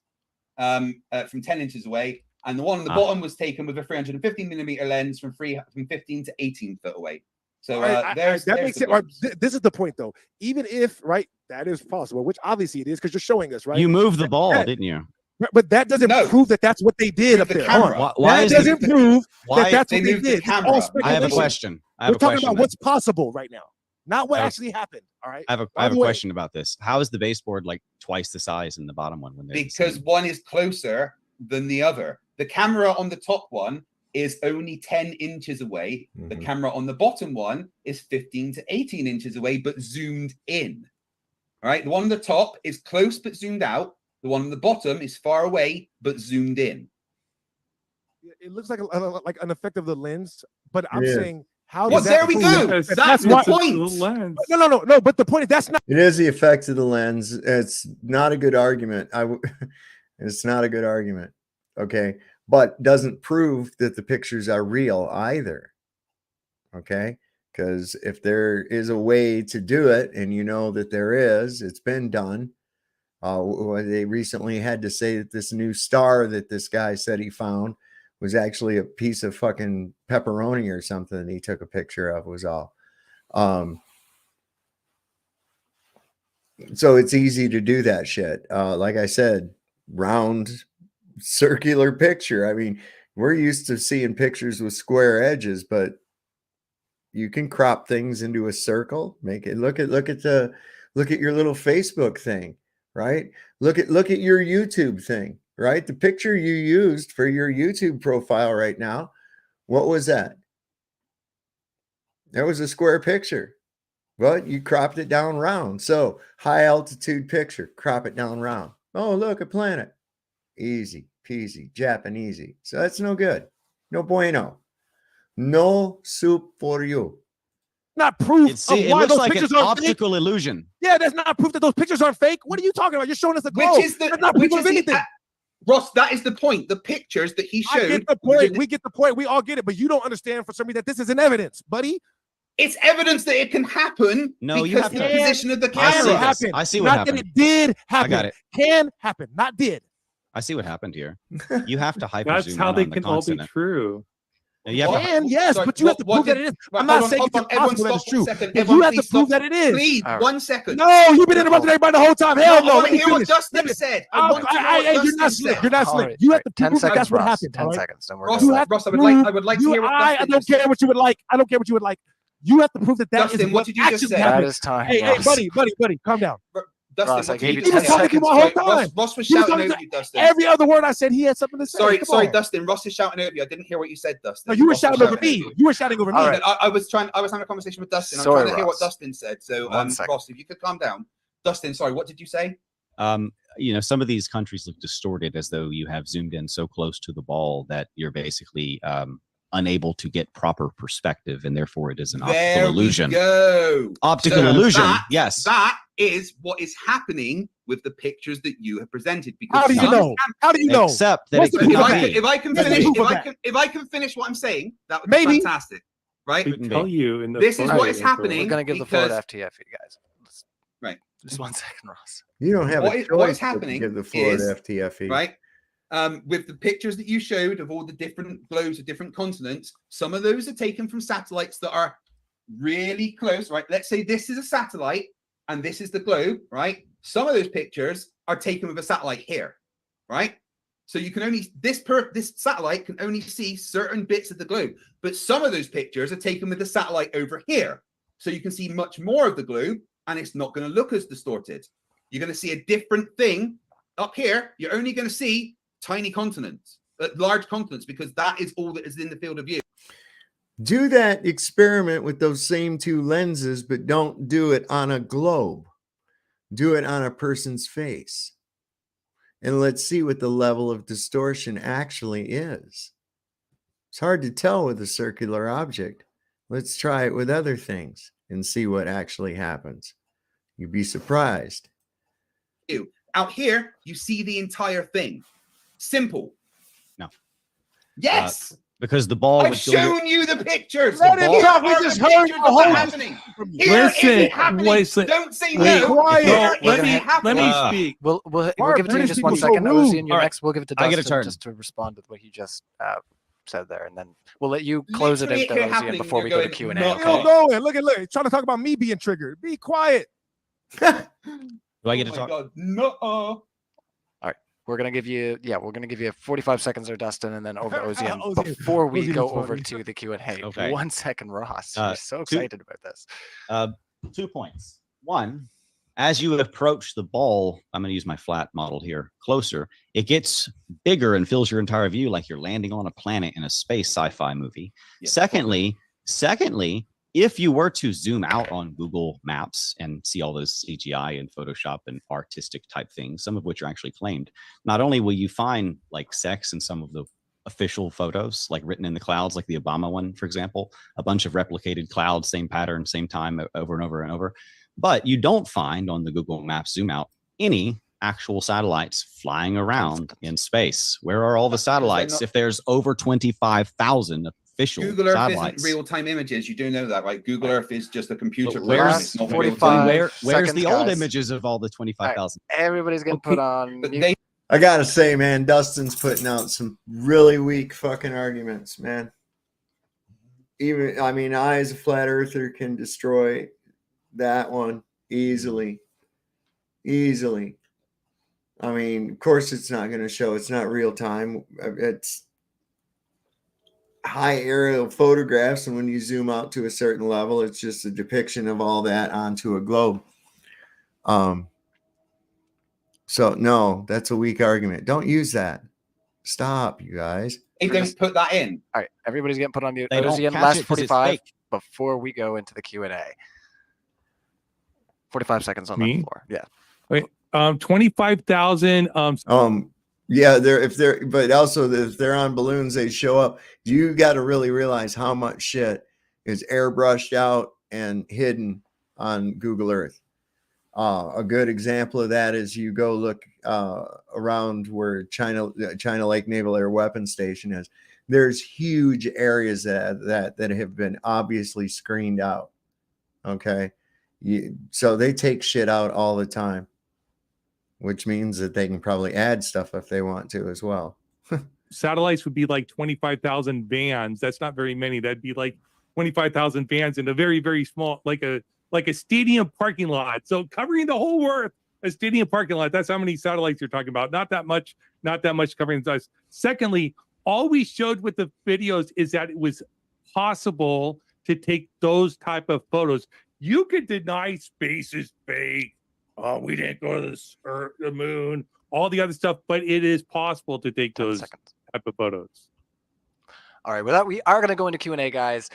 from 10 inches away. And the one on the bottom was taken with a 350 millimeter lens from 15 to 18 foot away. So there's makes the it right. globes. This is the point, though. Even if that is possible, which obviously it is, because you're showing us, right? You moved the ball, didn't you? But that doesn't prove that that's what they did up the there. camera. Hold on. Why that is doesn't prove why- that that's they what they moved the did. It's all camera. I have a speculation. question. We're talking about what's possible right now, not what I have- actually happened. All right. I have By a the way- question about this. How is the baseboard like twice the size in the bottom one when they're the Because same? one is closer than the other. The camera on the top one is only 10 inches away. The Mhm. camera on the bottom one is 15 to 18 inches away, but zoomed in. All right. The one on the top is close but zoomed out. The one on the bottom is far away but zoomed in. It looks like an effect of the lens, but I'm Yeah. saying how. Well, does there that we prove go. that- That's the why- point. No. But the point is that's not. It is the effect of the lens. It's not a good argument. It's not a good argument. Okay. But doesn't prove that the pictures are real either. Okay. Because if there is a way to do it, and you know that there is, it's been done. They recently had to say that this new star that this guy said he found was actually a piece of fucking pepperoni or something that he took a picture of, was all. So it's easy to do that shit. Like I said, round circular picture. I mean, we're used to seeing pictures with square edges, but you can crop things into a circle, make it look at your little Facebook thing, right? Look at your YouTube thing, right? The picture you used for your YouTube profile right now, what was that? That was a square picture. Well, you cropped it down round. So high altitude picture, crop it down round. Oh, look, a planet. Easy peasy, Japanesey. So that's no good. No bueno. No soup for you. Not proof It of why looks those like pictures an aren't fake. optical illusion. Yeah, that's not proof that those pictures aren't fake. What are you talking about? You're showing us a globe. That's not proof of anything. Ross, that is the point. The pictures that he showed. I get the point. We get the point. We all get it. But you don't understand for some reason that this is an evidence, buddy. It's evidence that it can happen No, you because have the to- position of the I see camera. this. I see what Not happened. that it did happen. I got it. Can happen, not did. I see what happened here. You have to hyper That's zoom how in they on the can all be continent. true. Now, you have to- And yes, Sorry, but you have to prove that it is. I'm not saying it's impossible that it's true. But you have to prove that it is. Please, All right. 1 second. No, you've been interrupting everybody the whole time. Hell No, no. I want Let to me hear what finish. Dustin said. I want to know what You're not Dustin slick. said. You're not All slick. right, You all have to right, 10 prove that that's seconds, what Ross, happened. 10 all right? seconds. Then we're Ross, You gonna- have Ross, to I would like to prove- hear what I Dustin don't just said. care what you would like. I don't care what you would like. You have to prove that that is Dustin, what did you just actually say? That happened. is time. Hey, Ross. buddy, calm down. Dustin, Ross, I what gave did you you 10 just say? seconds. Sorry, the whole time. Ross was He was shouting talking over to you, Dustin. Every other word I said, he had something to say. Sorry, Come on. Dustin. Ross is shouting over you. I didn't hear what you said, Dustin. No, you were Ross was shouting over me. you. You were shouting over me. All right. I was having a conversation with Dustin. I'm Sorry, trying to hear what Ross. Dustin said. So, 1 second. Ross, if you could calm down. Dustin, sorry, what did you say? some of these countries look distorted, as though you have zoomed in so close to the ball that you're basically unable to get proper perspective, and therefore it is an optical illusion. Go. Optical illusion. Yes. That is what is happening with the pictures that you have presented. Because How do you know? How do you know? Except that What's it the could proof of not that? be. If I can What's the finish, proof of that? if I can finish what I'm saying, that would Maybe. be fantastic, right? We tell you in the This is photo what is info. happening. We're gonna give the floor to because- FTF, you guys. Right. Just 1 second, Ross. You don't have What a is- choice what is but to happening give the floor is- to FTFE. Right. With the pictures that you showed of all the different globes of different continents, some of those are taken from satellites that are really close, right? Let's say this is a satellite and this is the globe, right? Some of those pictures are taken with a satellite here, right? So you can only this satellite can only see certain bits of the globe, but some of those pictures are taken with the satellite over here, so you can see much more of the globe, and it's not going to look as distorted. You're going to see a different thing up here. You're only going to see tiny continents, large continents, because that is all that is in the field of view. Do that experiment with those same two lenses, but don't do it on a globe. Do it on a person's face. And let's see what the level of distortion actually is. It's hard to tell with a circular object. Let's try it with other things and see what actually happens. You'd be surprised. Out here, you see the entire thing. Simple. No. Yes. Because the ball I've would still shown you the pictures. Let him Here talk. We are just the heard pictures the of what's whole- happening. Here is it happening. Listen. Don't say Wait, no. quiet. Here let is me it happening. speak. We'll Why we'll are give it to you British just 1 people so second. rude? Ozian, you're All right. next. We'll give it to I get a Dustin turn. just to respond to what he just said there, and then we'll let you close Literally it out, here Ozian, happening, before you're we go to going Q&A. nuts. Still Okay. going. Look. He's trying to talk about me being triggered. Be quiet. Do I get to Oh my talk? God. No. We're gonna give you 45 seconds there, Dustin, and then over to Ozian Ozian- before we Ozian go is over funny. to the Q&A. Okay. 1 second, Ross. Uh, You're so excited about this. 2 points. One, as you approach the ball, I'm going to use my flat model here, closer, it gets bigger and fills your entire view like you're landing on a planet in a space sci-fi movie. Yes, Secondly, if you were to zoom out on Google Maps and see all those CGI and Photoshop and artistic type things, some of which are actually claimed, not only will you find like sex in some of the official photos, like written in the clouds, like the Obama one, for example, a bunch of replicated clouds, same pattern, same time, over and over and over. But you don't find on the Google Maps zoom out any actual satellites flying around in space. Where are all the satellites? If there's over 25,000 official Google Earth satellites. isn't real-time images. You do know that, right? Google Earth is just a computer. But program. where's It's not 45 real-time. Where's seconds, the old guys. images of all the 25,000? Everybody's getting put on But mute. they I gotta say, man, Dustin's putting out some really weak fucking arguments, man. I as a flat earther can destroy that one easily. I mean, of course it's not going to show. It's not real time. It's high aerial photographs, and when you zoom out to a certain level, it's just a depiction of all that onto a globe. So no, that's a weak argument. Don't use that. Stop, you guys. They don't put that in. All right, everybody's getting put on mute. They don't Ozian, catch last it 'cause it's 45 fake. before we go into the Q&A. 45 seconds on Me? the floor. Yeah. 25,000. Yeah, but also if they're on balloons, they show up. You got to really realize how much shit is airbrushed out and hidden on Google Earth. A good example of that is you go look around where China Lake Naval Air Weapons Station is. There's huge areas that have been obviously screened out. Okay, so they take shit out all the time, which means that they can probably add stuff if they want to as well. Satellites would be like 25,000 vans. That's not very many. That'd be like 25,000 vans in a very, very small, like a stadium parking lot. So covering the whole Earth, a stadium parking lot. That's how many satellites you're talking about. Not that much covering the size. Secondly, all we showed with the videos is that it was possible to take those type of photos. You could deny space is fake. Oh, we didn't go to the moon, all the other stuff, but it is possible to take 10 those seconds. type of photos. All right, with that, we are going to go into Q&A, guys.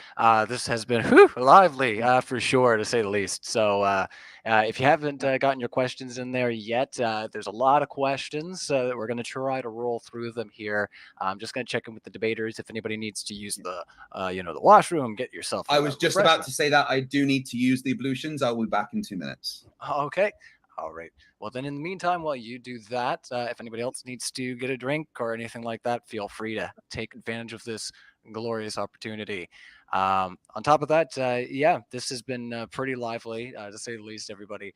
This has been lively, for sure, to say the least. So if you haven't gotten your questions in there yet, there's a lot of questions that we're going to try to roll through them here. I'm just going to check in with the debaters if anybody needs to use the, the washroom, get yourself. I was just about to say that I do need to use the ablutions. I'll be back in 2 minutes. Okay. All right. Well, then in the meantime, while you do that, if anybody else needs to get a drink or anything like that, feel free to take advantage of this glorious opportunity. On top of that, yeah, this has been pretty lively, to say the least, everybody.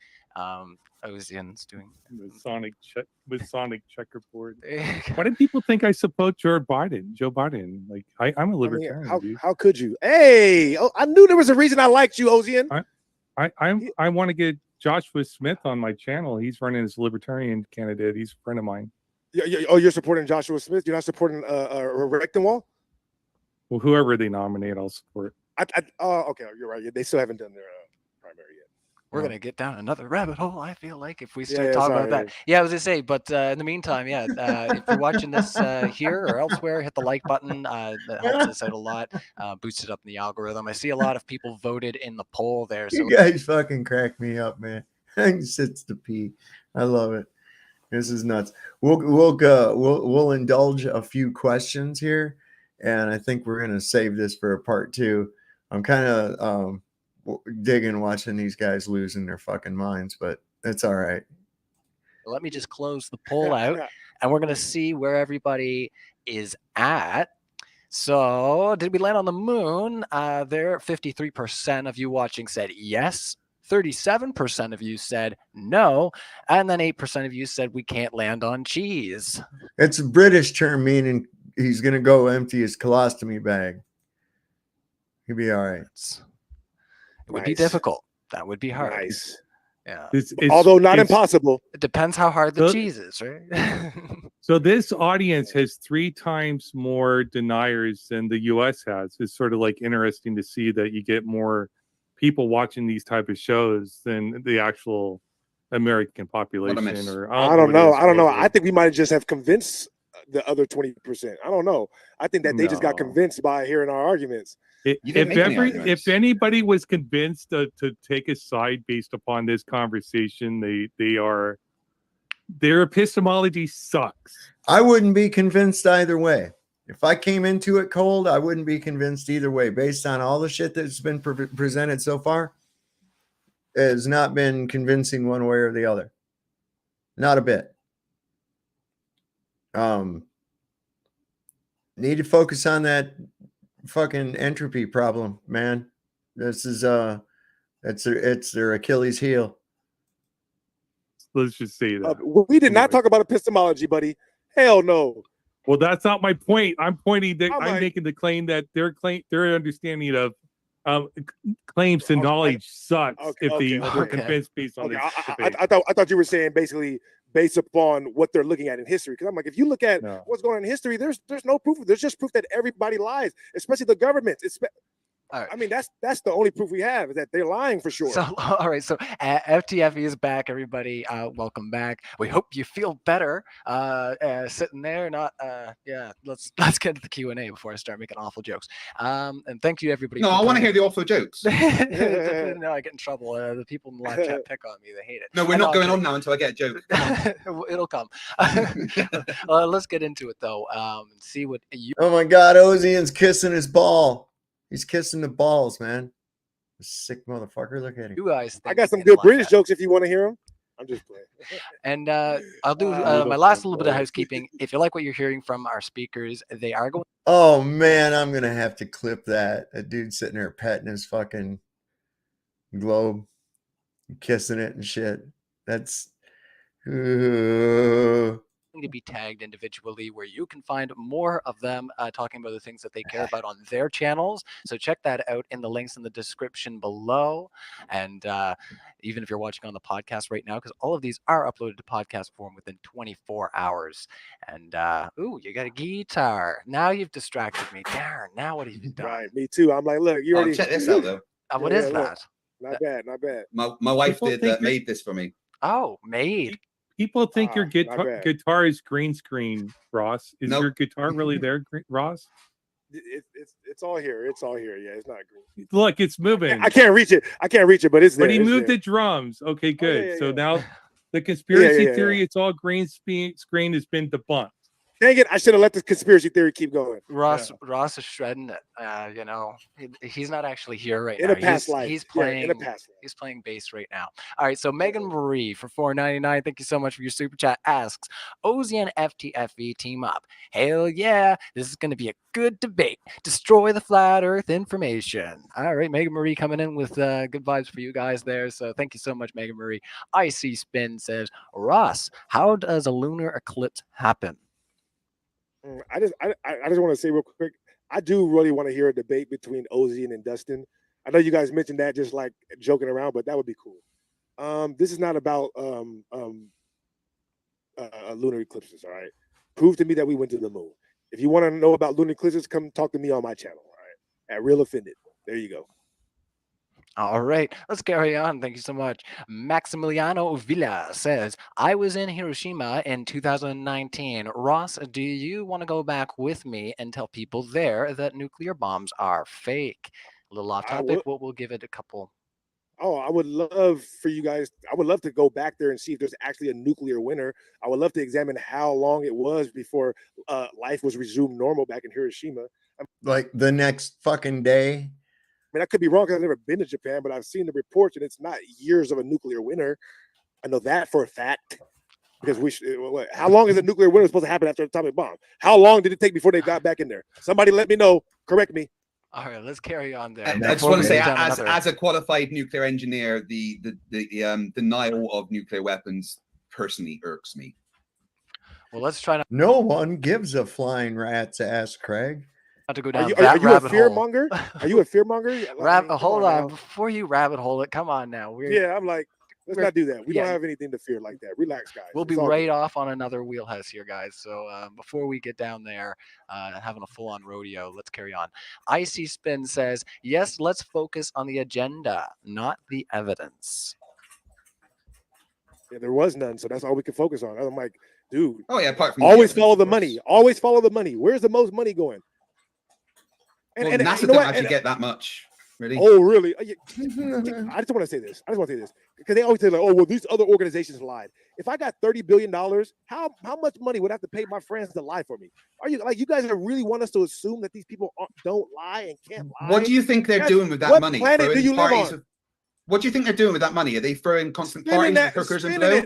Ozian's doing with Sonic checkerboard. Why do people think I support Joe Biden? Like I'm a libertarian, dude. How could you? Hey, I knew there was a reason I liked you, Ozian. I want to get Joshua Smith on my channel. He's running as a libertarian candidate. He's a friend of mine. You're supporting Joshua Smith? You're not supporting Rectenwall? Well, whoever they nominate, I'll support. Okay, you're right. They still haven't done their primary yet. We're going to get down another rabbit hole, I feel like, if we start talking about that. Yeah, I was going to say, but in the meantime, yeah, if you're watching this here or elsewhere, hit the like button. That helps us out a lot, boosts it up in the algorithm. I see a lot of people voted in the poll there. So you guys fucking crack me up, man. Sits to pee. I love it. This is nuts. We'll indulge a few questions here, and I think we're going to save this for a part 2. I'm kind of digging watching these guys losing their fucking minds, but it's all right. Let me just close the poll out, and we're going to see where everybody is at. So did we land on the moon? There, 53% of you watching said yes. 37% of you said no. And then 8% of you said we can't land on cheese. It's a British term meaning he's going to go empty his colostomy bag. He'll be all right. It would be difficult. That would be hard. Nice. Yeah. Although not impossible. It depends how hard the cheese is, right? So this audience has 3 times more deniers than the US has. It's sort of like interesting to see that you get more people watching these type of shows than the actual American population. Or I don't know. I think we might just have convinced the other 20%. I don't know. I think that they just got convinced by hearing our arguments. If anybody was convinced to take a side based upon this conversation, their epistemology sucks. I wouldn't be convinced either way. If I came into it cold, I wouldn't be convinced either way. Based on all the shit that's been presented so far, it has not been convincing one way or the other. Not a bit. Need to focus on that fucking entropy problem, man. This is it's their Achilles heel. Let's just say that. We did not talk about epistemology, buddy. Hell no. Well, that's not my point. I'm making the claim that their understanding of claims to knowledge sucks if they were convinced based on this. I thought you were saying basically based upon what they're looking at in history. Because I'm like, if you look at what's going on in history, there's no proof. There's just proof that everybody lies, especially the government. All right. I mean, that's the only proof we have is that they're lying for sure. So, all right. So FTFE is back, everybody. Welcome back. We hope you feel better sitting there. Not let's get into the Q&A before I start making awful jokes. And thank you, everybody. No, I want to hear the awful jokes. No, I get in trouble. The people in the live chat pick on me. They hate it. No, we're not going on now until I get a joke. It'll come. Let's get into it though. And see what you. Oh my God, Ozian's kissing his ball. He's kissing the balls, man. Sick motherfucker. Look at him. You guys. I got some good British jokes if you want to hear them. I'm just playing. And I'll do my last little bit of housekeeping. If you like what you're hearing from our speakers, they are going. Oh man, I'm gonna have to clip that. That dude sitting there petting his fucking globe, kissing it and shit. That's. To be tagged individually where you can find more of them talking about the things that they care about on their channels. So check that out in the links in the description below. And even if you're watching on the podcast right now, because all of these are uploaded to podcast form within 24 hours. And ooh, you got a guitar. Now you've distracted me. Darn, now what have you done? Right, me too. I'm like, look, you already check this out though. What is that? Not bad, not bad. My wife made this for me. Oh, made. People think your guitar is green screen, Ross. Is your guitar really there, Ross? It's all here. It's all here. Yeah, it's not green. Look, it's moving. I can't reach it. I can't reach it, but it's there. But he it's moved there. the drums. Okay, good. yeah, So yeah. now the conspiracy yeah, theory, yeah. it's all green screen has been debunked. Dang it! I should have let the conspiracy theory keep going. Ross is shredding it. You know, he's not actually here right In now. a past life. He's Yeah, playing. in a past life. He's playing bass right now. All right. So Megan Marie for $4.99. Thank you so much for your super chat. Asks Ozzy and FTFE team up. Hell yeah! This is going to be a good debate. Destroy the flat Earth information. All right, Megan Marie coming in with good vibes for you guys there. So thank you so much, Megan Marie. Icy Spin says, Ross, how does a lunar eclipse happen? I just want to say real quick, I do really want to hear a debate between Ozian and Dustin. I know you guys mentioned that just like joking around, but that would be cool. This is not about lunar eclipses, all right? Prove to me that we went to the moon. If you want to know about lunar eclipses, come talk to me on my channel, all right? At Real Offended. There you go. All right, let's carry on. Thank you so much. Maximiliano Villa says, I was in Hiroshima in 2019. Ross, do you want to go back with me and tell people there that nuclear bombs are fake? A little off topic, but we'll give it a couple. Oh, I would love for you guys. I would love to go back there and see if there's actually a nuclear winter. I would love to examine how long it was before life was resumed normal back in Hiroshima. Like the next fucking day. I mean, I could be wrong because I've never been to Japan, but I've seen the reports, and it's not years of a nuclear winter. I know that for a fact. Because how long is a nuclear winter supposed to happen after an atomic bomb? How long did it take before they got back in there? Somebody let me know. Correct me. All right, let's carry on there. I just want to say, as a qualified nuclear engineer, the denial of nuclear weapons personally irks me. Well, let's try to. No one gives a flying rat's ass, Craig. Not to go down Are you a fearmonger? Are you a fearmonger? Hold on, before you rabbit hole it, come on now. I'm like, let's not do that. We don't have anything to fear like that. Relax, guys. We'll be right off on another wheelhouse here, guys. So before we get down there, having a full-on rodeo, let's carry on. Icy Spin says, yes, let's focus on the agenda, not the evidence. Yeah, there was none, so that's all we can focus on. I'm like, dude. Oh yeah, apart from always follow the money. Always follow the money. Where's the most money going? Well, NASA don't actually get that much, really. Oh, really? I just want to say this. Because they always say like, oh, well, these other organizations lied. If I got $30 billion, how much money would I have to pay my friends to lie for me? Are you like, you guys really want us to assume that these people don't lie and can't lie? What do you think they're doing with that money? What planet do you live on? What do you think they're doing with that money? Are they throwing constant parties and hookers and blow?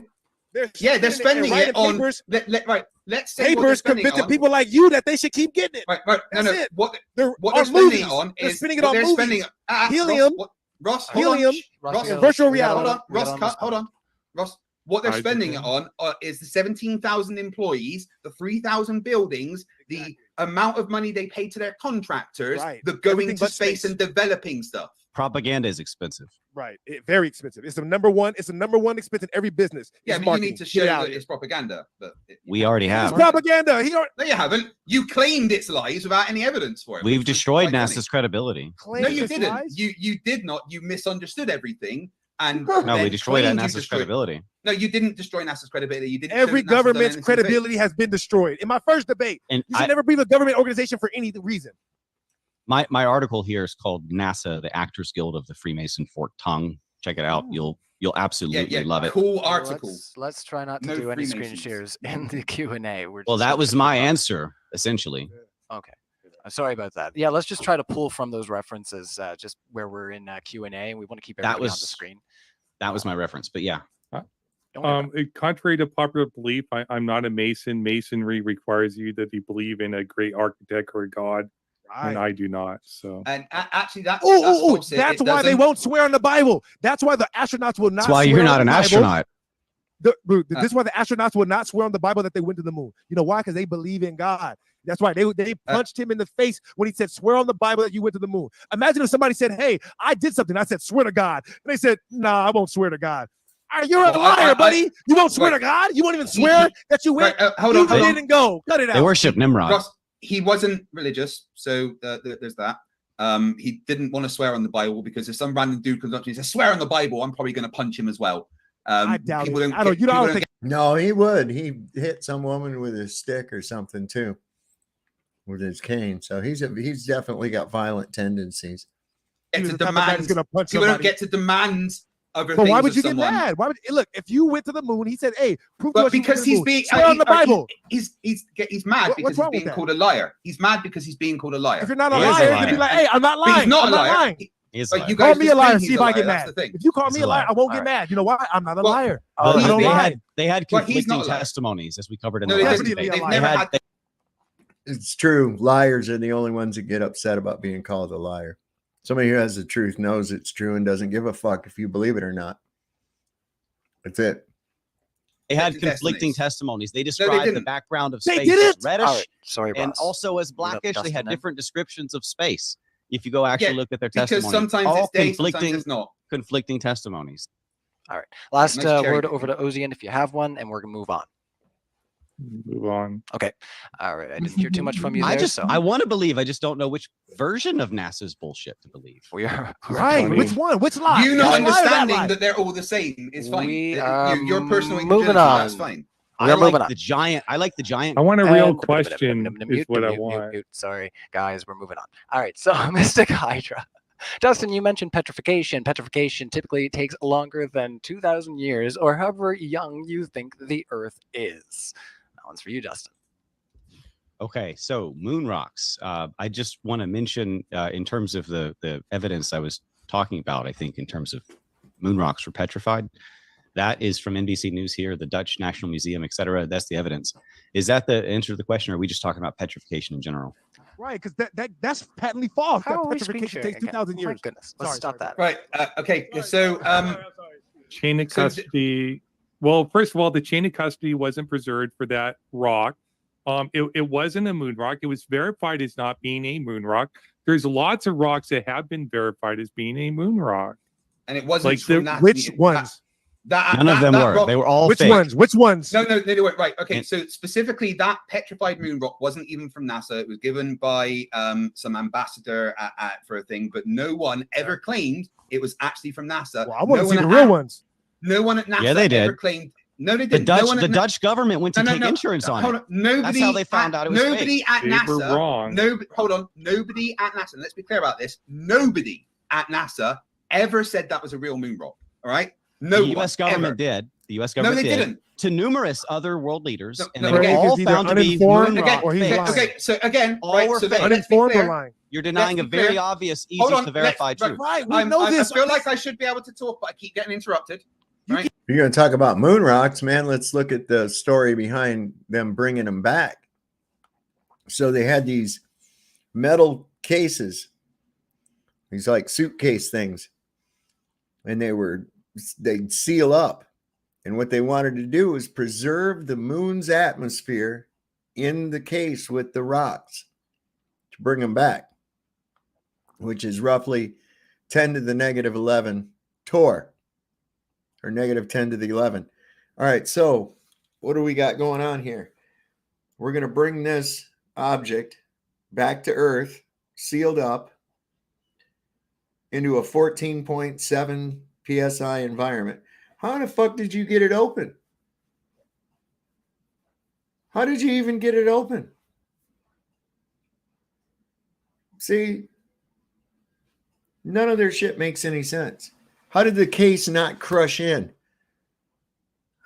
They're spending it on right. Let's say papers convincing people like you that they should keep getting it. Right. No. It. What they're spending it on is spending it on movies. Helium. Helium. Ross, virtual reality. Hold on. Ross, what they're spending it on is the 17,000 employees, the 3,000 buildings, the amount of money they pay to their contractors, the going to space and developing stuff. Propaganda is expensive. Right, very expensive. It's the number one expense in every business. Yeah, but you need to show that it's propaganda. But we already have. It's propaganda. No, you haven't. You claimed it's lies without any evidence for it. We've destroyed NASA's credibility. No, you didn't. You did not. You misunderstood everying. And no, we destroyed NASA's credibility. No, you didn't destroy NASA's credibility. You didn't. Every government's credibility has been destroyed. In my first debate, you should never believe a government organization for any reason. My article here is called NASA, the Actors Guild of the Freemason Forked Tongue. Check it out. You'll absolutely love it. Cool article. Let's try not to do any screen shares in the Q&A. Well, that was my answer, essentially. Okay. Sorry about that. Yeah, let's just try to pull from those references just where we're in Q&A, and we want to keep everybody on the screen. That was my reference, but yeah. Contrary to popular belief, I'm not a Mason. Masonry requires you that you believe in a great architect or a god. And I do not. So, and actually, that's why they won't swear on the Bible. That's why the astronauts will not. That's why you're not an astronaut. This is why the astronauts will not swear on the Bible that they went to the moon. You know why? Because they believe in God. That's why they punched him in the face when he said, "Swear on the Bible that you went to the moon." Imagine if somebody said, "Hey, I did something." I said, "Swear to God," and they said, "Nah, I won't swear to God." You're a liar, buddy. You won't swear to God. You won't even swear that you went. Hold on. Didn't go. Cut it out. They worship Nimrod. He wasn't religious, so there's that. He didn't want to swear on the Bible because if some random dude comes up to me and says, "Swear on the Bible," I'm probably going to punch him as well. I doubt it. I don't think. No, he would. He hit some woman with a stick or something too. with his cane. So he's definitely got violent tendencies. Get He to was the type of guy that's demand. gonna punch People don't somebody. get to demand other But things why of would you someone. get mad? Why would look if you went to the moon? He said, "Hey, prove to But us you went because to the he's moon. being Swear on the Bible." he's mad What's because he's wrong with being that? called a liar. He's mad because he's being called a liar. If you're not a He is a liar, you'd liar. be like, "Hey, I'm not But lying. he's not I'm a not liar. lying." He is But lying. you Call guys me a just liar. think See he's if a I get liar. That's mad. the thing. If you call He's me a a liar, liar. I won't get Alright. mad. You know why? I'm not a Well, liar. But I don't they lie. had Well, he's conflicting not a liar. testimonies, as we covered in No, the they last didn't. Definitely debate. a They've liar. never had. It's true. Liars are the only ones that get upset about being called a liar. Somebody who has the truth knows it's true and doesn't give a fuck if you believe it or not. That's it. They had Conflicting conflicting testimonies. testimonies. They described the didn't. background of They space as didn't? reddish All right, sorry, and Ross. also as We'll let blackish. They Dustin had in. different descriptions of space. If you go actually Yeah, look at their Because testimony, sometimes all it's day, sometimes conflicting, it's not. conflicting testimonies. All right. Last Nice cherry word picking. over to Ozian if you have one, and we're gonna move on. Move on. Okay. All right. I didn't hear too much from you there. So I want to believe. I just don't know which version of NASA's bullshit to believe. we are Right. funny. Which one? Which lie? You Which not lie or that understanding lie? that they're all the same is fine. We are Your personal moving incredulity, that's on. fine. We I are moving like on. the giant. I like the giant. I want a real And- question is mute, what I mute, want. mute. Sorry, guys, we're moving on. All right, so Mystic Hydra. Dustin, you mentioned petrification. Petrification typically takes longer than 2,000 years, or however young you think the Earth is. That one's for you, Dustin. Okay, so moon rocks. I just want to mention in terms of the evidence I was talking about, I think in terms of moon rocks were petrified. That is from NBC News here, the Dutch National Museum, etc. That's the evidence. Is that the answer to the question, or are we just talking about petrification in general? Right, because that's patently false. How That are we screen petrification sharing takes again? 2,000 Oh my years. goodness, let's Sorry, stop sorry. that. Right. Okay. So, Chain of So custody. Well, first of all, the chain of custody wasn't preserved for that rock. It wasn't a moon rock. It was verified as not being a moon rock. There's lots of rocks that have been verified as being a moon rock. and it wasn't Like from the- that. Which ones? None of them were. rock- They were all Which fake. ones? Which ones? No, they were right. Okay, And- so specifically, that petrified moon rock wasn't even from NASA. It was given by some ambassador for a thing, but no one ever claimed it was actually from NASA. Well, I want to No see one the at- real ones. No one at NASA Yeah, they ever did. claimed. No, they The didn't. No one Dutch, at the Dutch government went to take insurance on Hold it. on. Nobody. That's how they found out it was Nobody fake. at They were NASA. wrong. Hold on. Nobody at NASA. And let's be clear about this. Nobody at NASA ever said that was a real moon rock. All right. No The one, U.S. government ever. did. The U.S. No, government they did. didn't. To numerous other world leaders, No, and no, they were again, all he's either found to be uninformed moon Again, rock or he's fakes. lying. okay. So again, All right. were So fake. let's be Uninformed or clear. lying? You're denying a be very clear. obvious, easy Hold on, to verify let's- truth. Right, we I know this. feel like I should be able to talk, but I keep getting interrupted. Right. If you're going to talk about moon rocks, man, let's look at the story behind them bringing them back. So they had these metal cases, these like suitcase things, and they'd seal up. And what they wanted to do was preserve the moon's atmosphere in the case with the rocks to bring them back, which is roughly 10 to the negative 11 torr, or negative 10 to the 11. All right, so what do we got going on here? We're going to bring this object back to Earth, sealed up, into a 14.7 psi environment. How the fuck did you get it open? How did you even get it open? See, none of their shit makes any sense. How did the case not crush in?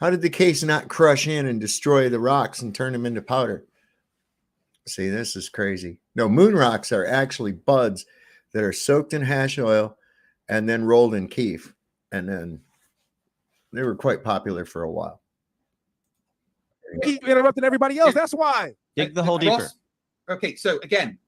How did the case not crush in and destroy the rocks and turn them into powder? See, this is crazy. No, moon rocks are actually buds that are soaked in hash oil and then rolled in keef. And then they were quite popular for a while. Keep interrupting everybody else. That's why. Dig the hole deeper. Ross, okay, so again,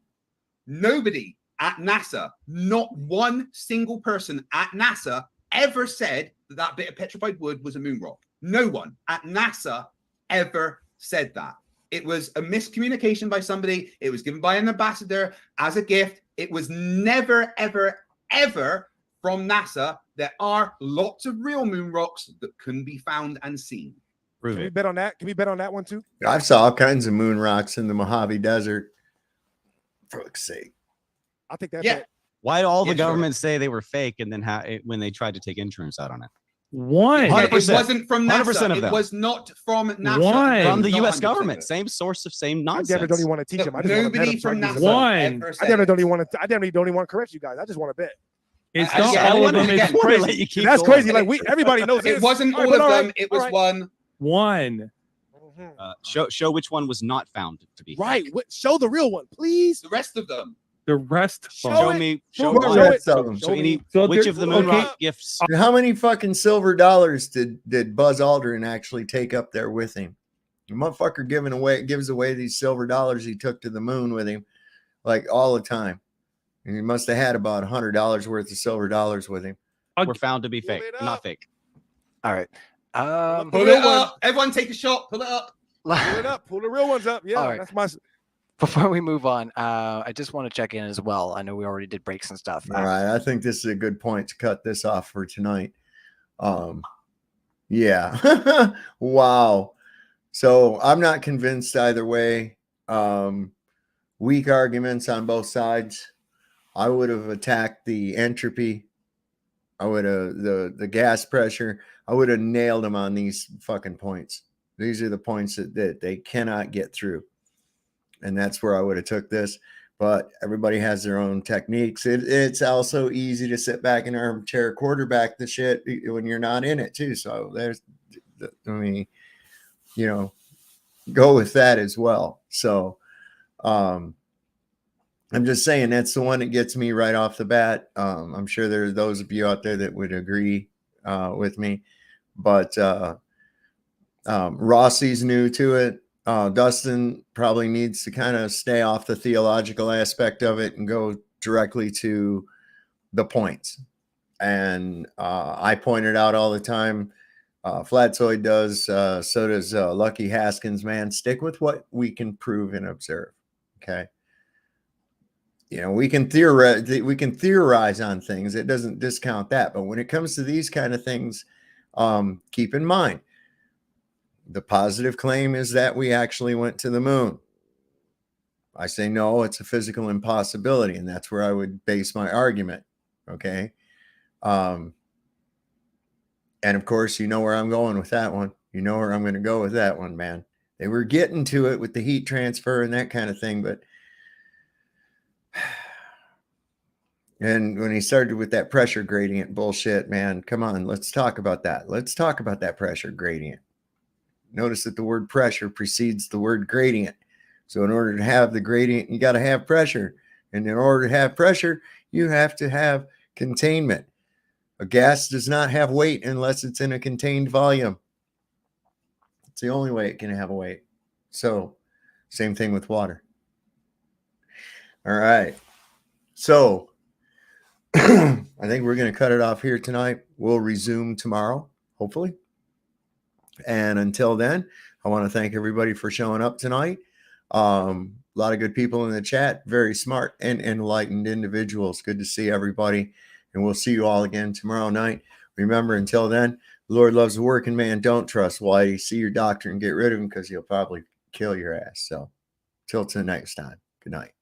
nobody at NASA, not one single person at NASA ever said that bit of petrified wood was a moon rock. No one at NASA ever said that. It was a miscommunication by somebody. It was given by an ambassador as a gift. It was never, ever, ever from NASA. There are lots of real moon rocks that can be found and seen. Prove Can we it. bet on that? Can we bet on that one too? I've saw all kinds of moon rocks in the Mojave Desert. For fuck's sake. I'll take that Yeah. bet. Why do all the Yeah, sure. governments say they were fake, and then when they tried to take insurance out on it? One. Yeah, it 100%. wasn't from 100% NASA. of It them. was not from NASA. One. It From was the not U.S. 100% government. of it. Same source of same I nonsense. damn it don't even want to teach Look, him. I just want to bet nobody him. So I from can use NASA the bet. One. ever I said damn it it. don't even want to. I damn it don't even want to correct you guys. I just want to bet. It's I- not yeah, all I of them. wanna- It's again, I wanna let crazy. you keep That's going. crazy. Like everybody knows this. It wasn't All right, all but of all them. right, It all was right. one. One. Show which one was not found to be. Right. Show the real one, please. The rest of them. The rest of Show them. Show it. me. Show Show it. one. Show it. Show So me. any So which there- of the moon okay. rock gifts? How many fucking silver dollars did Buzz Aldrin actually take up there with him? The motherfucker gives away these silver dollars he took to the moon with him, like all the time. And he must have had about $100 worth of silver dollars with him. Were found to be Pull fake, it not up. fake. All right. Pull real it up. Everyone take a shot. Pull it up. Pull it up. Pull the real ones up. Yeah, All right. that's my. Before we move on, I just want to check in as well. I know we already did breaks and stuff. All right, I think this is a good point to cut this off for tonight. Yeah. Wow. So I'm not convinced either way. Weak arguments on both sides. I would have attacked the entropy. I would have the gas pressure. I would have nailed them on these fucking points. These are the points that they cannot get through. And that's where I would have took this. But everybody has their own techniques. It's also easy to sit back and armchair quarterback the shit when you're not in it too. So there's, I mean, you know, go with that as well. So I'm just saying that's the one that gets me right off the bat. I'm sure there are those of you out there that would agree with me, but Rossi's new to it. Dustin probably needs to kind of stay off the theological aspect of it and go directly to the points. And I pointed out all the time, Flatzoid does, so does Lucky Haskins, man. Stick with what we can prove and observe. Okay. You know, we can theorize on things. It doesn't discount that. But when it comes to these kind of things, keep in mind, the positive claim is that we actually went to the moon. I say, no, it's a physical impossibility. And that's where I would base my argument. Okay. And of course, you know where I'm going with that one. You know where I'm going to go with that one, man. They were getting to it with the heat transfer and that kind of thing. But and when he started with that pressure gradient bullshit, man, come on, let's talk about that. Let's talk about that pressure gradient. Notice that the word pressure precedes the word gradient. So in order to have the gradient, you got to have pressure. And in order to have pressure, you have to have containment. A gas does not have weight unless it's in a contained volume. It's the only way it can have a weight. So same thing with water. All right. So I think we're going to cut it off here tonight. We'll resume tomorrow, hopefully. And until then, I want to thank everybody for showing up tonight. A lot of good people in the chat, very smart and enlightened individuals. Good to see everybody. And we'll see you all again tomorrow night. Remember, until then, the Lord loves the working man. Don't trust Whitey. See your doctor and get rid of him because he'll probably kill your ass. So till next time, good night.